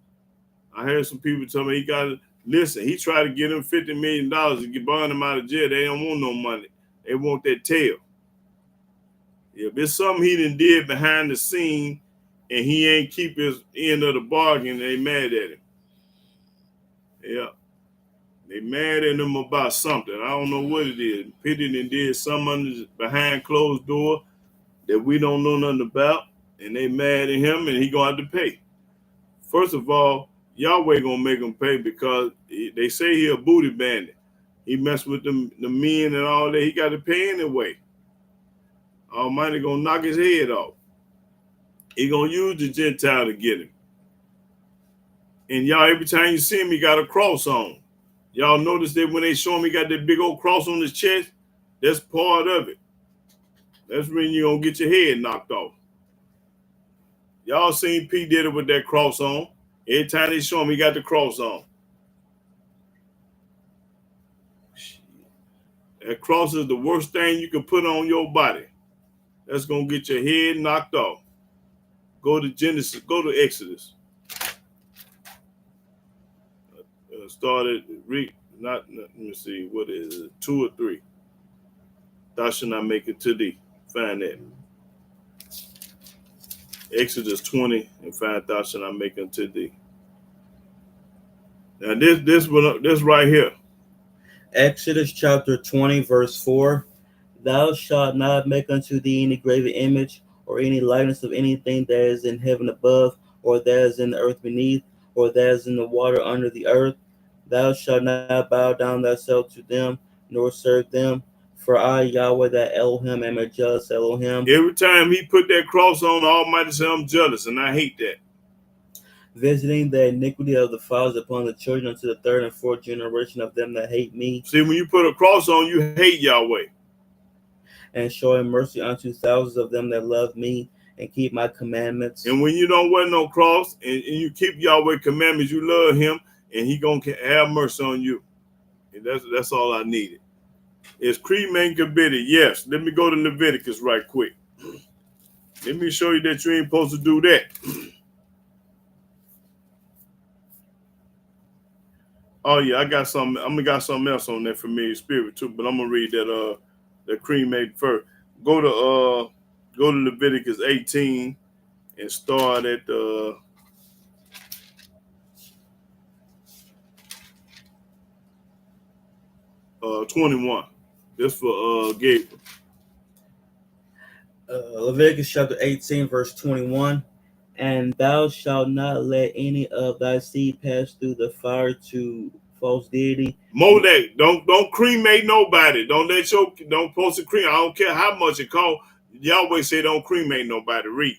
I heard some people tell me he got to listen. He tried to get him $50 million to get bond him out of jail. They don't want no money. They want that tail. If it's something he done did behind the scene and he ain't keep his end of the bargain, they mad at him. Yeah. They mad at him about something. I don't know what it is. Pity done did something behind closed door that we don't know nothing about, and they mad at him, and he gonna have to pay. First of all, Yahweh gonna make him pay because they say he a booty bandit. He messed with the men and all that. He got to pay anyway. Almighty gonna knock his head off. He gonna use the Gentile to get him. And y'all, every time you see him, he got a cross on. Y'all notice that when they show him he got that big old cross on his chest? That's part of it. That's when you're gonna get your head knocked off. Y'all seen P. Diddy with that cross on. Every time they show him, he got the cross on. That cross is the worst thing you can put on your body. That's gonna get your head knocked off. Go to Genesis, go to Exodus. Started let me see, what is it? 2 or 3. Thou shalt not make it to thee. Find that. Exodus 20 and find thou shalt not make unto thee. Now this right here. Exodus chapter 20, verse 4. Thou shalt not make unto thee any graven image, or any likeness of anything that is in heaven above, or that is in the earth beneath, or that is in the water under the earth. Thou shalt not bow down thyself to them, nor serve them. For I, Yahweh, that Elohim, am a jealous Elohim. Every time he put that cross on, the Almighty said, I'm jealous, and I hate that. Visiting the iniquity of the fathers upon the children unto the third and fourth generation of them that hate me. See, when you put a cross on, you hate Yahweh. And showing mercy unto thousands of them that love me and keep my commandments. And when you don't wear no cross and you keep Yahweh commandments, you love him, and he gonna have mercy on you. And that's all I needed. Is cremating committed? Yes. Let me go to Leviticus right quick. Let me show you that you ain't supposed to do that. Oh yeah, I got something. I'm gonna got something else on that familiar spirit too, but I'm gonna read that cremate first. Go to Leviticus 18 and start at 21. This for Gabriel. Leviticus chapter 18, verse 21. And thou shalt not let any of thy seed pass through the fire to false deity. Molech, don't cremate nobody. Don't post a cremate. I don't care how much it costs. Yahweh say don't cremate nobody. Read.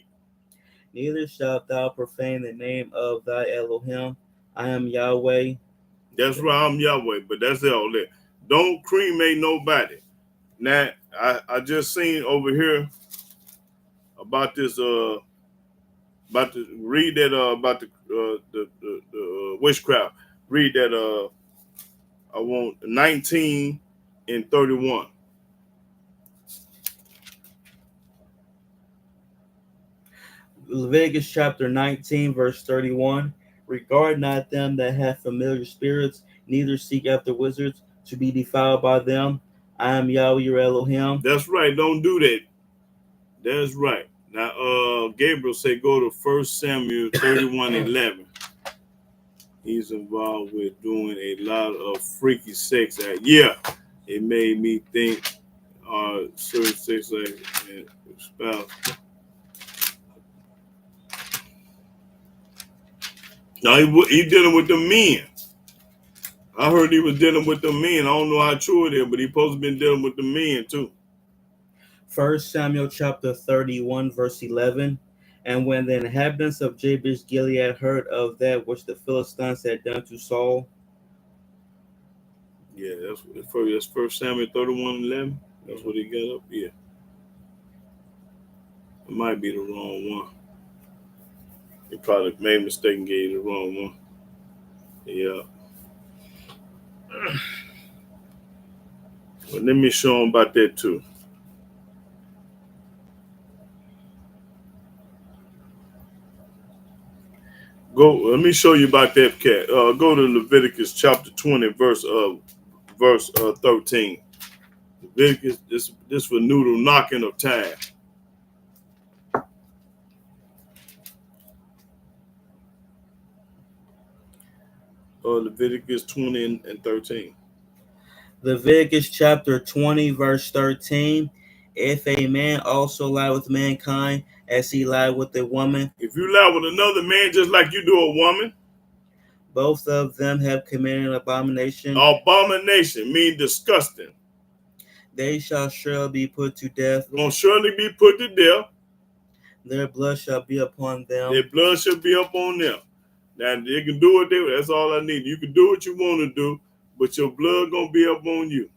Neither shalt thou profane the name of thy Elohim. I am Yahweh. That's right, I'm Yahweh, but that's all that. Don't cremate nobody. Now, I just seen over here about this about to read that about the witchcraft. Read that I want 19 and 31. Leviticus chapter 19, verse 31. Regard not them that have familiar spirits, neither seek after wizards to be defiled by them. I am Yahweh your Elohim. That's right. Don't do that. That's right. Now, Gabriel said go to 1 Samuel 31:11. He's involved with doing a lot of freaky sex act. Yeah, it made me think certain sex act and spouse. Now he dealing with the men. I heard he was dealing with the men. I don't know how true it is, but he supposed to be dealing with the men too. 1 Samuel chapter 31, verse 11. And when the inhabitants of Jabesh Gilead heard of that which the Philistines had done to Saul. Yeah, that's 1 Samuel 31:11. That's what he got up. Yeah. It might be the wrong one. He probably made a mistake and gave you the wrong one. Yeah. But let me show him about that too. Let me show you about that cat. Go to Leviticus chapter 20, verse 13. Leviticus, this for noodle knocking of time. Leviticus 20 and 13. Leviticus chapter 20, verse 13. If a man also lie with mankind as he lied with a woman. If you lie with another man just like you do a woman. Both of them have committed an abomination. Abomination means disgusting. They shall surely be put to death. Gonna surely be put to death. Their blood shall be upon them. Their blood shall be upon them. Now they can do what they. That's all I need. You can do what you want to do, but your blood gonna be up on you.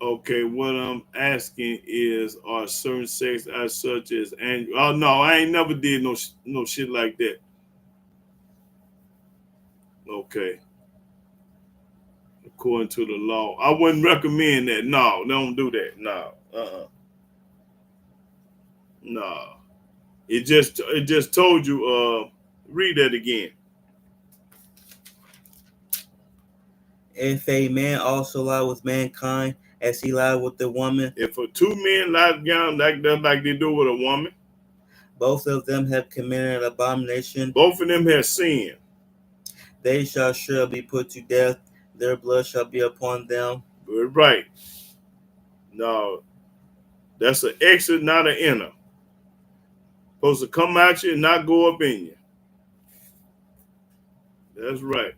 Okay, what I'm asking is, are certain sex as such as and oh no, I ain't never did no shit like that. Okay. According to the law, I wouldn't recommend that. No, don't do that. No, no. It just told you. Read that again. If a man also lie with mankind as he lied with the woman. If two men lie down like they do with a woman. Both of them have committed an abomination. Both of them have sinned. They shall surely be put to death. Their blood shall be upon them. Right. No, that's an exit, not an inner. Supposed to come at you and not go up in you. That's right.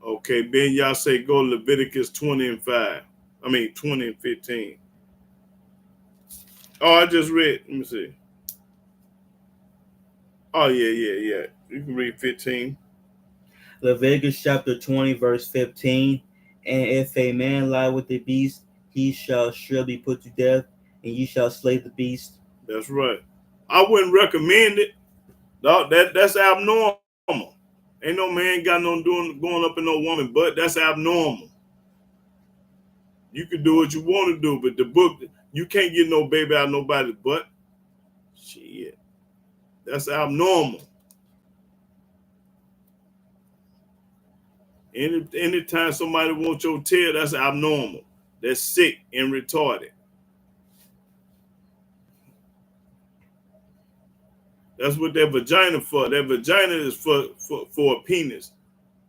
Okay, Ben, y'all say go Leviticus 20 and 5. I mean 20 and 15. Oh, I just read. Let me see. Oh, yeah. You can read 15. Leviticus chapter 20, verse 15. And if a man lie with the beast, he shall surely be put to death, and ye shall slay the beast. That's right. I wouldn't recommend it. No, that's abnormal. Ain't no man got no going up in no woman, but that's abnormal. You can do what you want to do, but the book, you can't get no baby out of nobody's butt. Shit. That's abnormal. Anytime somebody wants your tail, that's abnormal. That's sick and retarded. That's what that vagina for. That vagina is for a penis,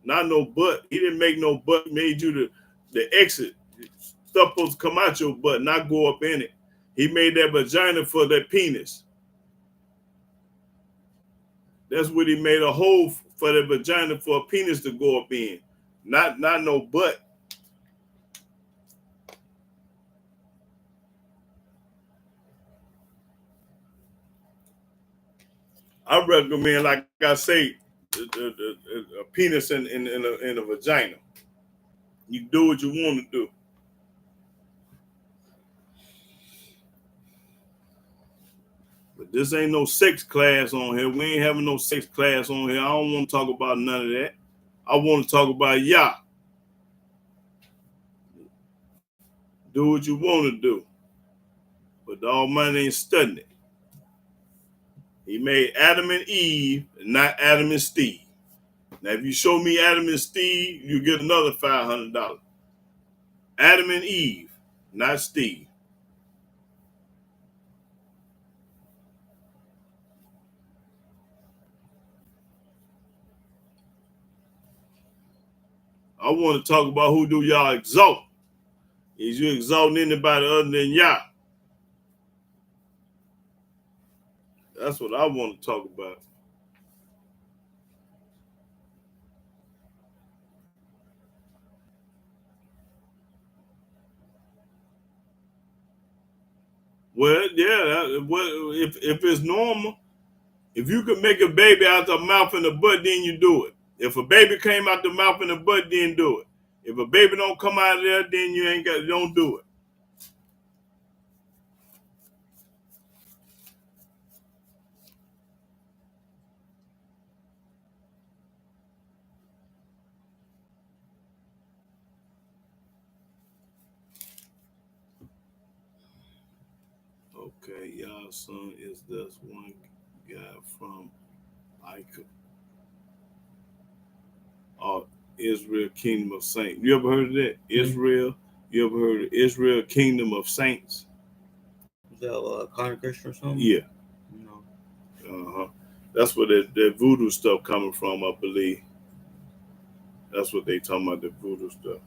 not no butt. He didn't make no butt. He made you the exit. Stuff supposed to come out your butt, not go up in it. He made that vagina for that penis. That's what he made a hole for the vagina for a penis to go up in, not no butt. I recommend, like I say, a penis in a vagina. You do what you want to do. But this ain't no sex class on here. We ain't having no sex class on here. I don't want to talk about none of that. I want to talk about Yah. Do what you want to do. But the Almighty ain't studying it. He made Adam and Eve, not Adam and Steve. Now, if you show me Adam and Steve, you get another $500. Adam and Eve, not Steve. I want to talk about who do y'all exalt. Is you exalting anybody other than Yah? That's what I want to talk about. Well, yeah. If it's normal, if you could make a baby out the mouth and the butt, then you do it. If a baby came out the mouth and the butt, then do it. If a baby don't come out of there, then don't do it. Okay, y'all son is this one guy from Israel Kingdom of Saints. You ever heard of that? Israel? You ever heard of Israel Kingdom of Saints? Is that a congregation or something? Yeah. No. Uh-huh. That's where that voodoo stuff coming from, I believe. That's what they talking about, the voodoo stuff.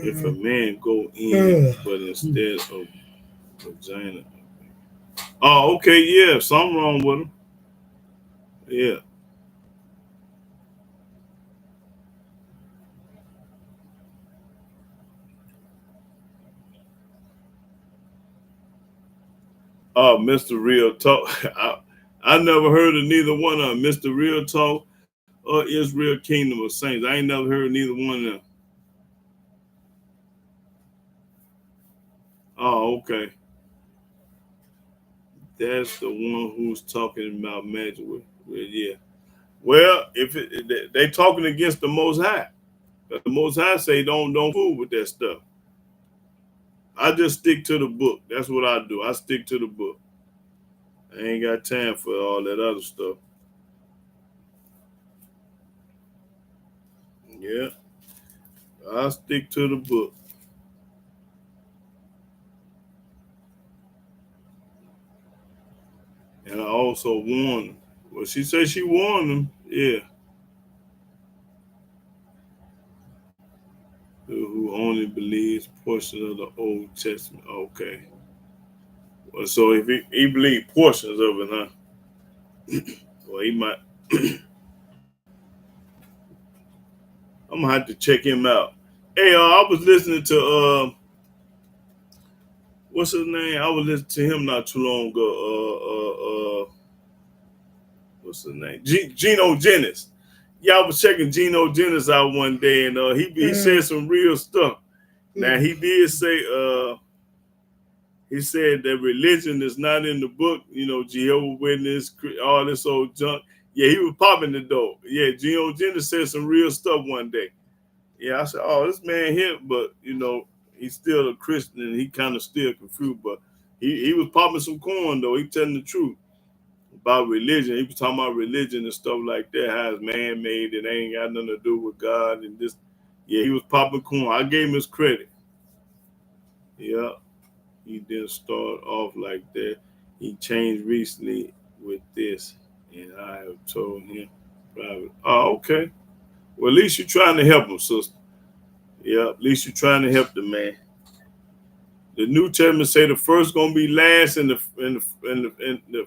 If a man go in, but instead of vagina. Oh, okay, yeah, something wrong with him. Yeah. Oh, Mr. Real Talk. I never heard of neither one of them, Mr. Real Talk or Israel Kingdom of Saints. I ain't never heard of neither one of them. Oh, okay. That's the one who's talking about magic. Well, yeah. Well, they talking against the Most High. The Most High say don't fool with that stuff. I just stick to the book. That's what I do. I stick to the book. I ain't got time for all that other stuff. Yeah, I stick to the book. And I also warn them. Well, she said she warned them. Yeah. Who only believes portions of the Old Testament. Okay. Well, so if he believed portions of it, huh? Well, he might. I'm gonna have to check him out. Hey, I was listening to what's his name? I was listening to him not too long ago. What's his name? Geno Jennings. Yeah, I was checking Geno Jennings out one day, and he said some real stuff. Now he did say he said that religion is not in the book. You know, Jehovah Witness, all this old junk. Yeah, he was popping the door. Yeah, Geno Jennings said some real stuff one day. Yeah, I said, oh, this man here, but he's still a Christian and he kind of still confused, but he was popping some corn though. He telling the truth about religion. He was talking about religion and stuff like that, how it's man-made, it ain't got nothing to do with God and this. Yeah, he was popping corn. I gave him his credit. Yeah, he didn't start off like that. He changed recently with this, and I have told him private. Oh, okay. Well, at least you're trying to help him, sister. Yeah, at least you're trying to help the man. The New Testament say the first gonna be last, and the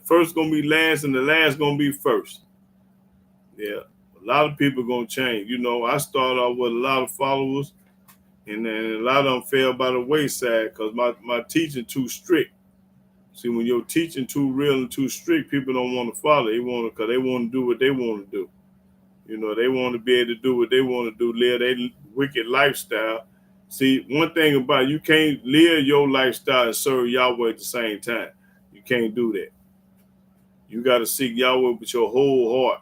first gonna be last, and the last gonna be first. Yeah, a lot of people gonna change. You know, I started off with a lot of followers, and then a lot of them fell by the wayside because my teaching too strict. See, when your teaching too real and too strict, people don't want to follow. They want to, because they want to do what they want to do. You know, they want to be able to do what they want to do, live their wicked lifestyle. See, one thing about it, you can't live your lifestyle and serve Yahweh at the same time. You can't do that. You got to seek Yahweh with your whole heart.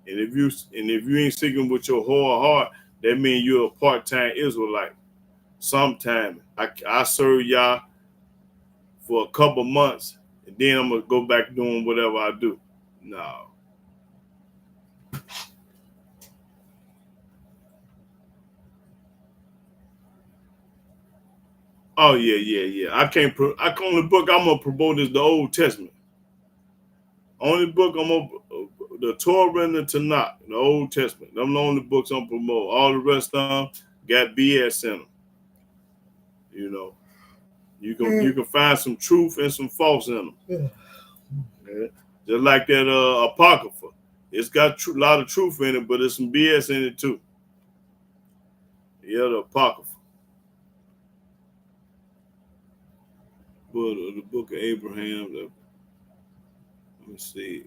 And if you ain't seeking with your whole heart, that means you're a part-time Israelite. Sometime I serve Yah for a couple months, and then I'm gonna go back doing whatever I do. No. Oh yeah. I can't. Only book I'm gonna promote is the Old Testament. Only book I'm gonna the Torah and the Tanakh, the Old Testament. Them the only books I'm promote. All the rest of them got BS in them. You know, you can find some truth and some false in them. Yeah. Just like that Apocrypha, it's got a lot of truth in it, but there's some BS in it too. Yeah, the Apocrypha. But the book of Abraham. Let me see.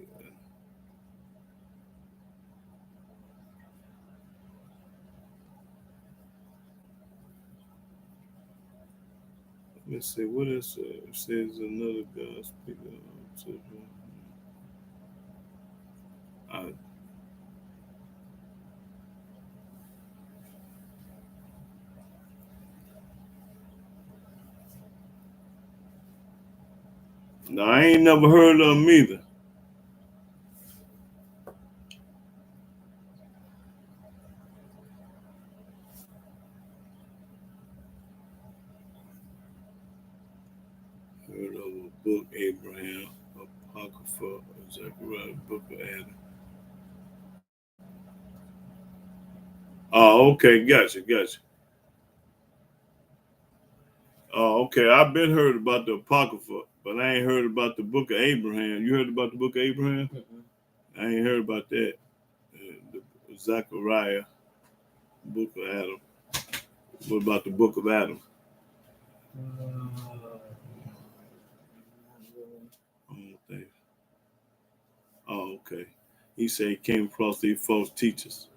Let's see, what is it? It says another God speaking to No, I ain't never heard of them either. Heard of a book, Abraham, Apocrypha, Zechariah, book of Adam. Oh, okay, gotcha. Oh, okay. I've been heard about the Apocrypha, but I ain't heard about the book of Abraham. You heard about the book of Abraham? Mm-hmm. I ain't heard about that. The Zechariah, book of Adam. What about the book of Adam? Oh, okay. He said he came across these false teachers.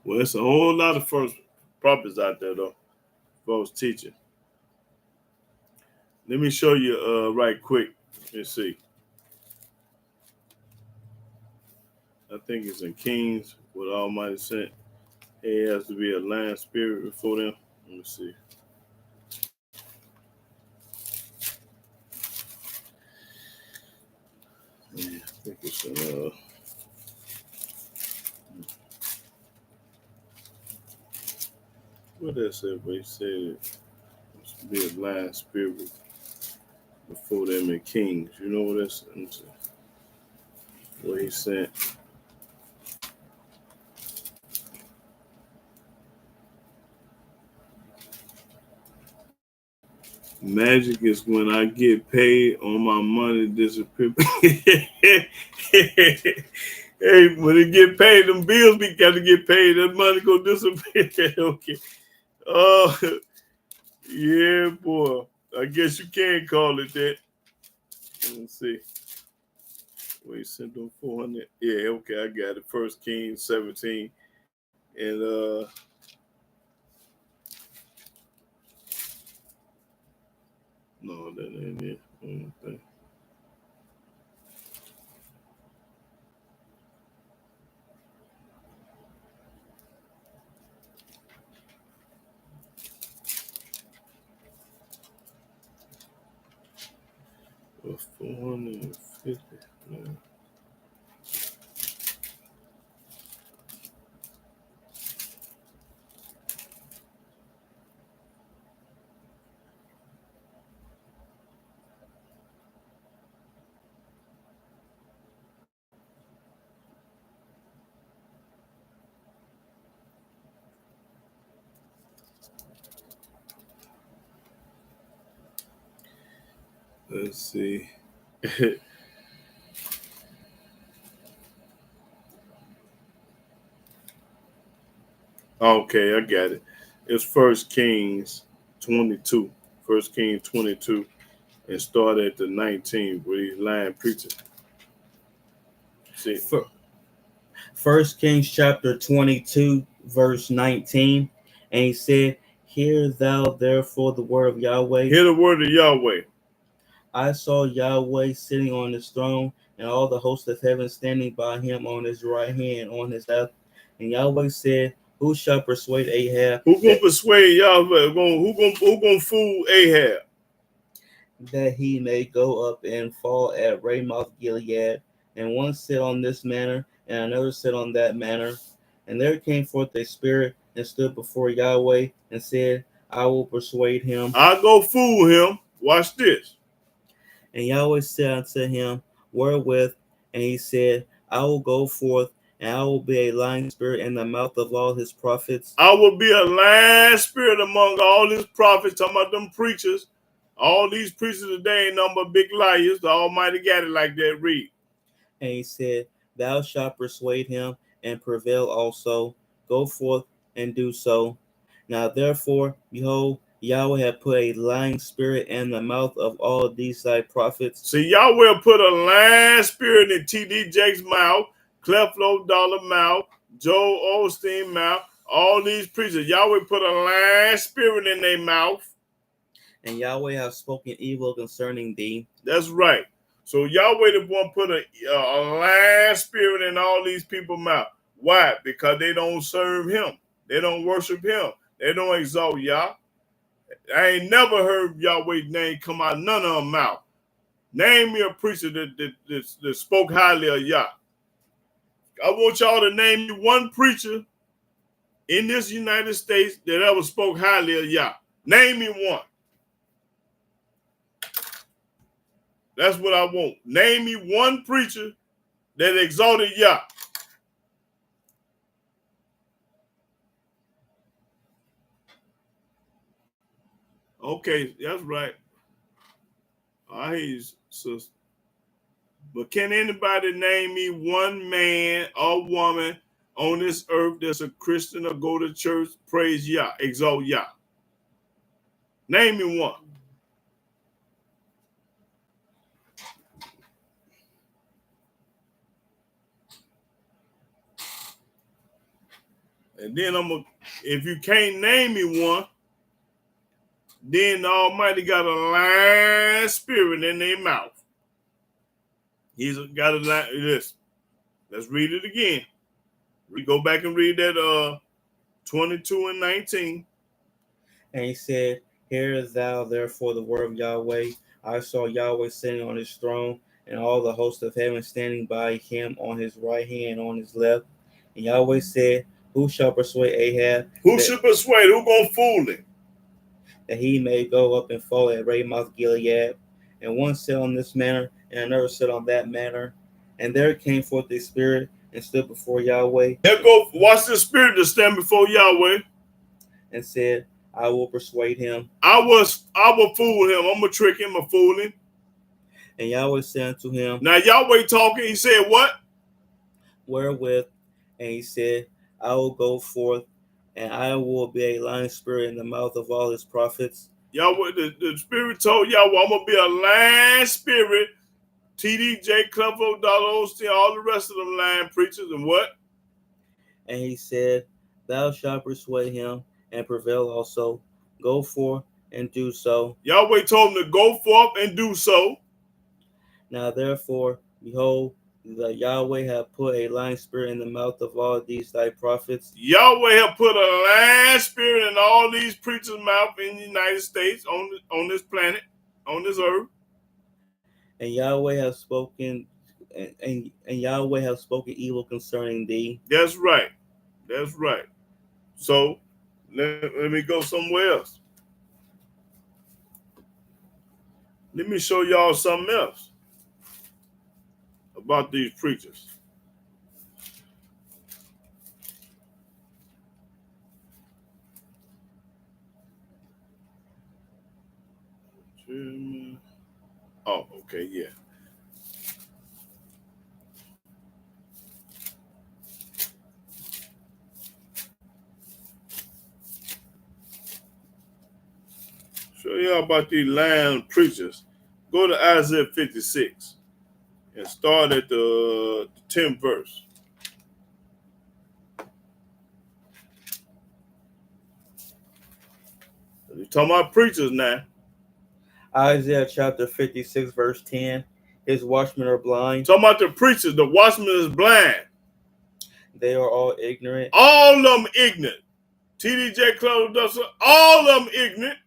Well, it's a whole lot of false prophets out there, though. False teaching. Let me show you right quick. Let's see. I think it's in Kings what Almighty sent. It has to be a lying spirit before them. Let me see. Yeah, I think it's in what that said? But he said it must be a lying spirit before them in Kings. You know what that's? Let me see. What he sent. Magic is when I get paid on my money disappear. Hey, when they get paid, them bills be got to get paid. That money go disappear. Okay. Oh, yeah, boy. I guess you can call it that. Let me see. Wait, sent them 400. Yeah, okay, I got it. First Kings 17. And no, that ain't it. Okay. For 450. Man. Let's see. Okay, I got it. It's First Kings 22. First Kings 22. And start at the 19 where he's lying preaching. See. First Kings chapter 22, verse 19. And he said, Hear thou therefore the word of Yahweh. Hear the word of Yahweh. I saw Yahweh sitting on his throne, and all the hosts of heaven standing by him on his right hand, on his left. And Yahweh said, Who shall persuade Ahab? Who gonna persuade Yahweh? Who gonna fool Ahab? That he may go up and fall at Ramoth Gilead. And one said on this manner, and another said on that manner. And there came forth a spirit and stood before Yahweh and said, I will persuade him. I'll go fool him. Watch this. And Yahweh said unto him, Wherewith? And he said, I will go forth, and I will be a lying spirit in the mouth of all his prophets. I will be a lying spirit among all his prophets, talking about them preachers. All these preachers today ain't nothing but big liars. The Almighty got it like that. Read. And he said, Thou shalt persuade him and prevail also. Go forth and do so. Now therefore, behold, Yahweh had put a lying spirit in the mouth of all these thy prophets. See, Yahweh put a lying spirit in T.D. Jakes' mouth, Creflo Dollar mouth, Joel Osteen mouth, all these preachers. Yahweh put a lying spirit in their mouth. And Yahweh hath spoken evil concerning thee. That's right. So Yahweh the one put a lying spirit in all these people's mouth. Why? Because they don't serve him. They don't worship him. They don't exalt Yah. I ain't never heard Yahweh's name come out none of them mouth. Name me a preacher that spoke highly of Yah. I want y'all to name me one preacher in this United States that ever spoke highly of Yah. Name me one. That's what I want. Name me one preacher that exalted Yah. Okay, that's right. I hear you, sister. But can anybody name me one man or woman on this earth that's a Christian or go to church, praise Yah, exalt Yah? Name me one. And then if you can't name me one, then the Almighty got a lying spirit in their mouth. He's got a line. Listen, let's read it again. We go back and read that 22 and 19. And he said, Hear thou therefore the word of Yahweh. I saw Yahweh sitting on his throne, and all the host of heaven standing by him on his right hand, on his left. And Yahweh said, Who shall persuade Ahab? Who should persuade? Who gonna fool him? That he may go up and fall at Ramoth Gilead. And one said on this manner, and another said on that manner. And there came forth a spirit and stood before Yahweh. There go, watch the spirit to stand before Yahweh. And said, I will persuade him. I will fool him. I'm gonna trick him and fool him. And Yahweh said unto him. Now Yahweh talking, he said what? Wherewith? And he said, I will go forth, and I will be a lying spirit in the mouth of all his prophets. Yahweh, the spirit told Yahweh, I'm gonna be a lying spirit. T.D. Jakes, Creflo Dollar, Osteen, all the rest of them lying preachers, and what? And he said, Thou shalt persuade him and prevail also. Go forth and do so. Yahweh told him to go forth and do so. Now therefore, behold, the Yahweh hath put a lying spirit in the mouth of all these thy prophets. Yahweh have put a lying spirit in all these preachers' mouth in the United States, on this planet, on this earth. And Yahweh has spoken, and Yahweh has spoken evil concerning thee. That's right. That's right. So let me go somewhere else. Let me show y'all something else about these preachers. Oh, okay, yeah. Show y'all about these lying preachers. Go to Isaiah 56 and start at the 10th verse. You're talking about preachers now. Isaiah chapter 56, verse 10. His watchmen are blind. Talking about the preachers, the watchman is blind. They are all ignorant. All of them ignorant. TDJ Club, all of them ignorant.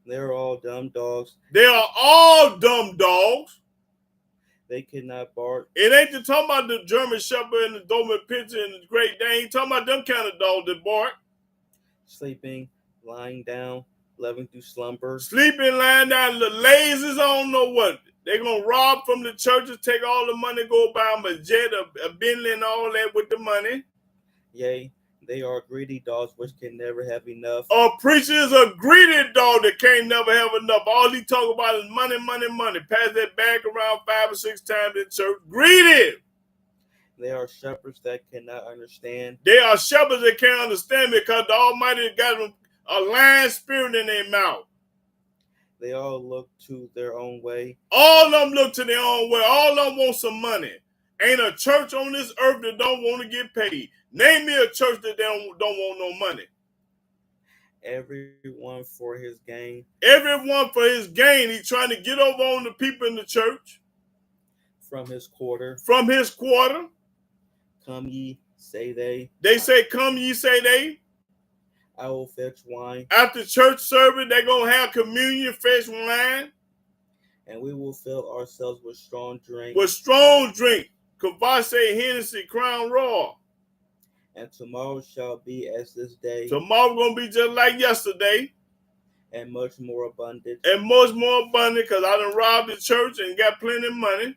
They are all dumb dogs. They are all dumb dogs. They cannot bark. It ain't the talking about the German Shepherd and the Doberman Pinscher and the Great Dane. Talking about them kind of dogs that bark. Sleeping, lying down, loving to slumber. Sleeping, lying down, the lazies, I don't know what. They're going to rob from the churches, take all the money, go buy them a jet, a Bentley and all that with the money. Yea, they are greedy dogs which can never have enough. A preacher is a greedy dog that can't never have enough. All he talk about is money, money, money. Pass that bag around 5 or 6 times in church. Greedy. They are shepherds that cannot understand. They are shepherds that can't understand because the Almighty got them a lying spirit in their mouth. They all look to their own way. All of them look to their own way. All of them want some money. Ain't a church on this earth that don't want to get paid. Name me a church that don't want no money. Everyone for his gain. Everyone for his gain. He's trying to get over on the people in the church. From his quarter. From his quarter. Come ye, say they. They say, come ye, say they. I will fetch wine. After church service, they're going to have communion, fetch wine. And we will fill ourselves with strong drink. With strong drink. Kavase, Hennessy, Crown Royal. And tomorrow shall be as this day. Tomorrow going to be just like yesterday. And much more abundant. And much more abundant because I done robbed the church and got plenty of money.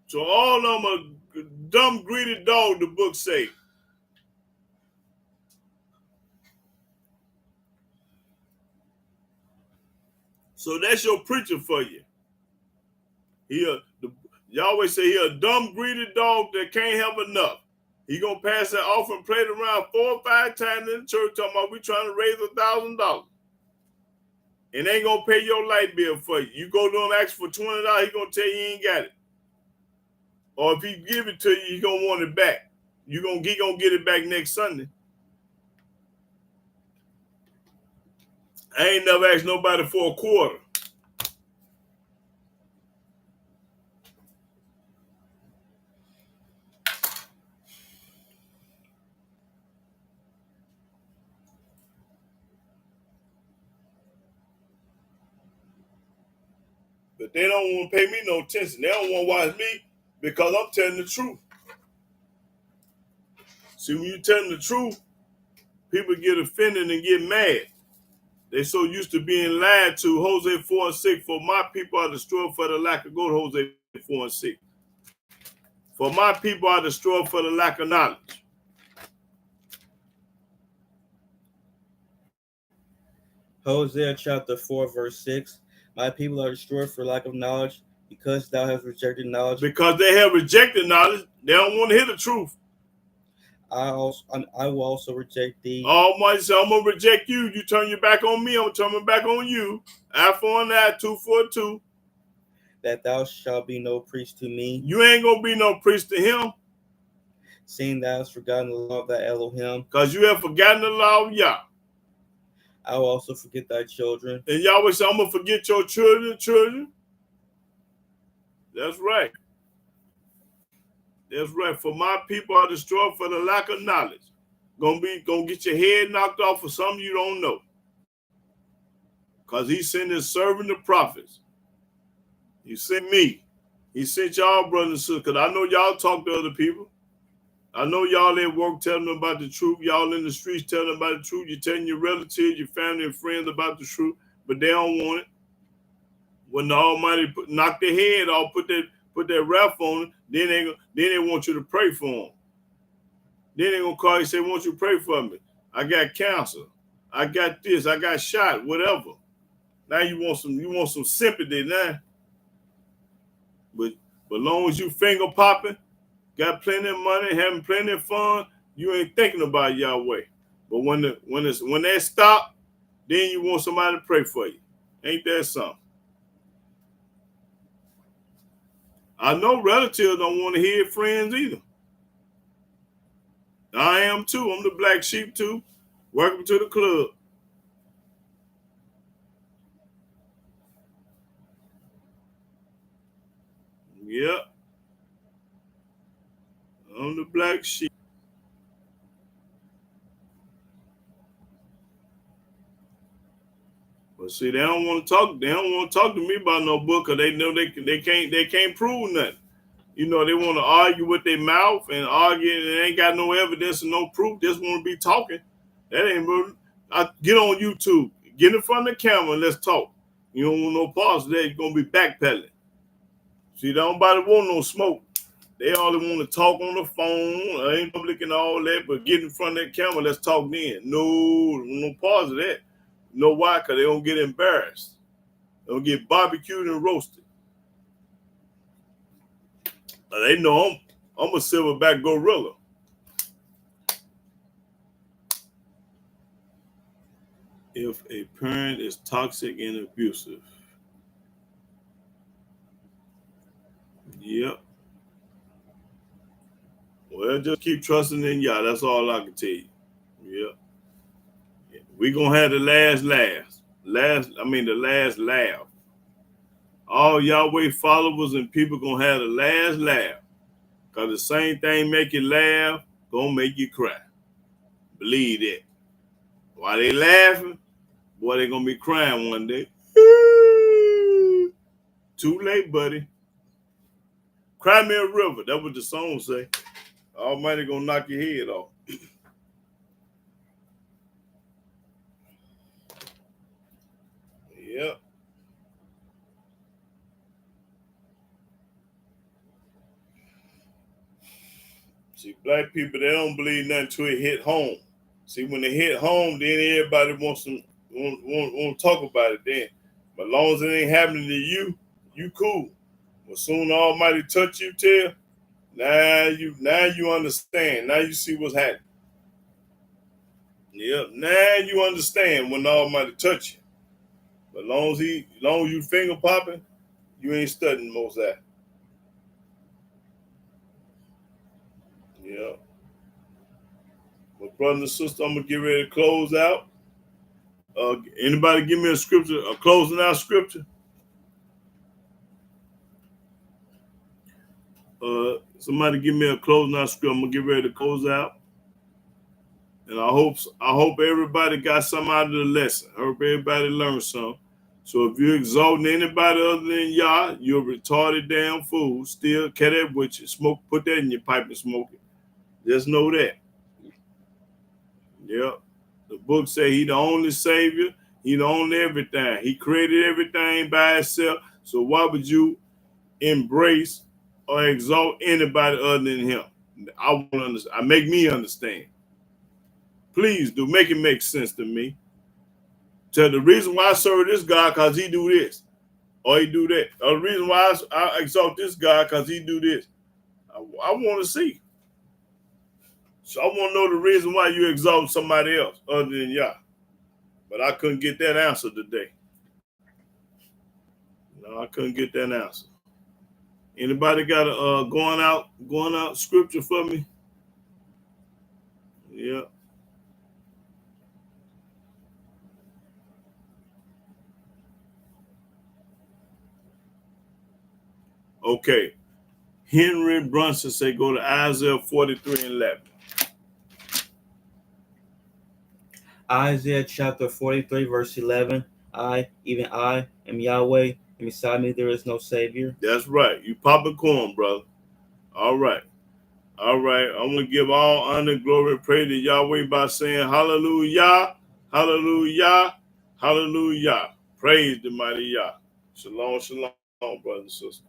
So all of them are dumb, greedy dog, the book say. So that's your preacher for you. Yahweh say he a dumb, greedy dog that can't have enough. He gonna pass that offering plate around 4 or 5 times in the church talking about we trying to raise $1,000. And ain't gonna pay your light bill for you. You go to him ask for $20, he gonna tell you he ain't got it. Or if he give it to you, he gonna want it back. He gonna get it back next Sunday. I ain't never asked nobody for a quarter. But they don't want to pay me no attention. They don't want to watch me because I'm telling the truth. See, when you telling the truth, people get offended and get mad. They so used to being lied to. Hosea 4:6, for my people are destroyed for the lack of go to Hosea 4:6. For my people are destroyed for the lack of knowledge. Hosea chapter 4, verse 6. My people are destroyed for lack of knowledge, because thou hast rejected knowledge. Because they have rejected knowledge, they don't want to hear the truth. I will also reject thee. Almighty said, I'm going to reject you. You turn your back on me, I'm going to turn my back on you. Eye for an eye, 2 for a 2. That thou shalt be no priest to me. You ain't going to be no priest to him. Seeing thou hast forgotten the law of thy Elohim. Because you have forgotten the law of Yah. I will also forget thy children. And Yahweh said, I'm going to forget your children. That's right. That's right. For my people are destroyed for the lack of knowledge. Gonna get your head knocked off for something you don't know. Because he sent his servant the prophets He sent me. He sent y'all, brothers and sisters, because I know y'all talk to other people. I know y'all at work telling them about the truth. Y'all in the streets telling them about the truth. You're telling your relatives, your family, and friends about the truth, but they don't want it. When the Almighty knock their head off, put that wrap on it, then they want you to pray for them. Then they gonna call you and say, "Won't you pray for me? I got cancer. I got this. I got shot. Whatever." Now you want some sympathy now. But long as you finger popping, got plenty of money, having plenty of fun, you ain't thinking about Yahweh. But when that stop, then you want somebody to pray for you. Ain't that something? I know relatives don't want to hear friends either. I am too. I'm the black sheep too. Welcome to the club. Yep. I'm the black sheep. But see, they don't want to talk. They don't want to talk to me about no book because they know they can't prove nothing. You know, they want to argue with their mouth and argue, and they ain't got no evidence and no proof. Just want to be talking. That ain't. I get on YouTube, get in front of the camera, and let's talk. You don't want no pause there. You're gonna be backpedaling. See, nobody want no smoke. They only want to talk on the phone, ain't public and all that, but get in front of that camera, let's talk then. No pause of that. You know why? Because they don't get embarrassed. They'll get barbecued and roasted. They know I'm a silverback gorilla. If a parent is toxic and abusive. Yep. Well, just keep trusting in Yah. That's all I can tell you. Yep. We gonna have the last laugh. All Yahweh followers and people gonna have the last laugh. Cause the same thing make you laugh, gonna make you cry. Believe that. While they laughing, boy, they gonna be crying one day. Too late, buddy. Cry me a river. That's what the song say. Almighty gonna knock your head off. Yep. See, black people, they don't believe nothing until it hit home. See, when it hit home, then everybody wants to talk about it then. But as long as it ain't happening to you, you cool. But soon the Almighty touch you, tell, now you understand. Now you see what's happening. Yep. Now you understand when the Almighty touch you. But as long as you finger popping, you ain't studying most of that. Yeah. But brothers and sisters, I'm gonna get ready to close out. Anybody give me a scripture, a closing out scripture? Somebody give me a closing out scripture. I'm gonna get ready to close out. And I hope everybody got something out of the lesson. I hope everybody learned something. So if you're exalting anybody other than Yah, you're a retarded damn fool. Still carry that with you. Smoke, put that in your pipe and smoke it. Just know that. Yep. The book say he the only savior. He the only everything. He created everything by himself. So why would you embrace or exalt anybody other than him? I want to understand. Make me understand. Please do. Make it make sense to me. So the reason why I serve this God because he do this. Or he do that. Or the reason why I exalt this God because he do this. I want to see. So I want to know the reason why you exalt somebody else other than Yah. But I couldn't get that answer today. No, I couldn't get that answer. Anybody got a going out scripture for me? Yeah. Okay. Henry Brunson say go to Isaiah 43:11. Isaiah chapter 43, verse 11. I, even I, am Yahweh, And beside me there is no Savior. That's right. You popping corn, brother. All right. All right. I'm going to give all honor, glory, and praise to Yahweh by saying hallelujah, hallelujah, hallelujah. Praise the mighty Yah. Shalom, shalom, brothers and sisters.